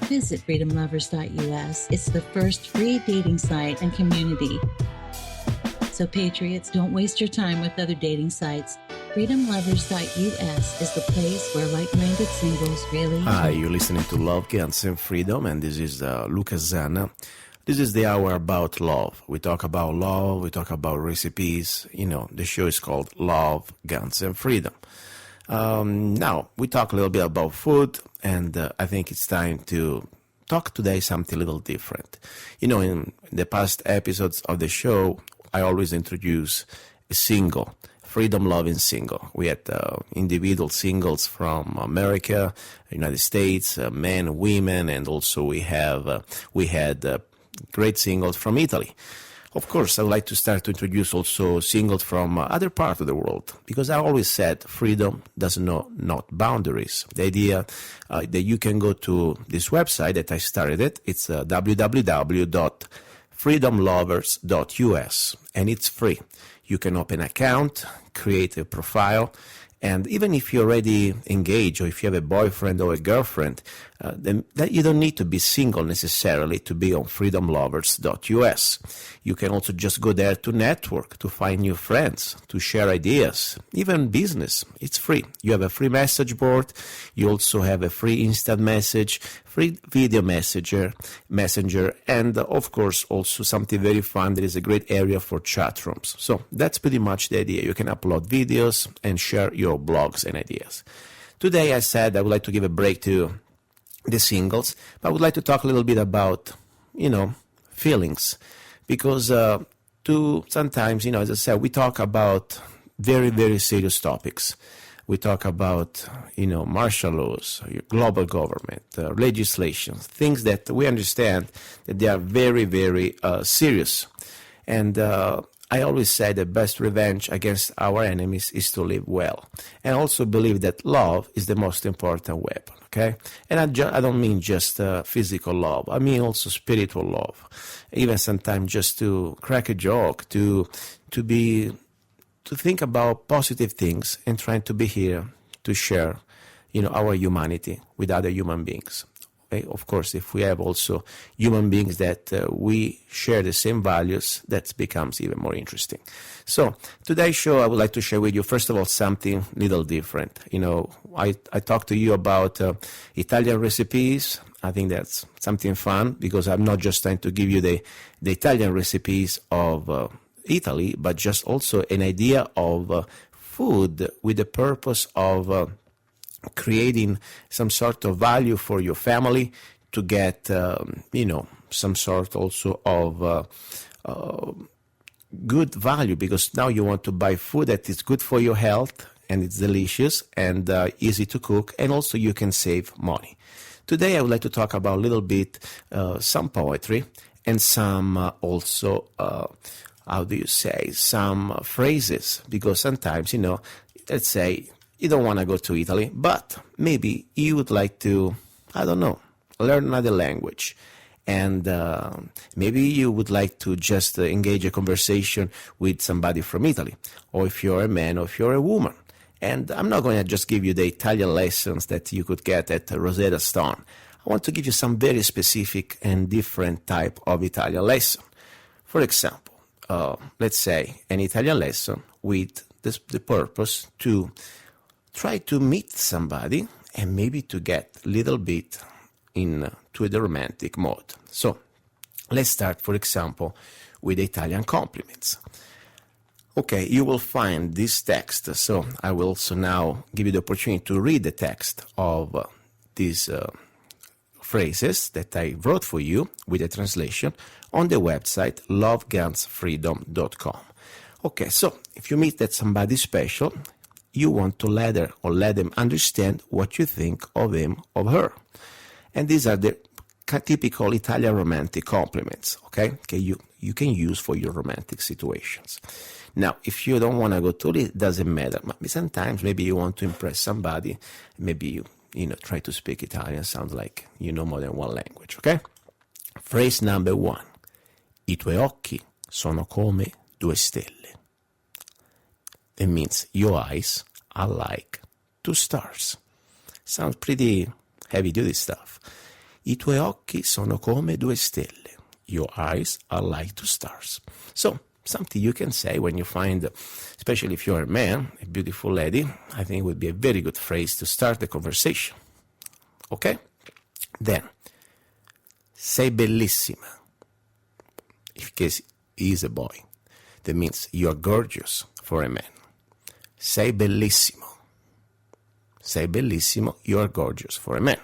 J: visit FreedomLovers.us. It's the first free dating site and community. So patriots, don't waste your time with other dating sites. FreedomLovers.us is the place where like-minded singles really...
F: Hi, you're listening to Love, Guns, and Freedom, and this is Luca Zanna. This is the hour about love. We talk about love, we talk about recipes. You know, the show is called Love, Guns, and Freedom. Now, we talk a little bit about food, and I think it's time to talk today something a little different. You know, in the past episodes of the show, I always introduce a single, freedom-loving single. We had individual singles from America, United States, men, women, and also we had great singles from Italy. Of course, I would like to start to introduce also singles from other parts of the world, because I always said freedom doesn't know not boundaries. The idea that you can go to this website that I started it's www.freedomlovers.us, and it's free. You can open an account, create a profile, and even if you're already engaged or if you have a boyfriend or a girlfriend, then that you don't need to be single necessarily to be on freedomlovers.us. You can also just go there to network, to find new friends, to share ideas, even business. It's free. You have a free message board. You also have a free instant message, free video messenger, and of course also something very fun. There is a great area for chat rooms. So that's pretty much the idea. You can upload videos and share your blogs and ideas. Today I said I would like to give a break to the singles, but I would like to talk a little bit about, feelings, because sometimes, as I said, we talk about very, very serious topics. We talk about, martial laws, global government, legislation, things that we understand that they are very, very serious. And I always say the best revenge against our enemies is to live well. And I also believe that love is the most important weapon, okay? And I don't mean just physical love. I mean also spiritual love. Even sometimes just to crack a joke, to think about positive things and trying to be here to share, our humanity with other human beings. Okay? Of course, if we have also human beings that we share the same values, that becomes even more interesting. So today's show, I would like to share with you, first of all, something little different. I talked to you about Italian recipes. I think that's something fun, because I'm not just trying to give you the Italian recipes of Italy, but just also an idea of food with the purpose of creating some sort of value for your family, to get, some sort also of good value, because now you want to buy food that is good for your health, and it's delicious and easy to cook, and also you can save money. Today I would like to talk about a little bit some poetry and some also, some phrases, because sometimes, let's say you don't want to go to Italy, but maybe you would like to, learn another language. And maybe you would like to just engage a conversation with somebody from Italy, or if you're a man or if you're a woman. And I'm not going to just give you the Italian lessons that you could get at Rosetta Stone. I want to give you some very specific and different type of Italian lesson. For example, let's say an Italian lesson with the purpose to try to meet somebody and maybe to get a little bit into the romantic mode. So let's start, for example, with Italian compliments. Okay, you will find this text, so I will also now give you the opportunity to read the text of these phrases that I wrote for you with a translation on the website lovegunsfreedom.com. Okay, so if you meet that somebody special, you want to let her or let them understand what you think of him or her. And these are the typical Italian romantic compliments, okay you can use for your romantic situations. Now, if you don't want to go to it, doesn't matter. But sometimes maybe you want to impress somebody, maybe you try to speak Italian, sounds like you know more than one language, okay? Phrase number 1. I tuoi occhi sono come 2 stelle. It means your eyes are like 2 stars. Sounds pretty heavy-duty stuff. I tuoi occhi sono come 2 stelle. Your eyes are like 2 stars. So, something you can say when you find, especially if you're a man, a beautiful lady, I think it would be a very good phrase to start the conversation. Okay? Then, sei bellissima. In case he is a boy, that means you are gorgeous for a man. Sei bellissimo. Sei bellissimo, you are gorgeous for a man.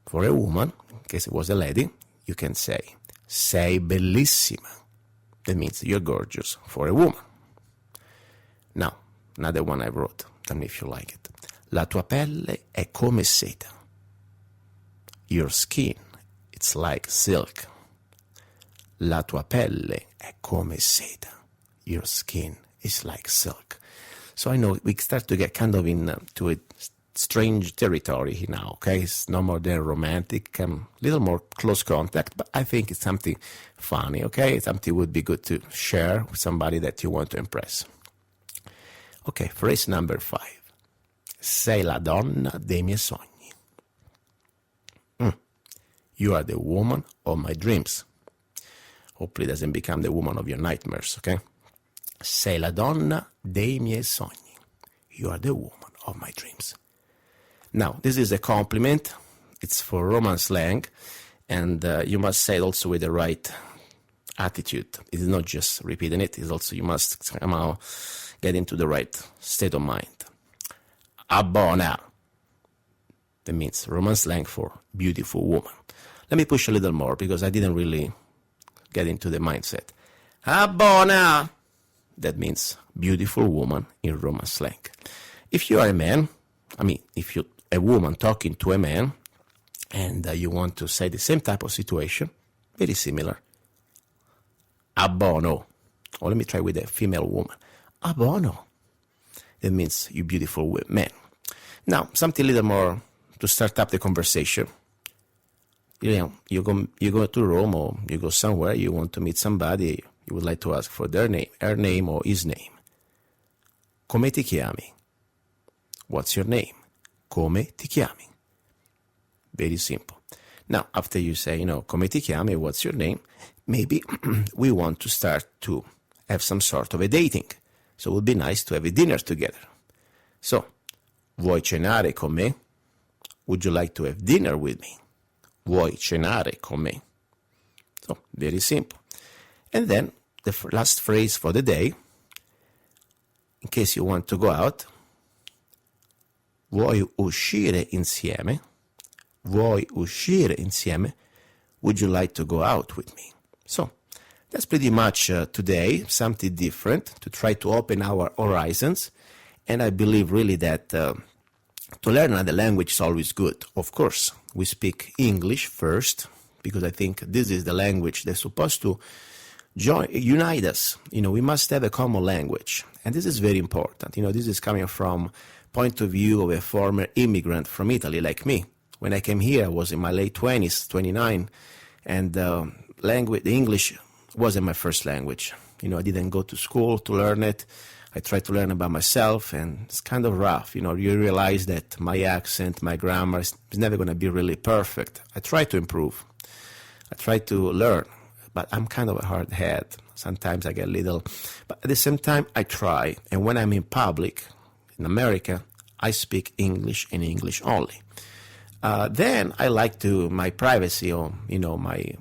F: For a woman, in case it was a lady, you can say, sei bellissima. That means you're gorgeous for a woman. Now, another one I wrote. Tell me if you like it. La tua pelle è come seta. Your skin, it's like silk. La tua pelle è come seta. Your skin is like silk. So I know we start to get kind of into a strange territory here now, okay? It's no more than romantic, a little more close contact, but I think it's something funny, okay? Something would be good to share with somebody that you want to impress. Okay, phrase number 5. Sei la donna dei miei sogni. You are the woman of my dreams. Hopefully it doesn't become the woman of your nightmares, okay? Sei la donna dei miei sogni. You are the woman of my dreams. Now, this is a compliment. It's for Roman slang, and you must say it also with the right attitude. It's not just repeating it. It's also you must somehow get into the right state of mind. Abbona. That means Roman slang for beautiful woman. Let me push a little more because I didn't really get into the mindset. Abbona. That means beautiful woman in Roman slang. If you are a man, if you're a woman talking to a man, and you want to say the same type of situation, very similar. Abbono. Or let me try with a female woman. Abbono. That means you beautiful man. Now, something a little more to start up the conversation. You go to Rome or you go somewhere, you want to meet somebody, you would like to ask for their name, her name or his name. Come ti chiami? What's your name? Come ti chiami? Very simple. Now, after you say, come ti chiami, what's your name? Maybe we want to start to have some sort of a dating. So it would be nice to have a dinner together. So, vuoi cenare con me? would you like to have dinner with me? Vuoi cenare con me? So, very simple. And then the last phrase for the day, in case you want to go out, vuoi uscire insieme? Vuoi uscire insieme? Would you like to go out with me? So, that's pretty much today, something different to try to open our horizons. And I believe really that to learn another language is always good. Of course, we speak English first, because I think this is the language that's supposed to unite us. We must have a common language. And this is very important. This is coming from point of view of a former immigrant from Italy like me. When I came here, I was in my late 20s, 29, and the English wasn't my first language. I didn't go to school to learn it. I tried to learn about myself, and it's kind of rough. You realize that my accent, my grammar is never going to be really perfect. I try to improve. I try to learn, but I'm kind of a hard head. Sometimes I get a little, but at the same time, I try. And when I'm in public, in America, I speak English and English only. Then I like my privacy, or, my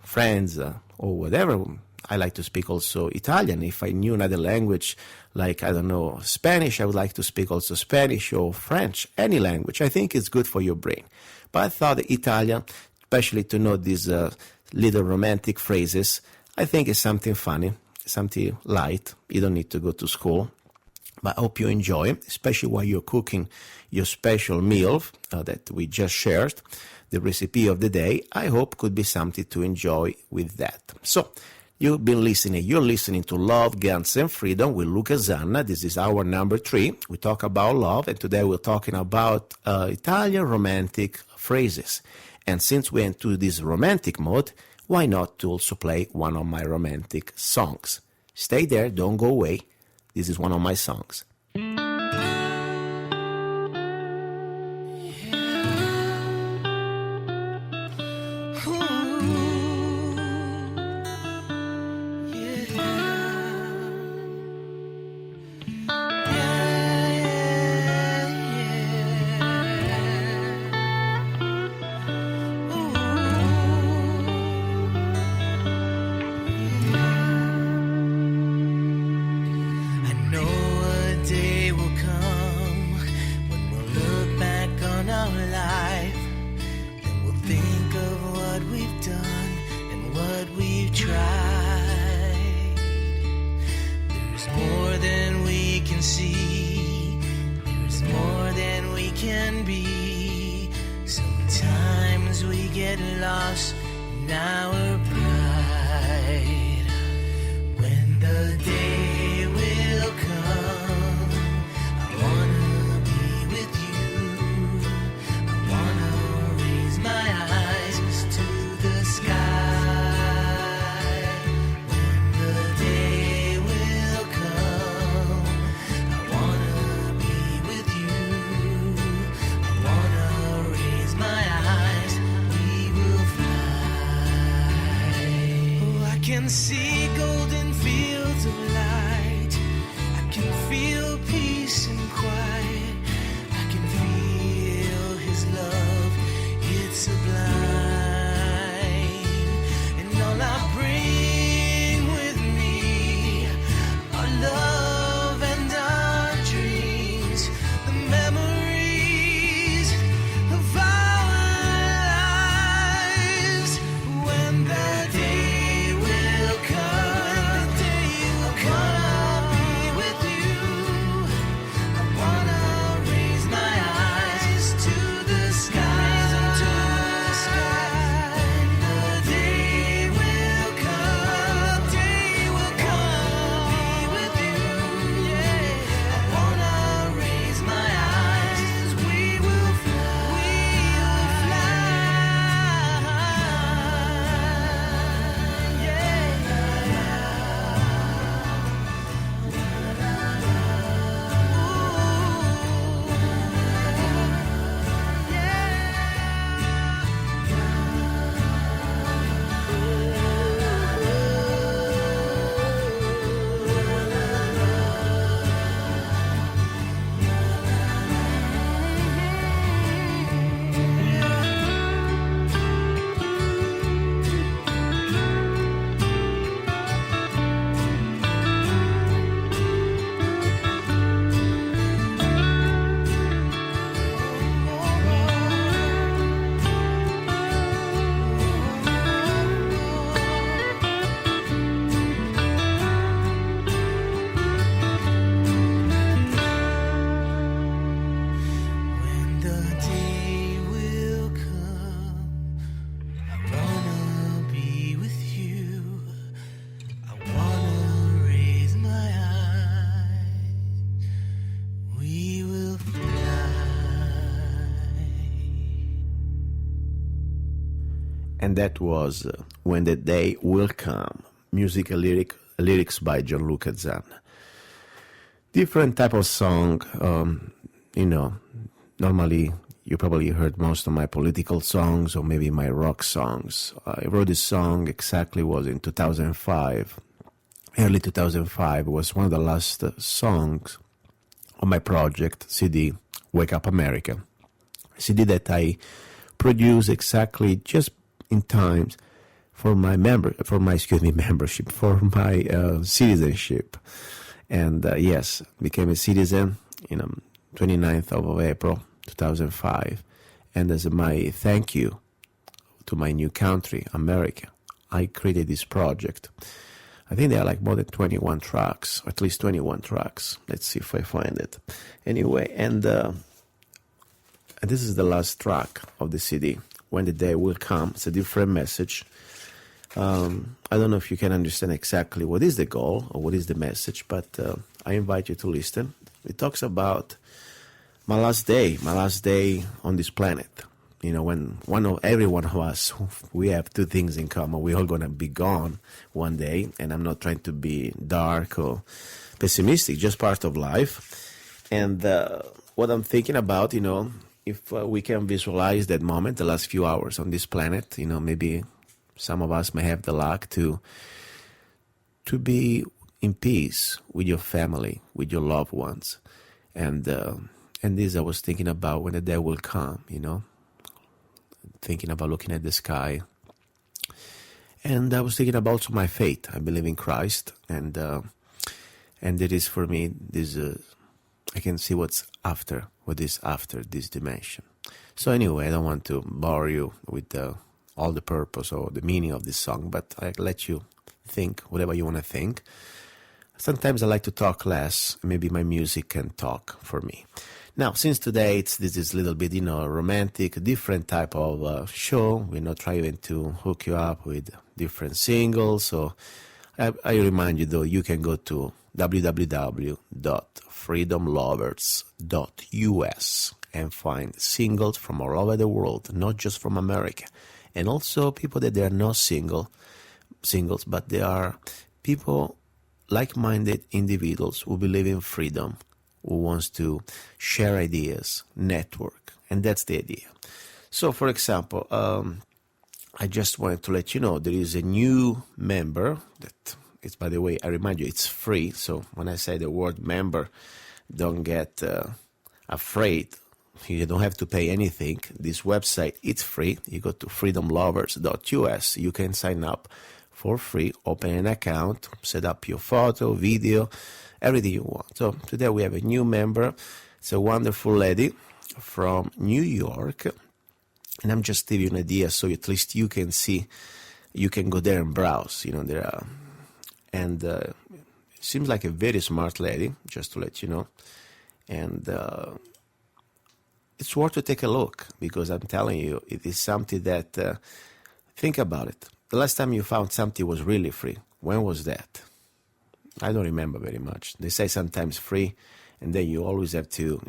F: friends, or whatever. I like to speak also Italian. If I knew another language, like, I don't know, Spanish, I would like to speak also Spanish or French, any language. I think it's good for your brain. But I thought Italian, especially to know these little romantic phrases, I think it's something funny, something light. You don't need to go to school. But I hope you enjoy, especially while you're cooking your special meal that we just shared. The recipe of the day, I hope, could be something to enjoy with that. So, you're listening to Love, Guns, and Freedom with Luca Zanna. This is our number 3. We talk about love, and today we're talking about Italian romantic phrases. And since we're into this romantic mode, why not to also play one of my romantic songs? Stay there, don't go away. This is one of my songs.
E: See golden fields of light. I can feel peace and quiet. I can feel his love. It's sublime. And all I bring with me are love and our dreams, the memories of our lives. When the day I wanna be with you. I wanna
F: and that was When the Day Will Come, music and lyrics by Luca Zanna. Different type of song, normally you probably heard most of my political songs or maybe my rock songs. I wrote this song was in 2005. Early 2005 was one of the last songs on my project CD, Wake Up America. CD that I produced exactly just in time for my citizenship. And yes, became a citizen, 29th of April 2005. And as my thank you to my new country, America, I created this project. I think there are like more than 21 tracks, or at least 21 tracks. Let's see if I find it. Anyway, and this is the last track of the CD, When the Day Will Come. It's a different message. I don't know if you can understand exactly what is the goal or what is the message, but I invite you to listen. It talks about my last day on this planet. When every one of us, we have two things in common. We're all going to be gone one day, and I'm not trying to be dark or pessimistic, just part of life. And what I'm thinking about, if we can visualize that moment, the last few hours on this planet, maybe some of us may have the luck to be in peace with your family, with your loved ones. And this I was thinking about when the day will come, thinking about looking at the sky. And I was thinking about also my faith. I believe in Christ, and it is for me this. I can see what is after this dimension. So anyway, I don't want to bore you with all the purpose or the meaning of this song, but I let you think whatever you want to think. Sometimes I like to talk less. Maybe my music can talk for me. Now, since today this is a little bit, romantic, different type of show. We're not trying to hook you up with different singles. So I remind you, though, you can go to www.freedomlovers.us and find singles from all over the world, not just from America. And also people that they are not singles, but they are people, like-minded individuals who believe in freedom, who wants to share ideas, network, and that's the idea. So, for example, I just wanted to let you know there is a new member that it's, by the way, I remind you, it's free. So when I say the word member, don't get afraid. You don't have to pay anything. This website, it's free. You go to freedomlovers.us. You can sign up for free, open an account, set up your photo, video, everything you want. So today we have a new member. It's a wonderful lady from New York. And I'm just giving you an idea so at least you can see, you can go there and browse. There are, and seems like a very smart lady, just to let you know. And it's worth to take a look, because I'm telling you, it is something that, think about it. The last time you found something was really free, when was that? I don't remember very much. They say sometimes free, and then you always have to,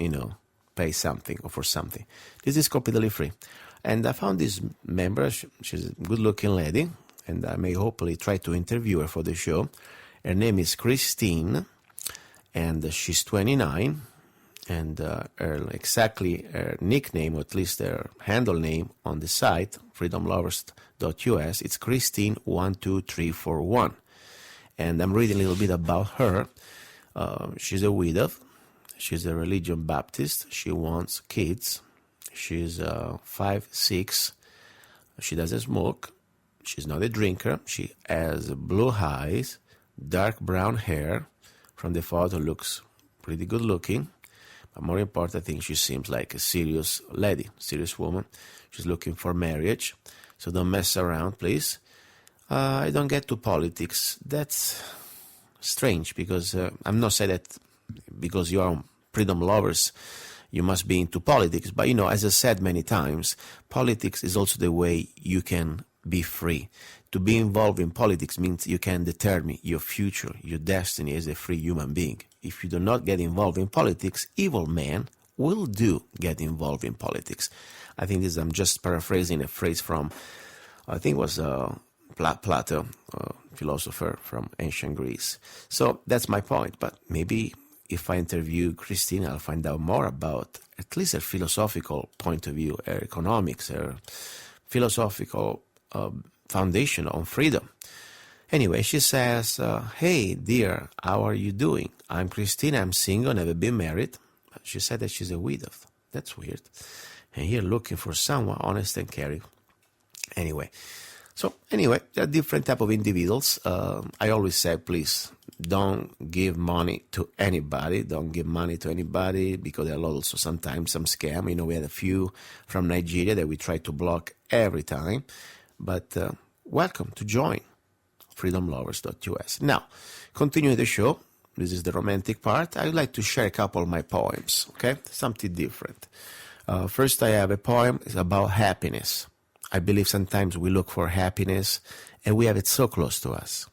F: pay something or for something. This is completely free. And I found this member. She's a good-looking lady, and I may hopefully try to interview her for the show. Her name is Christine, and she's 29, and her nickname, or at least her handle name on the site, freedomlovers.us, it's Christine12341. And I'm reading a little bit about her. She's a widow. She's a religion Baptist. She wants kids. She's 5'6". She doesn't smoke. She's not a drinker. She has blue eyes, dark brown hair. From the photo, looks pretty good looking. But more important, I think she seems like a serious lady, serious woman. She's looking for marriage. So don't mess around, please. I don't get to politics. That's strange, because I'm not saying that because you are freedom lovers, you must be into politics. But, as I said many times, politics is also the way you can be free. To be involved in politics means you can determine your future, your destiny as a free human being. If you do not get involved in politics, evil men will get involved in politics. I think I'm just paraphrasing a phrase from I think it was Plato, philosopher from ancient Greece. So that's my point. But maybe if I interview Christina, I'll find out more about at least her philosophical point of view, her economics, her philosophical foundation on freedom. Anyway, she says, hey, dear, how are you doing? I'm Christina, I'm single, never been married. She said that she's a widow. That's weird. And here looking for someone honest and caring. Anyway, there are different type of individuals. I always say, please, don't give money to anybody. Don't give money to anybody because there are also sometimes some scam. We had a few from Nigeria that we try to block every time. But welcome to join freedomlovers.us. Now, continuing the show, this is the romantic part. I would like to share a couple of my poems, okay? Something different. First, I have a poem about happiness. I believe sometimes we look for happiness and we have it so close to us.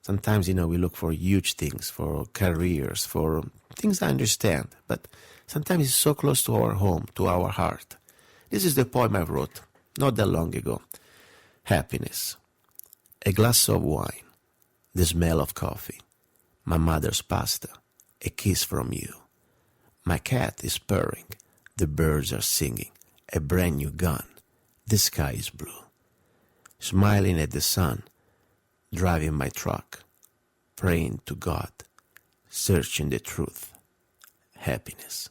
F: Sometimes, we look for huge things, for careers, for things I understand, but sometimes it's so close to our home, to our heart. This is the poem I wrote not that long ago. Happiness. A glass of wine, the smell of coffee, my mother's pasta, a kiss from you. My cat is purring, the birds are singing, a brand new gun, the sky is blue. Smiling at the sun, driving my truck, praying to God, searching the truth. Happiness.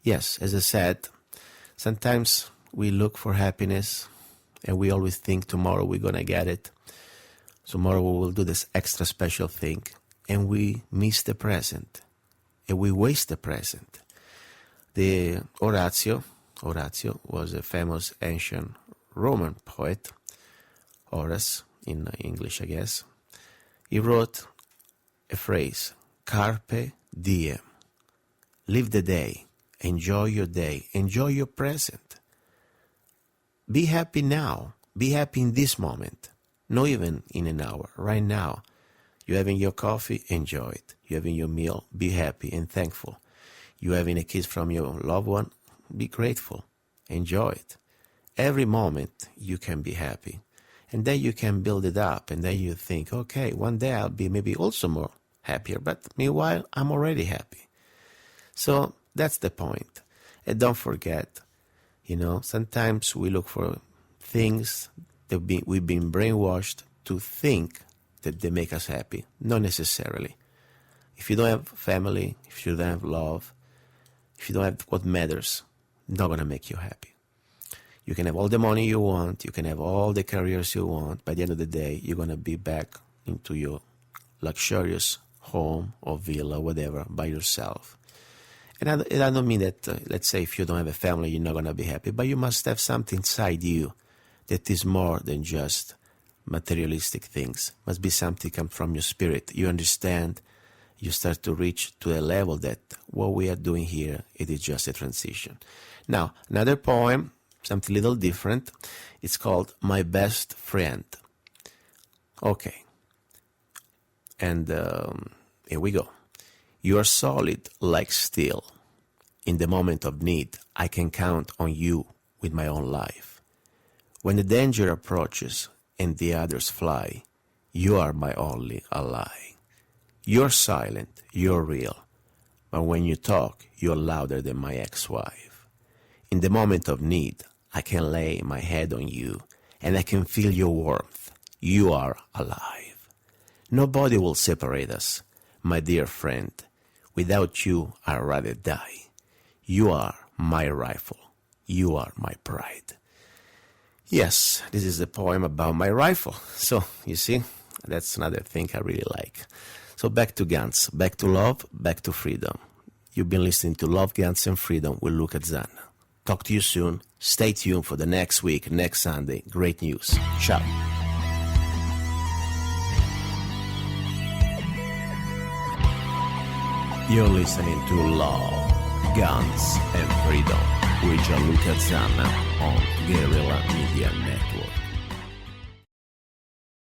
F: Yes, as I said, sometimes we look for happiness and we always think tomorrow we're going to get it. Tomorrow we will do this extra special thing, and we miss the present, and we waste the present. The Horatio was a famous ancient Roman poet, Horace in English, I guess. He wrote a phrase, carpe diem. Live the day, enjoy your day, enjoy your present. Be happy now, be happy in this moment. Not even in an hour, right now. You're having your coffee, enjoy it. You're having your meal, be happy and thankful. You're having a kiss from your loved one, be grateful, enjoy it. Every moment you can be happy. And then you can build it up, and then you think, okay, one day I'll be maybe also more happier, but meanwhile, I'm already happy. So that's the point. And don't forget, sometimes we look for things we've been brainwashed to think that they make us happy. Not necessarily. If you don't have family, if you don't have love, if you don't have what matters, not going to make you happy. You can have all the money you want, you can have all the careers you want, by the end of the day, you're going to be back into your luxurious home or villa, whatever, by yourself. And I don't mean that, let's say, if you don't have a family, you're not going to be happy, but you must have something inside you that is more than just materialistic things. Must be something come from your spirit. You understand, you start to reach to a level that what we are doing here, it is just a transition. Now, another poem, something a little different. It's called My Best Friend. Okay. And here we go. You are solid like steel. In the moment of need, I can count on you with my own life. When the danger approaches and the others fly, you are my only ally. You're silent, you're real, but when you talk, you're louder than my ex-wife. In the moment of need, I can lay my head on you, and I can feel your warmth. You are alive. Nobody will separate us, my dear friend. Without you, I'd rather die. You are my rifle. You are my pride. Yes, this is a poem about my rifle. So, you see, that's another thing I really like. So back to guns, back to love, back to freedom. You've been listening to Love, Guns, and Freedom with Luca Zanna. Talk to you soon. Stay tuned for the next week, next Sunday. Great news. Ciao. You're listening to Love, Guns, and Freedom with Luca Zanna on Guerrilla Media Network.